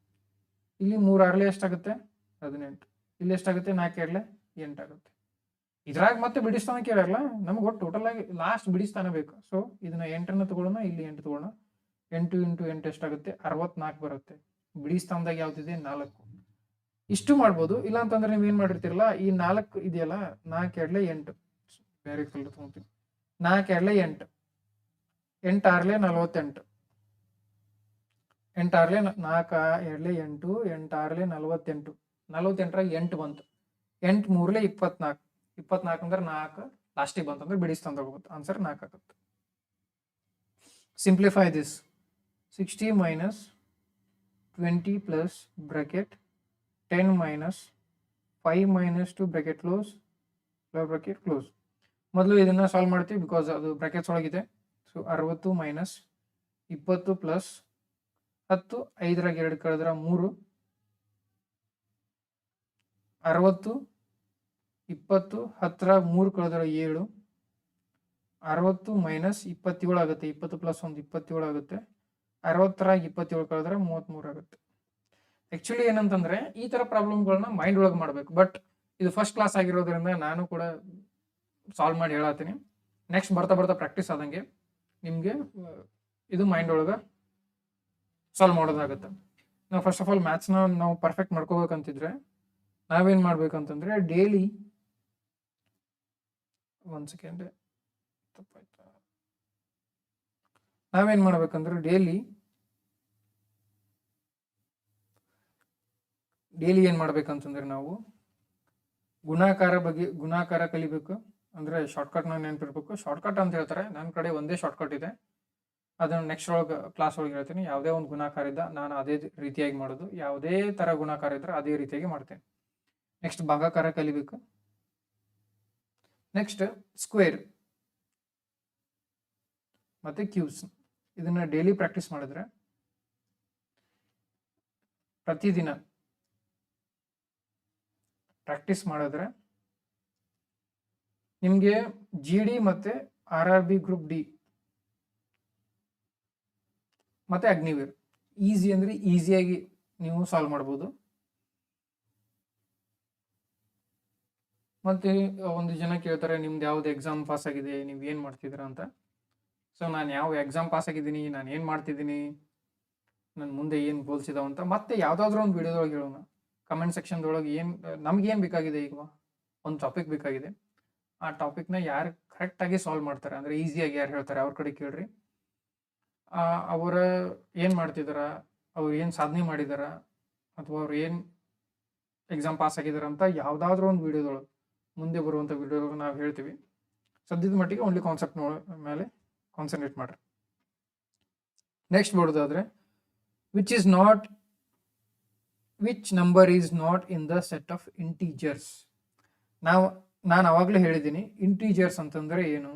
ಇಲ್ಲಿ 3 6 ಎಷ್ಟಾಗುತ್ತೆ? 18. ಇಲ್ಲಿ ಎಷ್ಟಾಗುತ್ತೆ? 4 2 8 ಆಗುತ್ತೆ. ಇದ್ರಾಗ ಮತ್ತೆ ಬಿಡಿ ಸ್ಥಾನ ಕೇಳಲ್ಲ, ನಮ್ಗೆ ಒಟ್ಟು ಟೋಟಲ್ ಆಗಿ ಲಾಸ್ಟ್ ಬಿಡಿ ಸ್ಥಾನ ಬೇಕು. ಸೊ ಇದನ್ನ 8 ತಗೊಳ್ಳೋಣ, ಇಲ್ಲಿ 8 ತಗೊಳ್ಳೋಣ. 8 ಇಂಟು 8 ಎಷ್ಟಾಗುತ್ತೆ? 64 ಬರುತ್ತೆ. ಬಿಡಿ ಸ್ಥಾನದಾಗ ಯಾವ್ದಿದೆ? 4. ಇಷ್ಟು ಮಾಡ್ಬೋದು. ಇಲ್ಲ ಅಂತಂದ್ರೆ ನೀವ್ ಏನ್ ಮಾಡಿರ್ತಿರಲ್ಲ, ಈ 4 ಇದೆಯಲ್ಲ, 4 2 8 ಬೇರೆ ಕಲರ್ ತಗೊಂತೀವಿ. 4 2 8 8 6 48. 8 6 4 2 8 8 6 48. 48 8 ಬಂತು. 8 3 24. 24 ಅಂದ್ರೆ 4 ಲಾಸ್ಟಿಗೆ ಬಂತಂದ್ರೆ ಬಿಡಿ ಸ್ಥಾನದಾಗ ಹೋಗುತ್ತೆ. ಆನ್ಸರ್ 4 ಆಗುತ್ತೆ. Simplify this. 60 minus 20 plus bracket 10 minus 5 minus 2 bracket close bracket close. ಮೊದಲು ಇದನ್ನ ಸಾಲ್ವ್ ಮಾಡ್ತೀವಿ ಬಿಕಾಸ್ ಅದು ಬ್ರಾಕೆಟ್ಸ್ ಒಳಗಿದೆ. ಸೊ 60 ಮೈನಸ್ 20 ಪ್ಲಸ್ 10 5ರಾಗ 2 ಕಳೆದ್ರೆ 3. 60 20 10ರಾಗ 3 ಕಳೆದ್ರೆ 7. 60 ಮೈನಸ್ 27 ಆಗುತ್ತೆ. 20 ಪ್ಲಸ್ 1 27 ಆಗುತ್ತೆ. 60ರಾಗ 27 ಕಳೆದ್ರೆ 33 ಆಗುತ್ತೆ. ಆಕ್ಚುಲಿ ಏನಂತಂದ್ರೆ ಈ ತರ ಪ್ರಾಬ್ಲಮ್ಗಳನ್ನ ಮೈಂಡ್ ಒಳಗೆ ಮಾಡ್ಬೇಕು. ಬಟ್ ಇದು ಫಸ್ಟ್ ಕ್ಲಾಸ್ ಆಗಿರೋದ್ರಿಂದ ನಾನು ಕೂಡ ಸಾಲ್ವ್ ಮಾಡಿ ಹೇಳತ್ತೀನಿ. ನೆಕ್ಸ್ಟ್ ಬರ್ತಾ ಬರ್ತಾ ಪ್ರಾಕ್ಟೀಸ್ ಆದಂಗೆ ನಿಮ್ಗೆ ಇದು ಮೈಂಡ್ ಒಳಗೆ ಸಾಲ್ವ್ ಮಾಡೋದಾಗುತ್ತೆ. ನಾವು ಫಸ್ಟ್ ಆಫ್ ಆಲ್ ಮ್ಯಾಥ್ಸ್ನ ನಾವು ಪರ್ಫೆಕ್ಟ್ ಮಾಡ್ಕೋಬೇಕಂತಿದ್ರೆ ನಾವೇನ್ ಮಾಡ್ಬೇಕಂತಂದ್ರೆ ಡೈಲಿ ಒಂದ್ ಸೆಕೆಂಡ್ ತಪ್ಪಾಯ್ತಾ, ನಾವೇನ್ ಮಾಡ್ಬೇಕಂದ್ರೆ ಡೈಲಿ ಏನ್ ಮಾಡ್ಬೇಕಂತಂದ್ರೆ ನಾವು ಗುಣಾಕಾರ ಕಲಿಬೇಕು. ಅಂದ್ರೆ ಶಾರ್ಟ್ಕಟ್ ನ ನೆನಪಿರ್ಬೇಕು. ಶಾರ್ಟ್ಕಟ್ ಅಂತ ಹೇಳ್ತಾರೆ, ನನ್ನ ಕಡೆ ಒಂದೇ ಶಾರ್ಟ್ಕಟ್ ಇದೆ, ಅದನ್ನ ನೆಕ್ಸ್ಟ್ ಕ್ಲಾಸ್ ಒಳಗೆ ಹೇಳ್ತೀನಿ. ಯಾವುದೇ ಒಂದು ಗುಣಾಕಾರ ಇದ್ದ ನಾನು ಅದೇ ರೀತಿಯಾಗಿ ಮಾಡೋದು, ಯಾವುದೇ ತರ ಗುಣಾಕಾರ ಇದ್ರೆ ಅದೇ ರೀತಿಯಾಗಿ ಮಾಡ್ತೇನೆ. ನೆಕ್ಸ್ಟ್ ಭಾಗಾಕಾರ ಕಲಿಬೇಕು. ನೆಕ್ಸ್ಟ್ ಸ್ಕ್ವೇರ್ ಮತ್ತೆ ಕ್ಯೂಬ್ಸ್. ಇದನ್ನ ಡೈಲಿ ಪ್ರಾಕ್ಟೀಸ್ ಮಾಡಿದ್ರೆ, ಪ್ರತಿದಿನ ಪ್ರಾಕ್ಟೀಸ್ ಮಾಡಿದ್ರೆ ನಿಮ್ಗೆ GD ಮತ್ತೆ RRB ಗ್ರೂಪ್ ಡಿ ಮತ್ತೆ ಅಗ್ನಿವೀರ್ ಈಸಿ ಅಂದ್ರೆ ಈಸಿಯಾಗಿ ನೀವು ಸಾಲ್ವ್ ಮಾಡ್ಬೋದು. ಮತ್ತೆ ಒಂದು ಜನ ಕೇಳ್ತಾರೆ, ನಿಮ್ದು ಯಾವ್ದು ಎಕ್ಸಾಮ್ ಪಾಸ್ ಆಗಿದೆ, ನೀವು ಏನ್ ಮಾಡ್ತಿದ್ದೀರಾ ಅಂತ. ಸೊ ನಾನು ಯಾವ ಎಕ್ಸಾಮ್ ಪಾಸ್ ಆಗಿದ್ದೀನಿ, ನಾನು ಏನ್ ಮಾಡ್ತಿದ್ದೀನಿ, ನನ್ನ ಮುಂದೆ ಏನು ಗೋಲ್ಸ್ ಇದಾವ ಅಂತ ಮತ್ತೆ ಯಾವ್ದಾದ್ರು ಒಂದು ವಿಡಿಯೋದೊಳಗೆ ಹೇಳೋಣ. ಕಮೆಂಟ್ ಸೆಕ್ಷನ್ದೊಳಗೆ ನಮ್ಗೇನು ಬೇಕಾಗಿದೆ, ಈಗ ಒಂದು ಟಾಪಿಕ್ ಬೇಕಾಗಿದೆ, ಆ ಟಾಪಿಕ್ನ ಯಾರು ಕರೆಕ್ಟಾಗಿ ಸಾಲ್ವ್ ಮಾಡ್ತಾರೆ ಅಂದ್ರೆ ಈಸಿಯಾಗಿ ಯಾರು ಹೇಳ್ತಾರೆ ಅವ್ರ ಕಡೆ ಕೇಳ್ರಿ. ಅವರ ಏನು ಮಾಡ್ತಿದಾರ, ಅವ್ರು ಏನು ಸಾಧನೆ ಮಾಡಿದಾರ, ಅಥವಾ ಅವ್ರು ಏನು ಎಕ್ಸಾಮ್ ಪಾಸ್ ಆಗಿದಾರ ಅಂತ ಯಾವುದಾದ್ರೂ ಒಂದು ವಿಡಿಯೋದೊಳಗೆ, ಮುಂದೆ ಬರುವಂಥ ವಿಡಿಯೋದೊಳಗೆ ನಾವು ಹೇಳ್ತೀವಿ. ಸದ್ಯದ ಮಟ್ಟಿಗೆ ಓನ್ಲಿ ಕಾನ್ಸೆಪ್ಟ್ ಮೇಲೆ ಕಾನ್ಸಂಟ್ರೇಟ್ ಮಾಡ್ರಿ. ನೆಕ್ಸ್ಟ್ ಬರೋದಾದ್ರೆ which number is not in the set of integers. ನಾನು ಅವಾಗಲೇ ಹೇಳಿದ್ದೀನಿ ಇಂಟೀಜರ್ಸ್ ಅಂತಂದ್ರೆ ಏನು.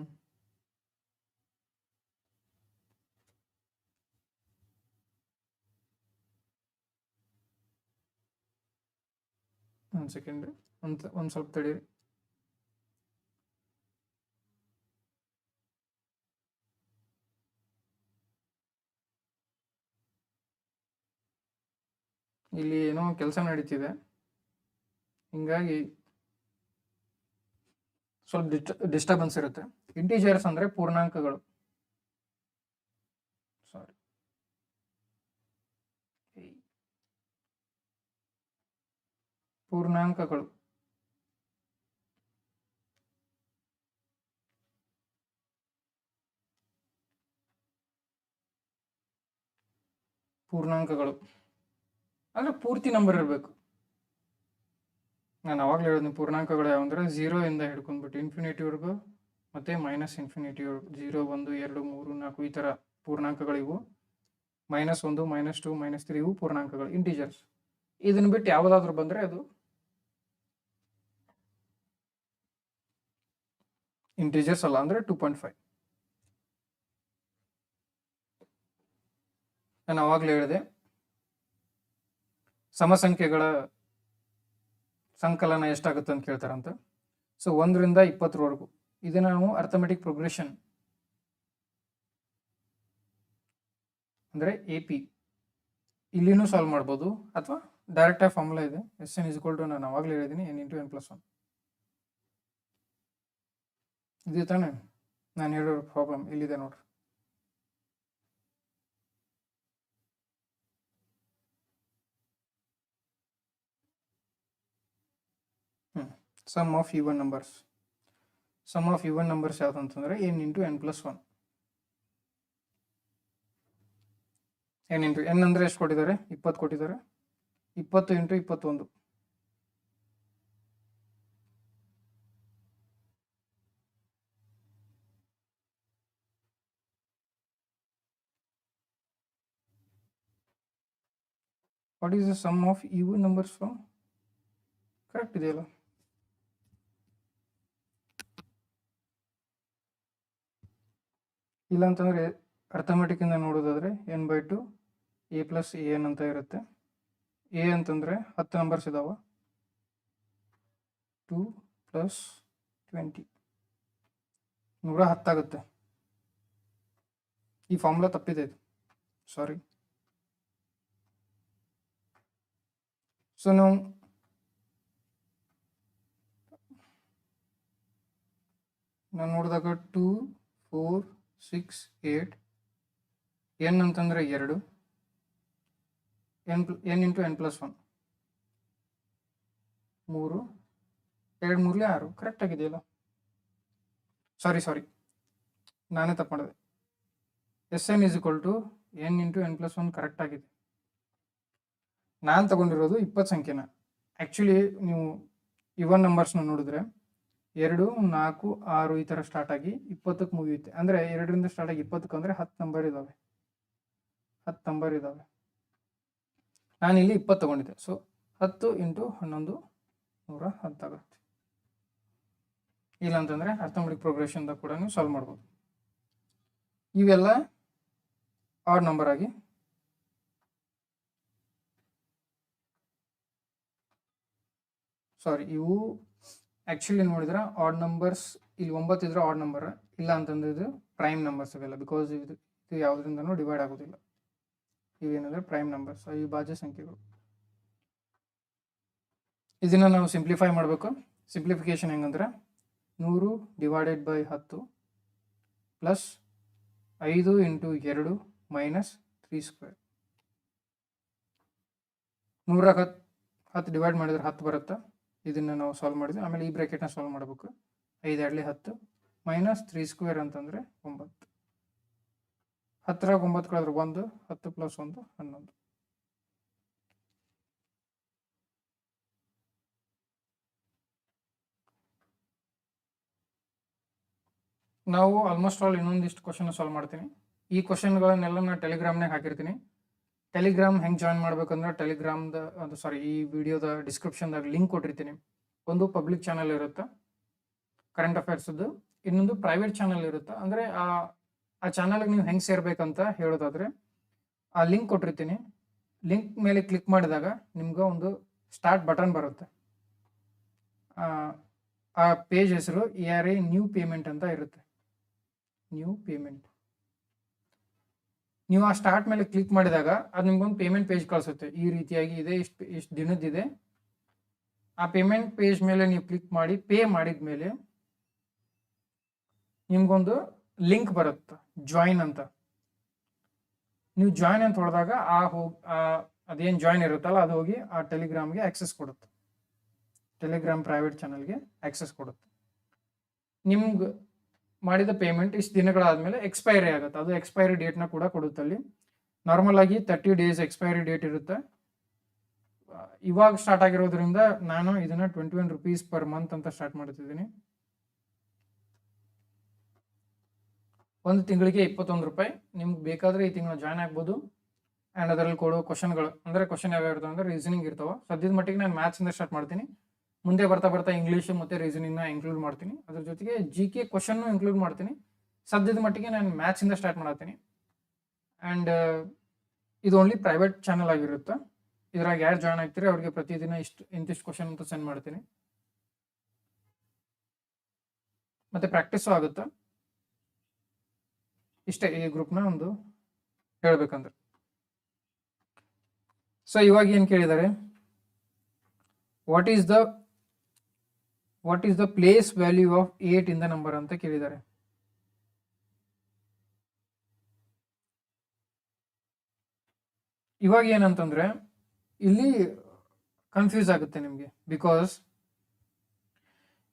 ಒಂದು ಸೆಕೆಂಡ್, ಒಂದು ಸ್ವಲ್ಪ ತಡೀರಿ. ಇಲ್ಲಿ ಏನೋ ಕೆಲಸ ನಡೀತಿದೆ, ಹಿಂಗಾಗಿ ಸ್ವಲ್ಪ ಡಿಸ್ಟರ್ಬೆನ್ಸ್ ಇರುತ್ತೆ. ಇಂಟಿಜರ್ಸ್ ಅಂದರೆ ಪೂರ್ಣಾಂಕಗಳು. ಸಾರಿ, ಪೂರ್ಣಾಂಕಗಳು. ಪೂರ್ಣಾಂಕಗಳು ಅಂದರೆ ಪೂರ್ತಿ ನಂಬರ್ ಇರಬೇಕು. ನಾನು ಅವಾಗಲೇ ಹೇಳಿದ್ನಿ ಪೂರ್ಣಾಂಕಗಳು ಯಾವಂದರೆ 0 ಇಂದ ಹಿಡ್ಕೊಂಡ್ಬಿಟ್ಟು ಇನ್ಫಿನಿಟಿವರೆಗೂ ಮತ್ತು -∞, 0, 1, 2, 3, 4 ಈ ಥರ ಪೂರ್ಣಾಂಕಗಳಿವು. -1, -2, -3 ಇವು ಪೂರ್ಣಾಂಕಗಳು, ಇಂಟಿಜರ್ಸ್. ಇದನ್ನು ಬಿಟ್ಟು ಯಾವುದಾದ್ರೂ ಬಂದರೆ ಅದು ಇಂಟಿಜರ್ಸ್ ಅಲ್ಲ, ಅಂದರೆ 2.5. ನಾನು ಅವಾಗಲೇ ಹೇಳಿದೆ ಸಮಸಂಖ್ಯೆಗಳ ಸಂಕಲನ ಎಷ್ಟಾಗುತ್ತೆ ಅಂತ ಕೇಳ್ತಾರಂತ. ಸೊ 1 ರಿಂದ 20ರವರೆಗೂ ಇದನ್ನು ನಾವು ಅರ್ಥಮೆಟಿಕ್ ಪ್ರೋಗ್ರೆಷನ್ ಅಂದರೆ AP ಇಲ್ಲಿನೂ ಸಾಲ್ವ್ ಮಾಡ್ಬೋದು, ಅಥವಾ ಡೈರೆಕ್ಟಾಗಿ ಫಾರ್ಮುಲಾ ಇದೆ. SN = ನಾನು ಅವಾಗಲೇ ಹೇಳಿದ್ದೀನಿ n × n+1. ಇದೆ ತಾನೇ ನಾನು ಹೇಳೋ ಪ್ರಾಬ್ಲಮ್, ಇಲ್ಲಿದೆ ನೋಡ್ರಿ. Sum of even numbers. Sum of even numbers ಯಾವುದು ಅಂತಂದರೆ n × n+1. n × n ಅಂದರೆ ಎಷ್ಟು ಕೊಟ್ಟಿದ್ದಾರೆ? 20 ಕೊಟ್ಟಿದ್ದಾರೆ. 20 × 21. What is the sum of even numbers from? Correct ಇದೆಯಲ್ಲ? ಇಲ್ಲ ಅಂತಂದರೆ ಅರ್ಥಮೆಟಿಕ್ಕಿಂದ ನೋಡೋದಾದರೆ n/2 a + an ಅಂತ ಇರುತ್ತೆ. a ಅಂತಂದರೆ 10 ನಂಬರ್ಸ್ ಇದಾವೆ, 2 + 20 110 ಆಗುತ್ತೆ. ಈ ಫಾರ್ಮುಲಾ ತಪ್ಪಿದೆ ಇದು, ಸಾರಿ. ಸೊ ನಾವು ನೋಡಿದಾಗ 2, 4, 6, 8 n ಅಂತಂದರೆ 2, n × n+1 3, 2 3 6 ಕರೆಕ್ಟ್ ಆಗಿದೆಯಲ್ಲ? ಸಾರಿ ನಾನೇ ತಪ್ಪು ಮಾಡಿದೆ. SN = n × n+1 ಕರೆಕ್ಟ್ ಆಗಿದೆ. ನಾನು ತಗೊಂಡಿರೋದು 20 ಸಂಖ್ಯೆನ. ಆ್ಯಕ್ಚುಲಿ ನೀವು ಇವನ್ ನಂಬರ್ಸ್ನ ನೋಡಿದ್ರೆ 2, 4, 6 ಈ ಥರ ಸ್ಟಾರ್ಟ್ ಆಗಿ 20ಕ್ಕೆ ಮುಗಿಯುತ್ತೆ. ಅಂದರೆ 2 ರಿಂದ ಸ್ಟಾರ್ಟ್ ಆಗಿ 20ಕ್ಕೆ ಅಂದರೆ 10 ನಂಬರ್ ಇದ್ದಾವೆ. 10 ನಂಬರ್ ಇದ್ದಾವೆ. ನಾನಿಲ್ಲಿ 20 ತಗೊಂಡಿದ್ದೆ. ಸೊ 10 × 11 110 ಆಗುತ್ತೆ. ಇಲ್ಲ ಅಂತಂದರೆ ಅರ್ಥಮೆಟಿಕ್ ಪ್ರೋಗ್ರೆಷನ್ದ ಕೂಡ ನೀವು ಸಾಲ್ವ್ ಮಾಡ್ಬೋದು. ಇವೆಲ್ಲ ಆಡ್ ನಂಬರ್ ಆಗಿ ಇವು ಆ್ಯಕ್ಚುಲಿ ನೋಡಿದ್ರೆ ಆಡ್ ನಂಬರ್ಸ್. ಇಲ್ಲಿ 9 ಇದ್ರೆ ಆಡ್ ನಂಬರ್, ಇಲ್ಲ ಅಂತಂದ್ರೆ ಇದು ಪ್ರೈಮ್ ನಂಬರ್ಸ್ ಇವೆಲ್ಲ. ಬಿಕಾಸ್ ಇದು ಯಾವುದರಿಂದನೂ ಡಿವೈಡ್ ಆಗೋದಿಲ್ಲ. ಇವೇನಂದ್ರೆ ಪ್ರೈಮ್ ನಂಬರ್ಸ್, ಅವಿಭಾಜ್ಯ ಸಂಖ್ಯೆಗಳು. ಇದನ್ನು ನಾವು ಸಿಂಪ್ಲಿಫೈ ಮಾಡಬೇಕು. ಸಿಂಪ್ಲಿಫಿಕೇಶನ್ ಹೆಂಗಂದ್ರೆ 100 / 10 ಪ್ಲಸ್ 5 × 2 -3². 100ಕ್ಕೆ 10 ಡಿವೈಡ್ ಮಾಡಿದ್ರೆ 10 ಬರುತ್ತೆ. ಇದನ್ನು ನಾವು ಸಾಲ್ವ್ ಮಾಡಿದ್ವಿ. ಆಮೇಲೆ ಈ ಬ್ರ್ಯಾಕೆಟ್ನ ಸಾಲ್ವ್ ಮಾಡಬೇಕು. 5 × 2 10 -3² ಅಂತಂದರೆ 9. 10 9 ಕಳೆದ್ರೆ 1, 10 + 1 11. ನಾವು ಆಲ್ಮೋಸ್ಟ್ ಆಲ್ ಇನ್ನೊಂದಿಷ್ಟು ಕ್ವಶನ್ ಸಾಲ್ವ್ ಮಾಡ್ತೀನಿ. ಈ ಕ್ವಶನ್ಗಳನ್ನೆಲ್ಲ ನಾನು ಟೆಲಿಗ್ರಾಮ್ನಾಗ ಹಾಕಿರ್ತೀನಿ. ಟೆಲಿಗ್ರಾಮ್ ಹೆಂಗೆ ಜಾಯ್ನ್ ಮಾಡ್ಬೇಕಂದ್ರೆ ಟೆಲಿಗ್ರಾಮ್ದ ಈ ವಿಡಿಯೋದ ಡಿಸ್ಕ್ರಿಪ್ಷನ್ದಾಗ ಲಿಂಕ್ ಕೊಟ್ಟಿರ್ತೀನಿ. ಒಂದು ಪಬ್ಲಿಕ್ ಚಾನಲ್ ಇರುತ್ತೆ ಕರೆಂಟ್ ಅಫೇರ್ಸ್ದು, ಇನ್ನೊಂದು ಪ್ರೈವೇಟ್ ಚಾನಲ್ ಇರುತ್ತೆ. ಅಂದರೆ ಆ ಚಾನಲ್ಗೆ ನೀವು ಹೆಂಗೆ ಸೇರ್ಬೇಕಂತ ಹೇಳೋದಾದರೆ ಆ ಲಿಂಕ್ ಕೊಟ್ಟಿರ್ತೀನಿ. ಲಿಂಕ್ ಮೇಲೆ ಕ್ಲಿಕ್ ಮಾಡಿದಾಗ ನಿಮ್ಗೆ ಒಂದು ಸ್ಟಾರ್ಟ್ ಬಟನ್ ಬರುತ್ತೆ. ಆ ಪೇಜ್ ಹೆಸರು ARA ನ್ಯೂ ಪೇಮೆಂಟ್ ಅಂತ ಇರುತ್ತೆ. New payment. ನೀವು ಆ ಸ್ಟಾರ್ಟ್ ಮೇಲೆ ಕ್ಲಿಕ್ ಮಾಡಿದಾಗ ಅದು ನಿಮ್ಗೊಂದು ಪೇಮೆಂಟ್ ಪೇಜ್ ಕಳಿಸುತ್ತೆ. ಈ ರೀತಿಯಾಗಿ ಇದೆ, ಇಷ್ಟು ದಿನದಿದೆ. ಆ ಪೇಮೆಂಟ್ ಪೇಜ್ ಮೇಲೆ ನೀವು ಕ್ಲಿಕ್ ಮಾಡಿ ಪೇ ಮಾಡಿದ ಮೇಲೆ ನಿಮ್ಗೊಂದು ಲಿಂಕ್ ಬರುತ್ತೆ, ಜಾಯಿನ್ ಅಂತ. ನೀವು ಜಾಯಿನ್ ಅಂತ ಹೊಡೆದಾಗ ಅದೇನು ಜಾಯಿನ್ ಇರುತ್ತಲ್ಲ ಅದು ಹೋಗಿ ಆ ಟೆಲಿಗ್ರಾಮ್ಗೆ ಆಕ್ಸೆಸ್ ಕೊಡುತ್ತೆ, ಟೆಲಿಗ್ರಾಮ್ ಪ್ರೈವೇಟ್ ಚಾನಲ್ಗೆ ಆಕ್ಸೆಸ್ ಕೊಡುತ್ತೆ. ನಿಮ್ಗೆ ಮಾಡಿದ ಪೇಮೆಂಟ್ ಇಷ್ಟು ದಿನಗಳಾದಮೇಲೆ ಎಕ್ಸ್ಪೈರಿ ಆಗುತ್ತೆ. ಅದು ಎಕ್ಸ್ಪೈರಿ ಡೇಟ್ನ ಕೂಡ ಕೊಡುತ್ತೆ. ಅಲ್ಲಿ ನಾರ್ಮಲ್ ಆಗಿ 30 days ಎಕ್ಸ್ಪೈರಿ ಡೇಟ್ ಇರುತ್ತೆ. ಇವಾಗ ಸ್ಟಾರ್ಟ್ ಆಗಿರೋದ್ರಿಂದ ನಾನು ಇದನ್ನ 21 rupees ಪರ್ ಮಂತ್ ಅಂತ ಸ್ಟಾರ್ಟ್ ಮಾಡ್ತಿದ್ದೀನಿ. ಒಂದು ತಿಂಗಳಿಗೆ 21 ರೂಪಾಯಿ. ನಿಮ್ಗೆ ಬೇಕಾದ್ರೆ ಈ ತಿಂಗಳು ಜಾಯ್ನ್ ಆಗ್ಬೋದು. ಆ್ಯಂಡ್ ಅದರಲ್ಲಿ ಕೊಡೋ ಕ್ವಶನ್ಗಳು ಅಂದರೆ ಕ್ವಶನ್ ಯಾವ್ಯಾವ ಇರ್ತವೆ ಅಂದರೆ ರೀಸನಿಂಗ್ ಇರ್ತಾವೆ. ಸದ್ಯದ ಮಟ್ಟಿಗೆ ನಾನು ಮ್ಯಾಥ್ಸಿಂದ ಸ್ಟಾರ್ಟ್ ಮಾಡ್ತೀನಿ. ಮುಂದೆ ಬರ್ತಾ ಬರ್ತಾ ಇಂಗ್ಲೀಷ್ ಮತ್ತು ರೀಸನಿಂಗ್ನ ಇನ್ಕ್ಲೂಡ್ ಮಾಡ್ತೀನಿ. ಅದ್ರ ಜೊತೆಗೆ GK ಕ್ವಶನ್ನು ಇನ್ಕ್ಲೂಡ್ ಮಾಡ್ತೀನಿ. ಸದ್ಯದ ಮಟ್ಟಿಗೆ ನಾನು ಮ್ಯಾಥ್ಸಿಂದ ಸ್ಟಾರ್ಟ್ ಮಾಡ್ತೀನಿ. ಆ್ಯಂಡ್ ಇದು ಓನ್ಲಿ ಪ್ರೈವೇಟ್ ಚಾನಲ್ ಆಗಿರುತ್ತೆ. ಇದ್ರಾಗ ಯಾರು ಜಾಯ್ನ್ ಆಗ್ತೀರಿ ಅವ್ರಿಗೆ ಪ್ರತಿದಿನ ಇಂತಿಷ್ಟು ಕ್ವಶನ್ ಅಂತ ಸೆಂಡ್ ಮಾಡ್ತೀನಿ. ಮತ್ತು ಪ್ರಾಕ್ಟೀಸು ಆಗುತ್ತೆ. ಇಷ್ಟೇ ಈ ಗ್ರೂಪ್ನ ಒಂದು ಹೇಳ್ಬೇಕಂದ್ರೆ. ಸೊ ಇವಾಗ ಏನು ಕೇಳಿದ್ದಾರೆ, what is the place value of 8 in the number ಅಂತ ಕೇಳಿದ್ದಾರೆ. ಇವಾಗ ಏನಂತಂದ್ರೆ ಇಲ್ಲಿ ಕನ್ಫ್ಯೂಸ್ ಆಗುತ್ತೆ ನಿಮಗೆ. ಬಿಕಾಸ್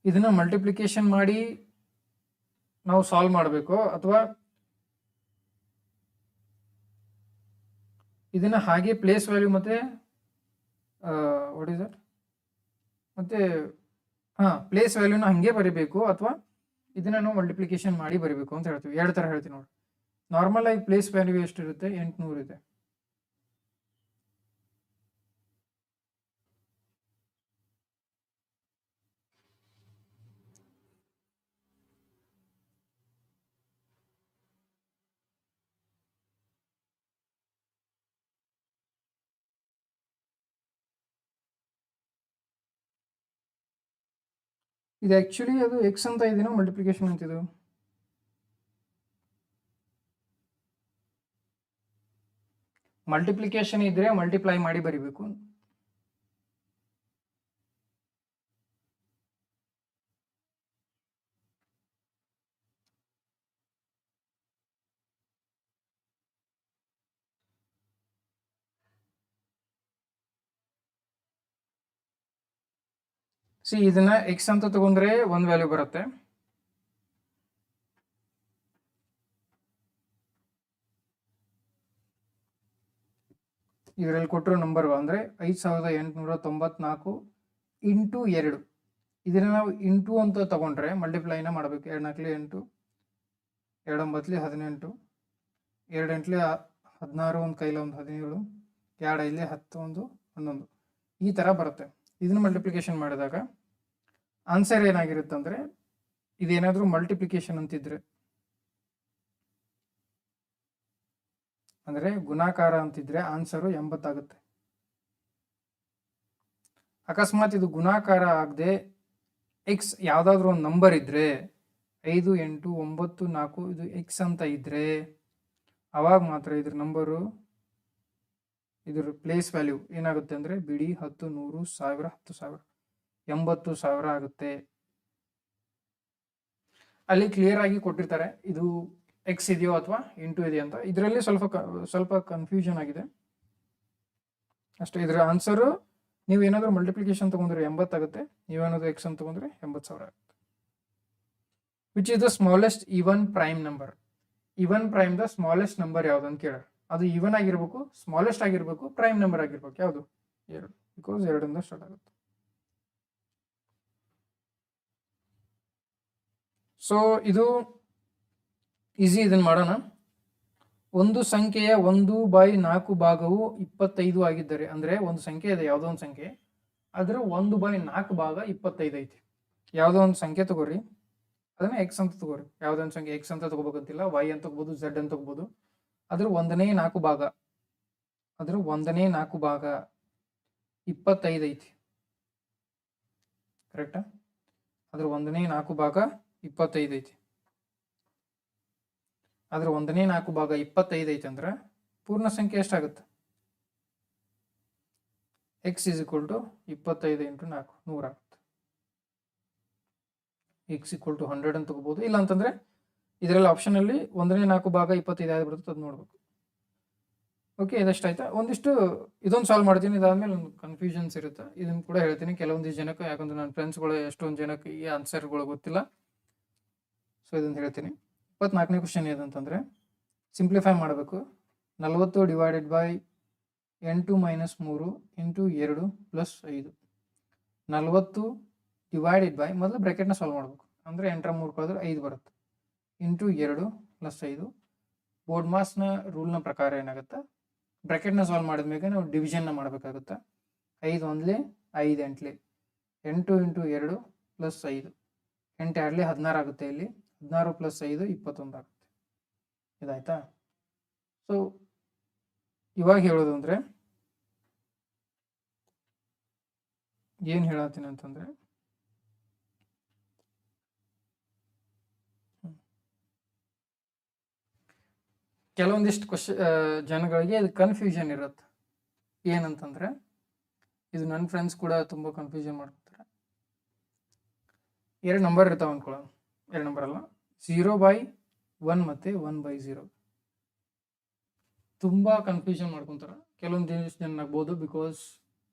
ಇದನ್ನ ಮಲ್ಟಿಪ್ಲಿಕೇಶನ್ ಮಾಡಿ ನಾವು ಸಾಲ್ವ್ ಮಾಡಬೇಕು, ಅಥವಾ ಇದನ್ನ ಹಾಗೆ ಪ್ಲೇಸ್ ವ್ಯಾಲ್ಯೂ ಮತ್ತೆ ವಾಟ್ ಇಸ್ ದಟ್ ಮತ್ತೆ ಪ್ಲೇಸ್ ವ್ಯಾಲ್ಯೂನ ಹಂಗೆ ಬರೀಬೇಕು, ಅಥವಾ ಇದನ್ನ ನಾವು ಮಲ್ಟಿಪ್ಲಿಕೇಶನ್ ಮಾಡಿ ಬರೀಬೇಕು ಅಂತ ಹೇಳ್ತೀವಿ. 2 ಥರ ಹೇಳ್ತೀವಿ ನೋಡಿ. ನಾರ್ಮಲ್ ಆಗಿ ಪ್ಲೇಸ್ ವ್ಯಾಲ್ಯೂ ಎಷ್ಟಿರುತ್ತೆ, 800 ಇದೆ. ಇದು ಆ್ಯಕ್ಚುಲಿ ಅದು ಎಕ್ಸ್ ಅಂತ ಇದೀನೋ ಮಲ್ಟಿಪ್ಲಿಕೇಶನ್ ಅಂತಿದ್ದು. ಮಲ್ಟಿಪ್ಲಿಕೇಶನ್ ಇದ್ರೆ ಮಲ್ಟಿಪ್ಲೈ ಮಾಡಿ ಬರಿಬೇಕು. ಇದನ್ನ ಎಕ್ಸ್ ಅಂತ ತಗೊಂಡ್ರೆ ಒಂದು ವ್ಯಾಲ್ಯೂ ಬರುತ್ತೆ. ಇದರಲ್ಲಿ ಕೊಟ್ಟಿರೋ ನಂಬರ್ ಅಂದ್ರೆ 5894 ಇಂಟು 2. ಇದನ್ನ ನಾವು ಇಂಟು ಅಂತ ತಗೊಂಡ್ರೆ ಮಲ್ಟಿಪ್ಲೈನ ಮಾಡಬೇಕು. 2 4 8, 2 9 18, 2 8 16, ಒಂದು ಕೈಲ ಒಂದು 17, 2 5 10 11 ಈ ಥರ ಬರುತ್ತೆ. ಇದನ್ನ ಮಲ್ಟಿಪ್ಲಿಕೇಶನ್ ಮಾಡಿದಾಗ ಆನ್ಸರ್ ಏನಾಗಿರುತ್ತೆ ಅಂದರೆ, ಇದೇನಾದರೂ ಮಲ್ಟಿಪ್ಲಿಕೇಶನ್ ಅಂತಿದ್ರೆ ಅಂದರೆ ಗುಣಾಕಾರ ಅಂತಿದ್ರೆ ಆನ್ಸರು 80 ಆಗುತ್ತೆ. ಅಕಸ್ಮಾತ್ ಇದು ಗುಣಾಕಾರ ಆಗದೆ ಎಕ್ಸ್ ಯಾವುದಾದ್ರೂ ಒಂದು ನಂಬರ್ ಇದ್ದರೆ 5 8 9 4 ಇದು ಎಕ್ಸ್ ಅಂತ ಇದ್ದರೆ ಅವಾಗ ಮಾತ್ರ ಇದ್ರ ನಂಬರು, ಇದ್ರ ಪ್ಲೇಸ್ ವ್ಯಾಲ್ಯೂ ಏನಾಗುತ್ತೆ ಅಂದರೆ ಬಿಡಿ 10 100 1000 10,000 80,000 ಆಗುತ್ತೆ. ಅಲ್ಲಿ ಕ್ಲಿಯರ್ ಆಗಿ ಕೊಟ್ಟಿರ್ತಾರೆ ಇದು ಎಕ್ಸ್ ಇದೆಯೋ ಅಥವಾ ಇಂಟು ಇದೆಯೋ ಅಂತ. ಇದರಲ್ಲಿ ಸ್ವಲ್ಪ ಕನ್ಫ್ಯೂಷನ್ ಆಗಿದೆ ಅಷ್ಟೇ. ಇದರ ಆನ್ಸರು ನೀವು ಏನಾದರೂ ಮಲ್ಟಿಪ್ಲಿಕೇಶನ್ ತಗೊಂಡ್ರೆ 80 ಆಗುತ್ತೆ, ನೀವೇನಾದರೂ ಎಕ್ಸ್ ಅಂತ ತಗೊಂಡ್ರೆ 80,000 ಆಗುತ್ತೆ. Which is the smallest even prime number. Even prime the smallest number ಯಾವುದು ಅಂತ ಕೇಳ. ಅದು ಈವನ್ ಆಗಿರ್ಬೇಕು, ಸ್ಮಾಲೆಸ್ಟ್ ಆಗಿರ್ಬೇಕು, ಪ್ರೈಮ್ ನಂಬರ್ ಆಗಿರ್ಬೇಕು. ಯಾವುದು? 2. ಬಿಕಾಸ್ 2 ಸ್ಟಾರ್ಟ್ ಆಗುತ್ತೆ. ಸೊ ಇದು ಈಸಿ. ಇದನ್ನು ಮಾಡೋಣ. ಒಂದು ಸಂಖ್ಯೆಯ 1/4 ಭಾಗವು 25 ಆಗಿದ್ದರೆ, ಅಂದರೆ ಒಂದು ಸಂಖ್ಯೆ ಇದೆ, ಯಾವುದೋ ಒಂದು ಸಂಖ್ಯೆ, ಅದರ 1/4 ಭಾಗ 25 ಐತಿ. ಯಾವುದೋ ಒಂದು ಸಂಖ್ಯೆ ತಗೋರಿ, ಅದನ್ನ ಎಕ್ಸ್ ಅಂತ ತಗೋರಿ. ಯಾವುದೋ ಒಂದು ಸಂಖ್ಯೆ ಎಕ್ಸ್ ಅಂತ ತಗೋಬೇಕಂತಿಲ್ಲ, ವೈ ಅಂತ ತಗೋಬೋದು, ಝೆಡ್ ಅಂತ ತಗೋಬೋದು. ಅದ್ರ 1/4 ಭಾಗ, ಅದ್ರ 1/4 ಭಾಗ 25 ಐತಿ. ಕರೆಕ್ಟಾ? ಅದ್ರ 1/4 ಭಾಗ 25 ಐತಿ. ಆದ್ರೆ 1/4 ಭಾಗ 25 ಐತೆ ಅಂದ್ರೆ ಪೂರ್ಣ ಸಂಖ್ಯೆ ಎಷ್ಟಾಗುತ್ತೆ? x = 25 × 4 100 ಆಗುತ್ತೆ. x = 100 ಅಂತ ತಗೋಬಹುದು. ಇಲ್ಲ ಅಂತಂದ್ರೆ ಇದರಲ್ಲಿ ಆಪ್ಷನ್ ಅಲ್ಲಿ 1/4 ಭಾಗ 25 ಯಾವ್ದು ಬರುತ್ತೆ ಅದು ನೋಡ್ಬೇಕು. ಓಕೆ, ಇದಷ್ಟಾಯ್ತಾ? ಒಂದಿಷ್ಟು ಇದೊಂದು ಸಾಲ್ವ್ ಮಾಡ್ತೀನಿ, ಇದಾದ್ಮೇಲೆ ಒಂದು ಕನ್ಫ್ಯೂಷನ್ಸ್ ಇರುತ್ತೆ, ಇದನ್ನ ಕೂಡ ಹೇಳ್ತೀನಿ ಕೆಲವೊಂದಿಷ್ಟು ಜನಕ್ಕೆ. ಯಾಕಂದ್ರೆ ನನ್ನ ಫ್ರೆಂಡ್ಸ್ಗಳು ಎಷ್ಟೊಂದು ಜನಕ್ಕೆ ಈ ಆನ್ಸರ್ಗಳು ಗೊತ್ತಿಲ್ಲ, ಸೊ ಇದನ್ನು ಹೇಳ್ತೀನಿ. 24ನೇ ಕ್ವಶನ್ ಏನಂತಂದ್ರೆ ಸಿಂಪ್ಲಿಫೈ ಮಾಡಬೇಕು. 40 / 8 - 3 × 2 + 5. 40 ಡಿವೈಡೆಡ್ ಬೈ, ಮೊದಲು ಬ್ರ್ಯಾಕೆಟ್ನ ಸಾಲ್ವ್ ಮಾಡಬೇಕು. ಅಂದರೆ 8ರ 3 ಕಳೆದ್ರೆ 5 ಬರುತ್ತೆ. ಇಂಟು 2 + 5. ಬೋರ್ಡ್ ಮಾಸ್ನ ರೂಲ್ನ ಪ್ರಕಾರ ಏನಾಗುತ್ತೆ, ಬ್ರ್ಯಾಕೆಟ್ನ ಸಾಲ್ವ್ ಮಾಡಿದ್ಮೇಲೆ ನಾವು ಡಿವಿಷನ್ನ ಮಾಡಬೇಕಾಗುತ್ತೆ. 5 1 5 8 8 × 2 + 5. 8 2 16 ಆಗುತ್ತೆ. ಇಲ್ಲಿ 16 + 5 21 ಆಗುತ್ತೆ. ಇದಾಯ್ತಾ? ಸೊ ಇವಾಗ ಹೇಳೋದು ಅಂದರೆ ಏನು ಹೇಳತ್ತೀನಿ ಅಂತಂದರೆ, ಕೆಲವೊಂದಿಷ್ಟು ಜನಗಳಿಗೆ ಇದು ಕನ್ಫ್ಯೂಷನ್ ಇರುತ್ತೆ. ಏನಂತಂದರೆ, ಇದು ನನ್ನ ಫ್ರೆಂಡ್ಸ್ ಕೂಡ ತುಂಬ ಕನ್ಫ್ಯೂಷನ್ ಮಾಡ್ಕೊತಾರೆ. 2 ನಂಬರ್ ಇರ್ತಾವೆ ಅಂದ್ಕೊಳ್ಳೋಣ. 2 ನಂಬರ್ ಅಲ್ಲ, 0/1 ಮತ್ತು 1/0. ತುಂಬ ಕನ್ಫ್ಯೂಷನ್ ಮಾಡ್ಕೊತಾರೆ. ಕೆಲವೊಂದಿಷ್ಟು ಜನ ಆಗ್ಬೋದು, ಬಿಕಾಸ್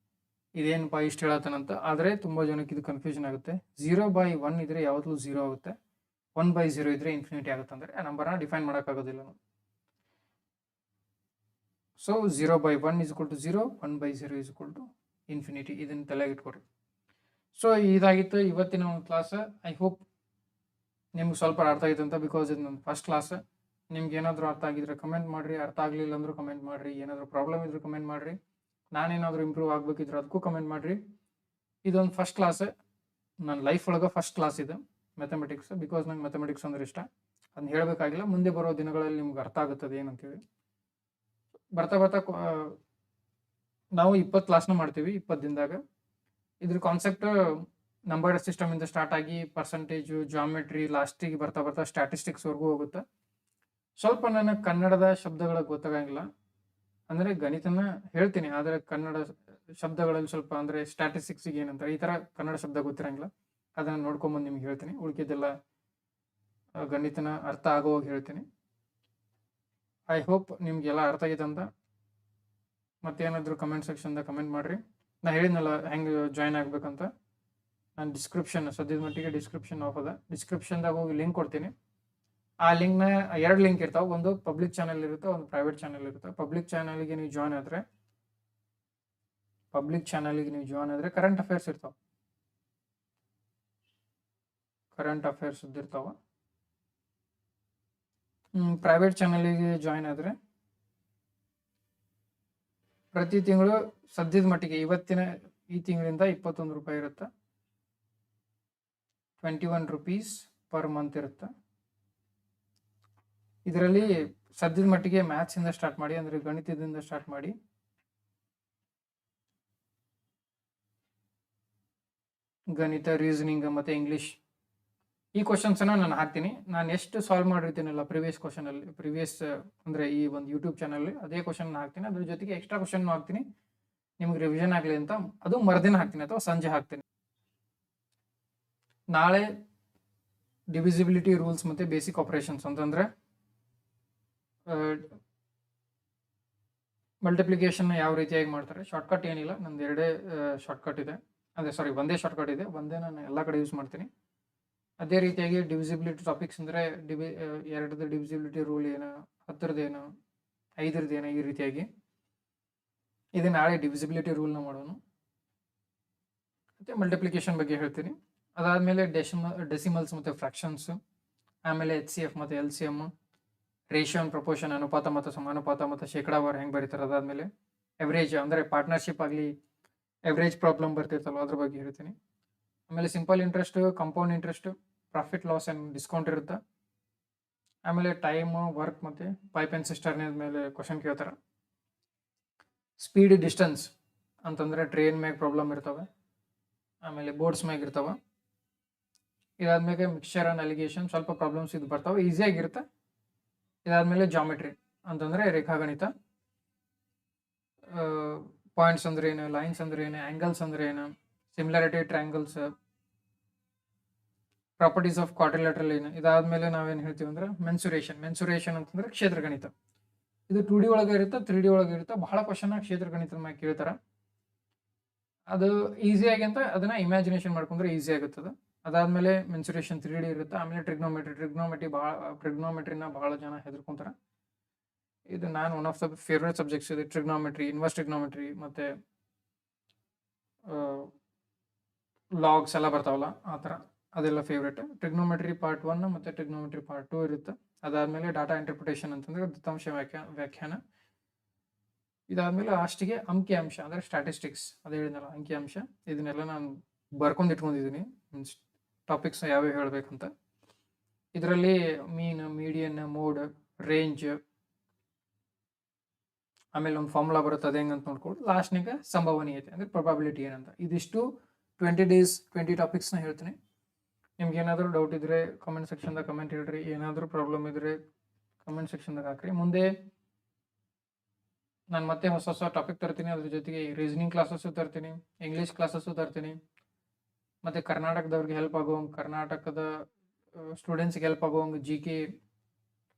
ಇದೇನಪ್ಪ ಇಷ್ಟು ಹೇಳತ್ತನಂತ. ಆದರೆ ತುಂಬ ಜನಕ್ಕೆ ಇದು ಕನ್ಫ್ಯೂಷನ್ ಆಗುತ್ತೆ. 0/1 ಇದ್ರೆ ಯಾವತ್ತೂ 0 ಆಗುತ್ತೆ, 1/0 ಇದ್ರೆ ಇನ್ಫಿನಿಟಿ ಆಗುತ್ತೆ. ಅಂದರೆ ಆ ನಂಬರ್ನ ಡಿಫೈನ್ ಮಾಡೋಕ್ಕಾಗೋದಿಲ್ಲ ನಾವು. So 0/1 = 0, 1/0 = infinity. ಇದನ್ನು ತಲೆಗೆ ಇಟ್ಕೊಡ್ರಿ. ಸೊ ಇದಾಗಿತ್ತು ಇವತ್ತಿನ ಒಂದು ಕ್ಲಾಸ್. ಐ ಹೋಪ್ ನಿಮ್ಗೆ ಸ್ವಲ್ಪ ಅರ್ಥ ಆಯ್ತು ಅಂತ, ಬಿಕಾಸ್ ಇದು ನನ್ನ ಫಸ್ಟ್ ಕ್ಲಾಸ್. ನಿಮ್ಗೆ ಏನಾದರೂ ಅರ್ಥ ಆಗಿದ್ರೆ ಕಮೆಂಟ್ ಮಾಡಿರಿ, ಅರ್ಥ ಆಗಲಿಲ್ಲ ಅಂದರೂ ಕಮೆಂಟ್ ಮಾಡಿರಿ, ಏನಾದರೂ ಪ್ರಾಬ್ಲಮ್ ಇದ್ರೂ ಕಮೆಂಟ್ ಮಾಡಿರಿ, ನಾನೇನಾದರೂ ಇಂಪ್ರೂವ್ ಆಗಬೇಕಿದ್ರೆ ಅದಕ್ಕೂ ಕಮೆಂಟ್ ಮಾಡಿರಿ. ಇದೊಂದು ಫಸ್ಟ್ ಕ್ಲಾಸ್, ನನ್ನ ಲೈಫ್ ಒಳಗೆ ಫಸ್ಟ್ ಕ್ಲಾಸ್ ಇದು ಮ್ಯಾಥಮೆಟಿಕ್ಸ್. ಬಿಕಾಸ್ ನಂಗೆ ಮ್ಯಾಥಮೆಟಿಕ್ಸ್ ಅಂದ್ರೆ ಇಷ್ಟ. ಅದನ್ನ ಹೇಳಬೇಕಾಗಿಲ್ಲ, ಮುಂದೆ ಬರೋ ದಿನಗಳಲ್ಲಿ ನಿಮ್ಗೆ ಅರ್ಥ ಆಗುತ್ತದೆ ಏನಂತೇಳಿ. ಬರ್ತಾ ಬರ್ತಾ ನಾವು 20 ಕ್ಲಾಸ್ನ ಮಾಡ್ತೀವಿ 20 ದಿನದಾಗ. ಇದ್ರ ಕಾನ್ಸೆಪ್ಟ್ ನಂಬರ್ ಸಿಸ್ಟಮಿಂದ ಸ್ಟಾರ್ಟ್ ಆಗಿ ಪರ್ಸೆಂಟೇಜು, ಜಾಮೆಟ್ರಿ, ಲಾಸ್ಟಿಗೆ ಬರ್ತಾ ಬರ್ತಾ ಸ್ಟ್ಯಾಟಿಸ್ಟಿಕ್ಸ್ವರೆಗೂ ಹೋಗುತ್ತೆ. ಸ್ವಲ್ಪ ನನಗೆ ಕನ್ನಡದ ಶಬ್ದಗಳ ಗೊತ್ತಾಗಂಗಿಲ್ಲ, ಅಂದರೆ ಗಣಿತನ ಹೇಳ್ತೀನಿ, ಆದರೆ ಕನ್ನಡ ಶಬ್ದಗಳಲ್ಲಿ ಸ್ವಲ್ಪ, ಅಂದರೆ ಸ್ಟ್ಯಾಟಿಸ್ಟಿಕ್ಸಿಗೆ ಏನಂತಾರೆ ಈ ಥರ ಕನ್ನಡ ಶಬ್ದ ಗೊತ್ತಿರಂಗಿಲ್ಲ. ಅದನ್ನು ನೋಡ್ಕೊಂಬಂದು ನಿಮ್ಗೆ ಹೇಳ್ತೀನಿ. ಉಳ್ಕಿದ್ದೆಲ್ಲ ಗಣಿತನ ಅರ್ಥ ಆಗೋವಾಗ ಹೇಳ್ತೀನಿ. ಐ ಹೋಪ್ ನಿಮಗೆಲ್ಲ ಅರ್ಥ ಆಗಿದೆ ಅಂತ. ಮತ್ತೇನಾದರೂ ಕಮೆಂಟ್ ಸೆಕ್ಷನ್ದಾಗ ಕಮೆಂಟ್ ಮಾಡಿರಿ. ನಾನು ಹೇಳಿದ್ನಲ್ಲ ಹೆಂಗೆ ಜಾಯ್ನ್ ಆಗಬೇಕಂತ. ನಾನು ಡಿಸ್ಕ್ರಿಪ್ಷನ್, ಸದ್ಯದ ಮಟ್ಟಿಗೆ ಡಿಸ್ಕ್ರಿಪ್ಷನ್ ಆಫ್ ಅದ, ಡಿಸ್ಕ್ರಿಪ್ಷನ್ದಾಗ ಹೋಗಿ ಲಿಂಕ್ ಕೊಡ್ತೀನಿ. ಆ ಲಿಂಕ್ನ 2 ಲಿಂಕ್ ಇರ್ತಾವೆ, ಒಂದು ಪಬ್ಲಿಕ್ ಚಾನಲ್ ಇರುತ್ತೆ, ಒಂದು ಪ್ರೈವೇಟ್ ಚಾನಲ್ ಇರುತ್ತೆ. ಪಬ್ಲಿಕ್ ಚಾನಲ್ಗೆ ನೀವು ಜಾಯ್ನ್ ಆದರೆ ಕರೆಂಟ್ ಅಫೇರ್ಸ್ ಇರ್ತಾವೆ, ಕರೆಂಟ್ ಅಫೇರ್ಸ್ ಇದ್ದಿರ್ತಾವೆ. ಪ್ರೈವೇಟ್ ಚಾನಲಿಗೆ ಜಾಯ್ನ್ ಆದರೆ ಪ್ರತಿ ತಿಂಗಳು ಸದ್ಯದ ಮಟ್ಟಿಗೆ ಈ ತಿಂಗಳಿಂದ 21 ರೂಪಾಯಿ ಇರುತ್ತೆ. 21 ರೂಪೀಸ್ ಪರ್ ಮಂತ್ ಇರುತ್ತೆ. ಇದರಲ್ಲಿ ಸದ್ಯದ ಮಟ್ಟಿಗೆ ಮ್ಯಾಥ್ಸಿಂದ ಸ್ಟಾರ್ಟ್ ಮಾಡಿ, ಅಂದರೆ ಗಣಿತದಿಂದ ಸ್ಟಾರ್ಟ್ ಮಾಡಿ ಗಣಿತ, ರೀಸನಿಂಗ್ ಮತ್ತು ಇಂಗ್ಲೀಷ್, ಈ ಕ್ವಶನ್ಸನ್ನು ನಾನು ಹಾಕ್ತೀನಿ. ನಾನು ಎಷ್ಟು ಸಾಲ್ವ್ ಮಾಡಿರ್ತೀನಲ್ಲ ಪ್ರಿವಿಯಸ್ ಅಂದರೆ ಈ ಒಂದು ಯೂಟ್ಯೂಬ್ ಚಾನಲ್, ಅದೇ ಕ್ವಶನ್ ಹಾಕ್ತೀನಿ. ಅದ್ರ ಜೊತೆಗೆ ಎಕ್ಸ್ಟ್ರಾ ಕ್ವಶನ್ ಹಾಕ್ತೀನಿ ನಿಮ್ಗೆ ರಿವಿಷನ್ ಆಗಲಿ ಅಂತ. ಅದು ಮರುದಿನ ಹಾಕ್ತೀನಿ ಅಥವಾ ಸಂಜೆ ಹಾಕ್ತೀನಿ. ನಾಳೆ ಡಿವಿಸಿಬಿಲಿಟಿ ರೂಲ್ಸ್ ಮತ್ತು ಬೇಸಿಕ್ ಆಪರೇಷನ್ಸ್ ಅಂತಂದರೆ ಮಲ್ಟಿಪ್ಲಿಕೇಶನ್ ಯಾವ ರೀತಿಯಾಗಿ ಮಾಡ್ತಾರೆ. ಶಾರ್ಟ್ಕಟ್ ಏನಿಲ್ಲ, ನಂದು 2 ಶಾರ್ಟ್ಕಟ್ ಇದೆ, ಒಂದೇ ಶಾರ್ಟ್ಕಟ್ ಇದೆ, ಒಂದೇ ನಾನು ಎಲ್ಲ ಕಡೆ ಯೂಸ್ ಮಾಡ್ತೀನಿ. ಅದೇ ರೀತಿಯಾಗಿ ಡಿವಿಸಿಬಿಲಿಟಿ ಟಾಪಿಕ್ಸ್ ಅಂದರೆ 2ದ ಡಿವಿಸಿಬಿಲಿಟಿ ರೂಲ್ ಏನು, 10ರದ್ದು ಏನು, 5ರದ್ದು ಏನು, ಈ ರೀತಿಯಾಗಿ ಇದು ನಾಳೆ ಡಿವಿಸಿಬಿಲಿಟಿ ರೂಲ್ನ ಮಾಡೋನು. ಮತ್ತು ಮಲ್ಟಿಪ್ಲಿಕೇಶನ್ ಬಗ್ಗೆ ಹೇಳ್ತೀನಿ. ಅದಾದಮೇಲೆ ಡೆಸಿಮಲ್ಸ್ ಮತ್ತು ಫ್ರಾಕ್ಷನ್ಸು, ಆಮೇಲೆ HCF ಮತ್ತು LCM, ರೇಷಿಯೋ ಆ್ಯಂಡ್ ಪ್ರಪೋರ್ಷನ್, ಅನುಪಾತ ಮತ್ತು ಸಮಾನುಪಾತ ಮತ್ತು ಶೇಕಡಾವಾರು ಹೆಂಗೆ ಬರೀತಾರೆ. ಅದಾದಮೇಲೆ ಎವ್ರೇಜ್, ಅಂದರೆ ಪಾರ್ಟ್ನರ್ಶಿಪ್ ಆಗಲಿ ಎವ್ರೇಜ್ ಪ್ರಾಬ್ಲಮ್ ಬರ್ತಿರ್ತಲ್ವ ಅದ್ರ ಬಗ್ಗೆ ಹೇಳ್ತೀನಿ. ಆಮೇಲೆ simple interest, compound interest, profit loss and discount ಇರುತ್ತೆ. ಆಮೇಲೆ ಟೈಮ್, ವರ್ಕ್ ಮತ್ತು ಪೈಪ್ ಆ್ಯಂಡ್ ಸಿಸ್ಟರ್ನ ಮೇಲೆ ಕ್ವಶನ್ ಕೇಳ್ತಾರೆ. ಸ್ಪೀಡ್, ಡಿಸ್ಟೆನ್ಸ್ ಅಂತಂದರೆ ಟ್ರೈನ್ ಮ್ಯಾಗ ಪ್ರಾಬ್ಲಮ್ ಇರ್ತವೆ, ಆಮೇಲೆ ಬೋರ್ಡ್ಸ್ ಮ್ಯಾಗ ಇರ್ತವೆ. ಇದಾದ್ಮೇಲೆ ಮಿಕ್ಸ್ಚರ್ ಆ್ಯಂಡ್ ಅಲಿಗೇಷನ್, ಸ್ವಲ್ಪ ಪ್ರಾಬ್ಲಮ್ಸ್ ಇದು ಬರ್ತಾವೆ, ಈಸಿಯಾಗಿರುತ್ತೆ. ಇದಾದ್ಮೇಲೆ ಜಾಮೆಟ್ರಿ ಅಂತಂದರೆ ರೇಖಾಗಣಿತ. ಪಾಯಿಂಟ್ಸ್ ಅಂದ್ರೆ ಏನು, ಲೈನ್ಸ್ ಅಂದ್ರೆ ಏನು, ಆ್ಯಂಗಲ್ಸ್ ಅಂದ್ರೆ ಏನು, similarity triangles, properties of quadrilateral ಏನು. ಇದಾದ್ಮೇಲೆ ನಾವೇನು ಹೇಳ್ತೀವಿ ಅಂದ್ರೆ ಮೆನ್ಸುರೇಷನ್ ಅಂತಂದ್ರೆ ಕ್ಷೇತ್ರಗಣಿತ. ಇದು 2D ಒಳಗೆ ಇರುತ್ತೆ, 3D ಒಳಗೆ ಇರುತ್ತೆ. ಬಹಳ ಕ್ವಶನ್ ಕ್ಷೇತ್ರಗಣಿತದ ಮ್ಯಾಗ ಕೇಳ್ತಾರೆ. ಅದು ಈಸಿಯಾಗಿ ಅಂತ ಅದನ್ನ ಇಮ್ಯಾಜಿನೇಷನ್ ಮಾಡ್ಕೊಂಡ್ರೆ ಈಸಿ ಆಗುತ್ತದೆ. ಅದಾದ್ಮೇಲೆ ಮೆನ್ಸುರೇಷನ್ 3D ಇರುತ್ತೆ. ಆಮೇಲೆ ಟ್ರಿಗ್ನೋಮೆಟ್ರಿನ ಬಹಳ ಜನ ಹೆದರ್ಕೊಂತಾರೆ. ಇದು ನಾನು one of the favourite subjects ಇದೆ. ಟ್ರಿಗ್ನೋಮೆಟ್ರಿ, ಇನ್ವರ್ಸ್ ಟ್ರಿಗ್ನೋಮೆಟ್ರಿ ಮತ್ತೆ ಲಾಗ್ಸ್ ಎಲ್ಲ ಬರ್ತಾವಲ್ಲ ಆ ಥರ, ಅದೆಲ್ಲ ಫೇವ್ರೇಟ್. ಟ್ರಿಗ್ನೋಮೆಟ್ರಿ ಪಾರ್ಟ್ 1 ಮತ್ತು ಟ್ರಿಗ್ನೋಮೆಟ್ರಿ ಪಾರ್ಟ್ 2 ಇರುತ್ತೆ. ಅದಾದಮೇಲೆ ಡಾಟಾ ಇಂಟರ್ಪ್ರಿಟೇಷನ್ ಅಂತಂದರೆ ದತ್ತಾಂಶ ವ್ಯಾಖ್ಯಾನ. ಇದಾದಮೇಲೆ ಲಾಸ್ಟಿಗೆ ಅಂಕಿಅಂಶ ಅಂದರೆ ಸ್ಟ್ಯಾಟಿಸ್ಟಿಕ್ಸ್, ಅದು ಹೇಳಿದ್ನಲ್ಲ ಅಂಕಿಅಂಶ. ಇದನ್ನೆಲ್ಲ ನಾನು ಬರ್ಕೊಂಡು ಇಟ್ಕೊಂಡಿದ್ದೀನಿ, ಮೀನ್ಸ್ ಟಾಪಿಕ್ಸ್ ಯಾವ್ಯಾವ ಹೇಳಬೇಕಂತ. ಇದರಲ್ಲಿ ಮೀನ್, ಮೀಡಿಯನ್, ಮೋಡ್, ರೇಂಜ್, ಆಮೇಲೆ ಒಂದು ಫಾರ್ಮುಲಾ ಬರುತ್ತೆ, ಅದು ಹೆಂಗಂತ ನೋಡ್ಕೊಂಡು ಲಾಸ್ಟ್ನಾಗ ಸಂಭವನೀಯತೆ ಅಂದರೆ ಪ್ರೊಬಾಬಿಲಿಟಿ ಏನಂತ. ಇದಿಷ್ಟು 20 days 20 ಟಾಪಿಕ್ಸ್ನ ಹೇಳ್ತೀನಿ. ನಿಮ್ಗೆ ಏನಾದರೂ ಡೌಟ್ ಇದ್ದರೆ ಕಮೆಂಟ್ ಸೆಕ್ಷನ್ದಾಗ ಕಮೆಂಟ್ ಹೇಳ್ರಿ. ಏನಾದರೂ ಪ್ರಾಬ್ಲಮ್ ಇದ್ದರೆ ಕಮೆಂಟ್ ಸೆಕ್ಷನ್ದಾಗ ಹಾಕ್ರಿ. ಮುಂದೆ ನಾನು ಮತ್ತೆ ಹೊಸ ಹೊಸ ಟಾಪಿಕ್ ತರ್ತೀನಿ. ಅದ್ರ ಜೊತೆಗೆ ರೀಸನಿಂಗ್ ಕ್ಲಾಸಸ್ಸು ತರ್ತೀನಿ, ಇಂಗ್ಲೀಷ್ ಕ್ಲಾಸಸ್ಸು ತರ್ತೀನಿ. ಮತ್ತು ಕರ್ನಾಟಕದವ್ರಿಗೆ ಹೆಲ್ಪ್ ಆಗೋಂಗೆ, ಕರ್ನಾಟಕದ ಸ್ಟೂಡೆಂಟ್ಸ್ಗೆ ಹೆಲ್ಪ್ ಆಗೋಂಗೆ GK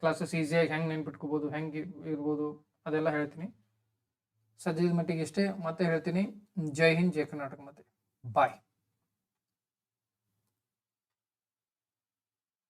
ಕ್ಲಾಸಸ್ ಈಸಿಯಾಗಿ ಹೆಂಗೆ ನೆನ್ಪಿಟ್ಕೋಬೋದು, ಹೆಂಗೆ ಇರ್ಬೋದು ಅದೆಲ್ಲ ಹೇಳ್ತೀನಿ. ಸದ್ಯದ ಮಟ್ಟಿಗೆ ಇಷ್ಟೇ. ಮತ್ತೆ ಹೇಳ್ತೀನಿ, ಜೈ ಹಿಂದ್, ಜೈ ಕರ್ನಾಟಕ. ಮತ್ತೆ ಬಾಯ್.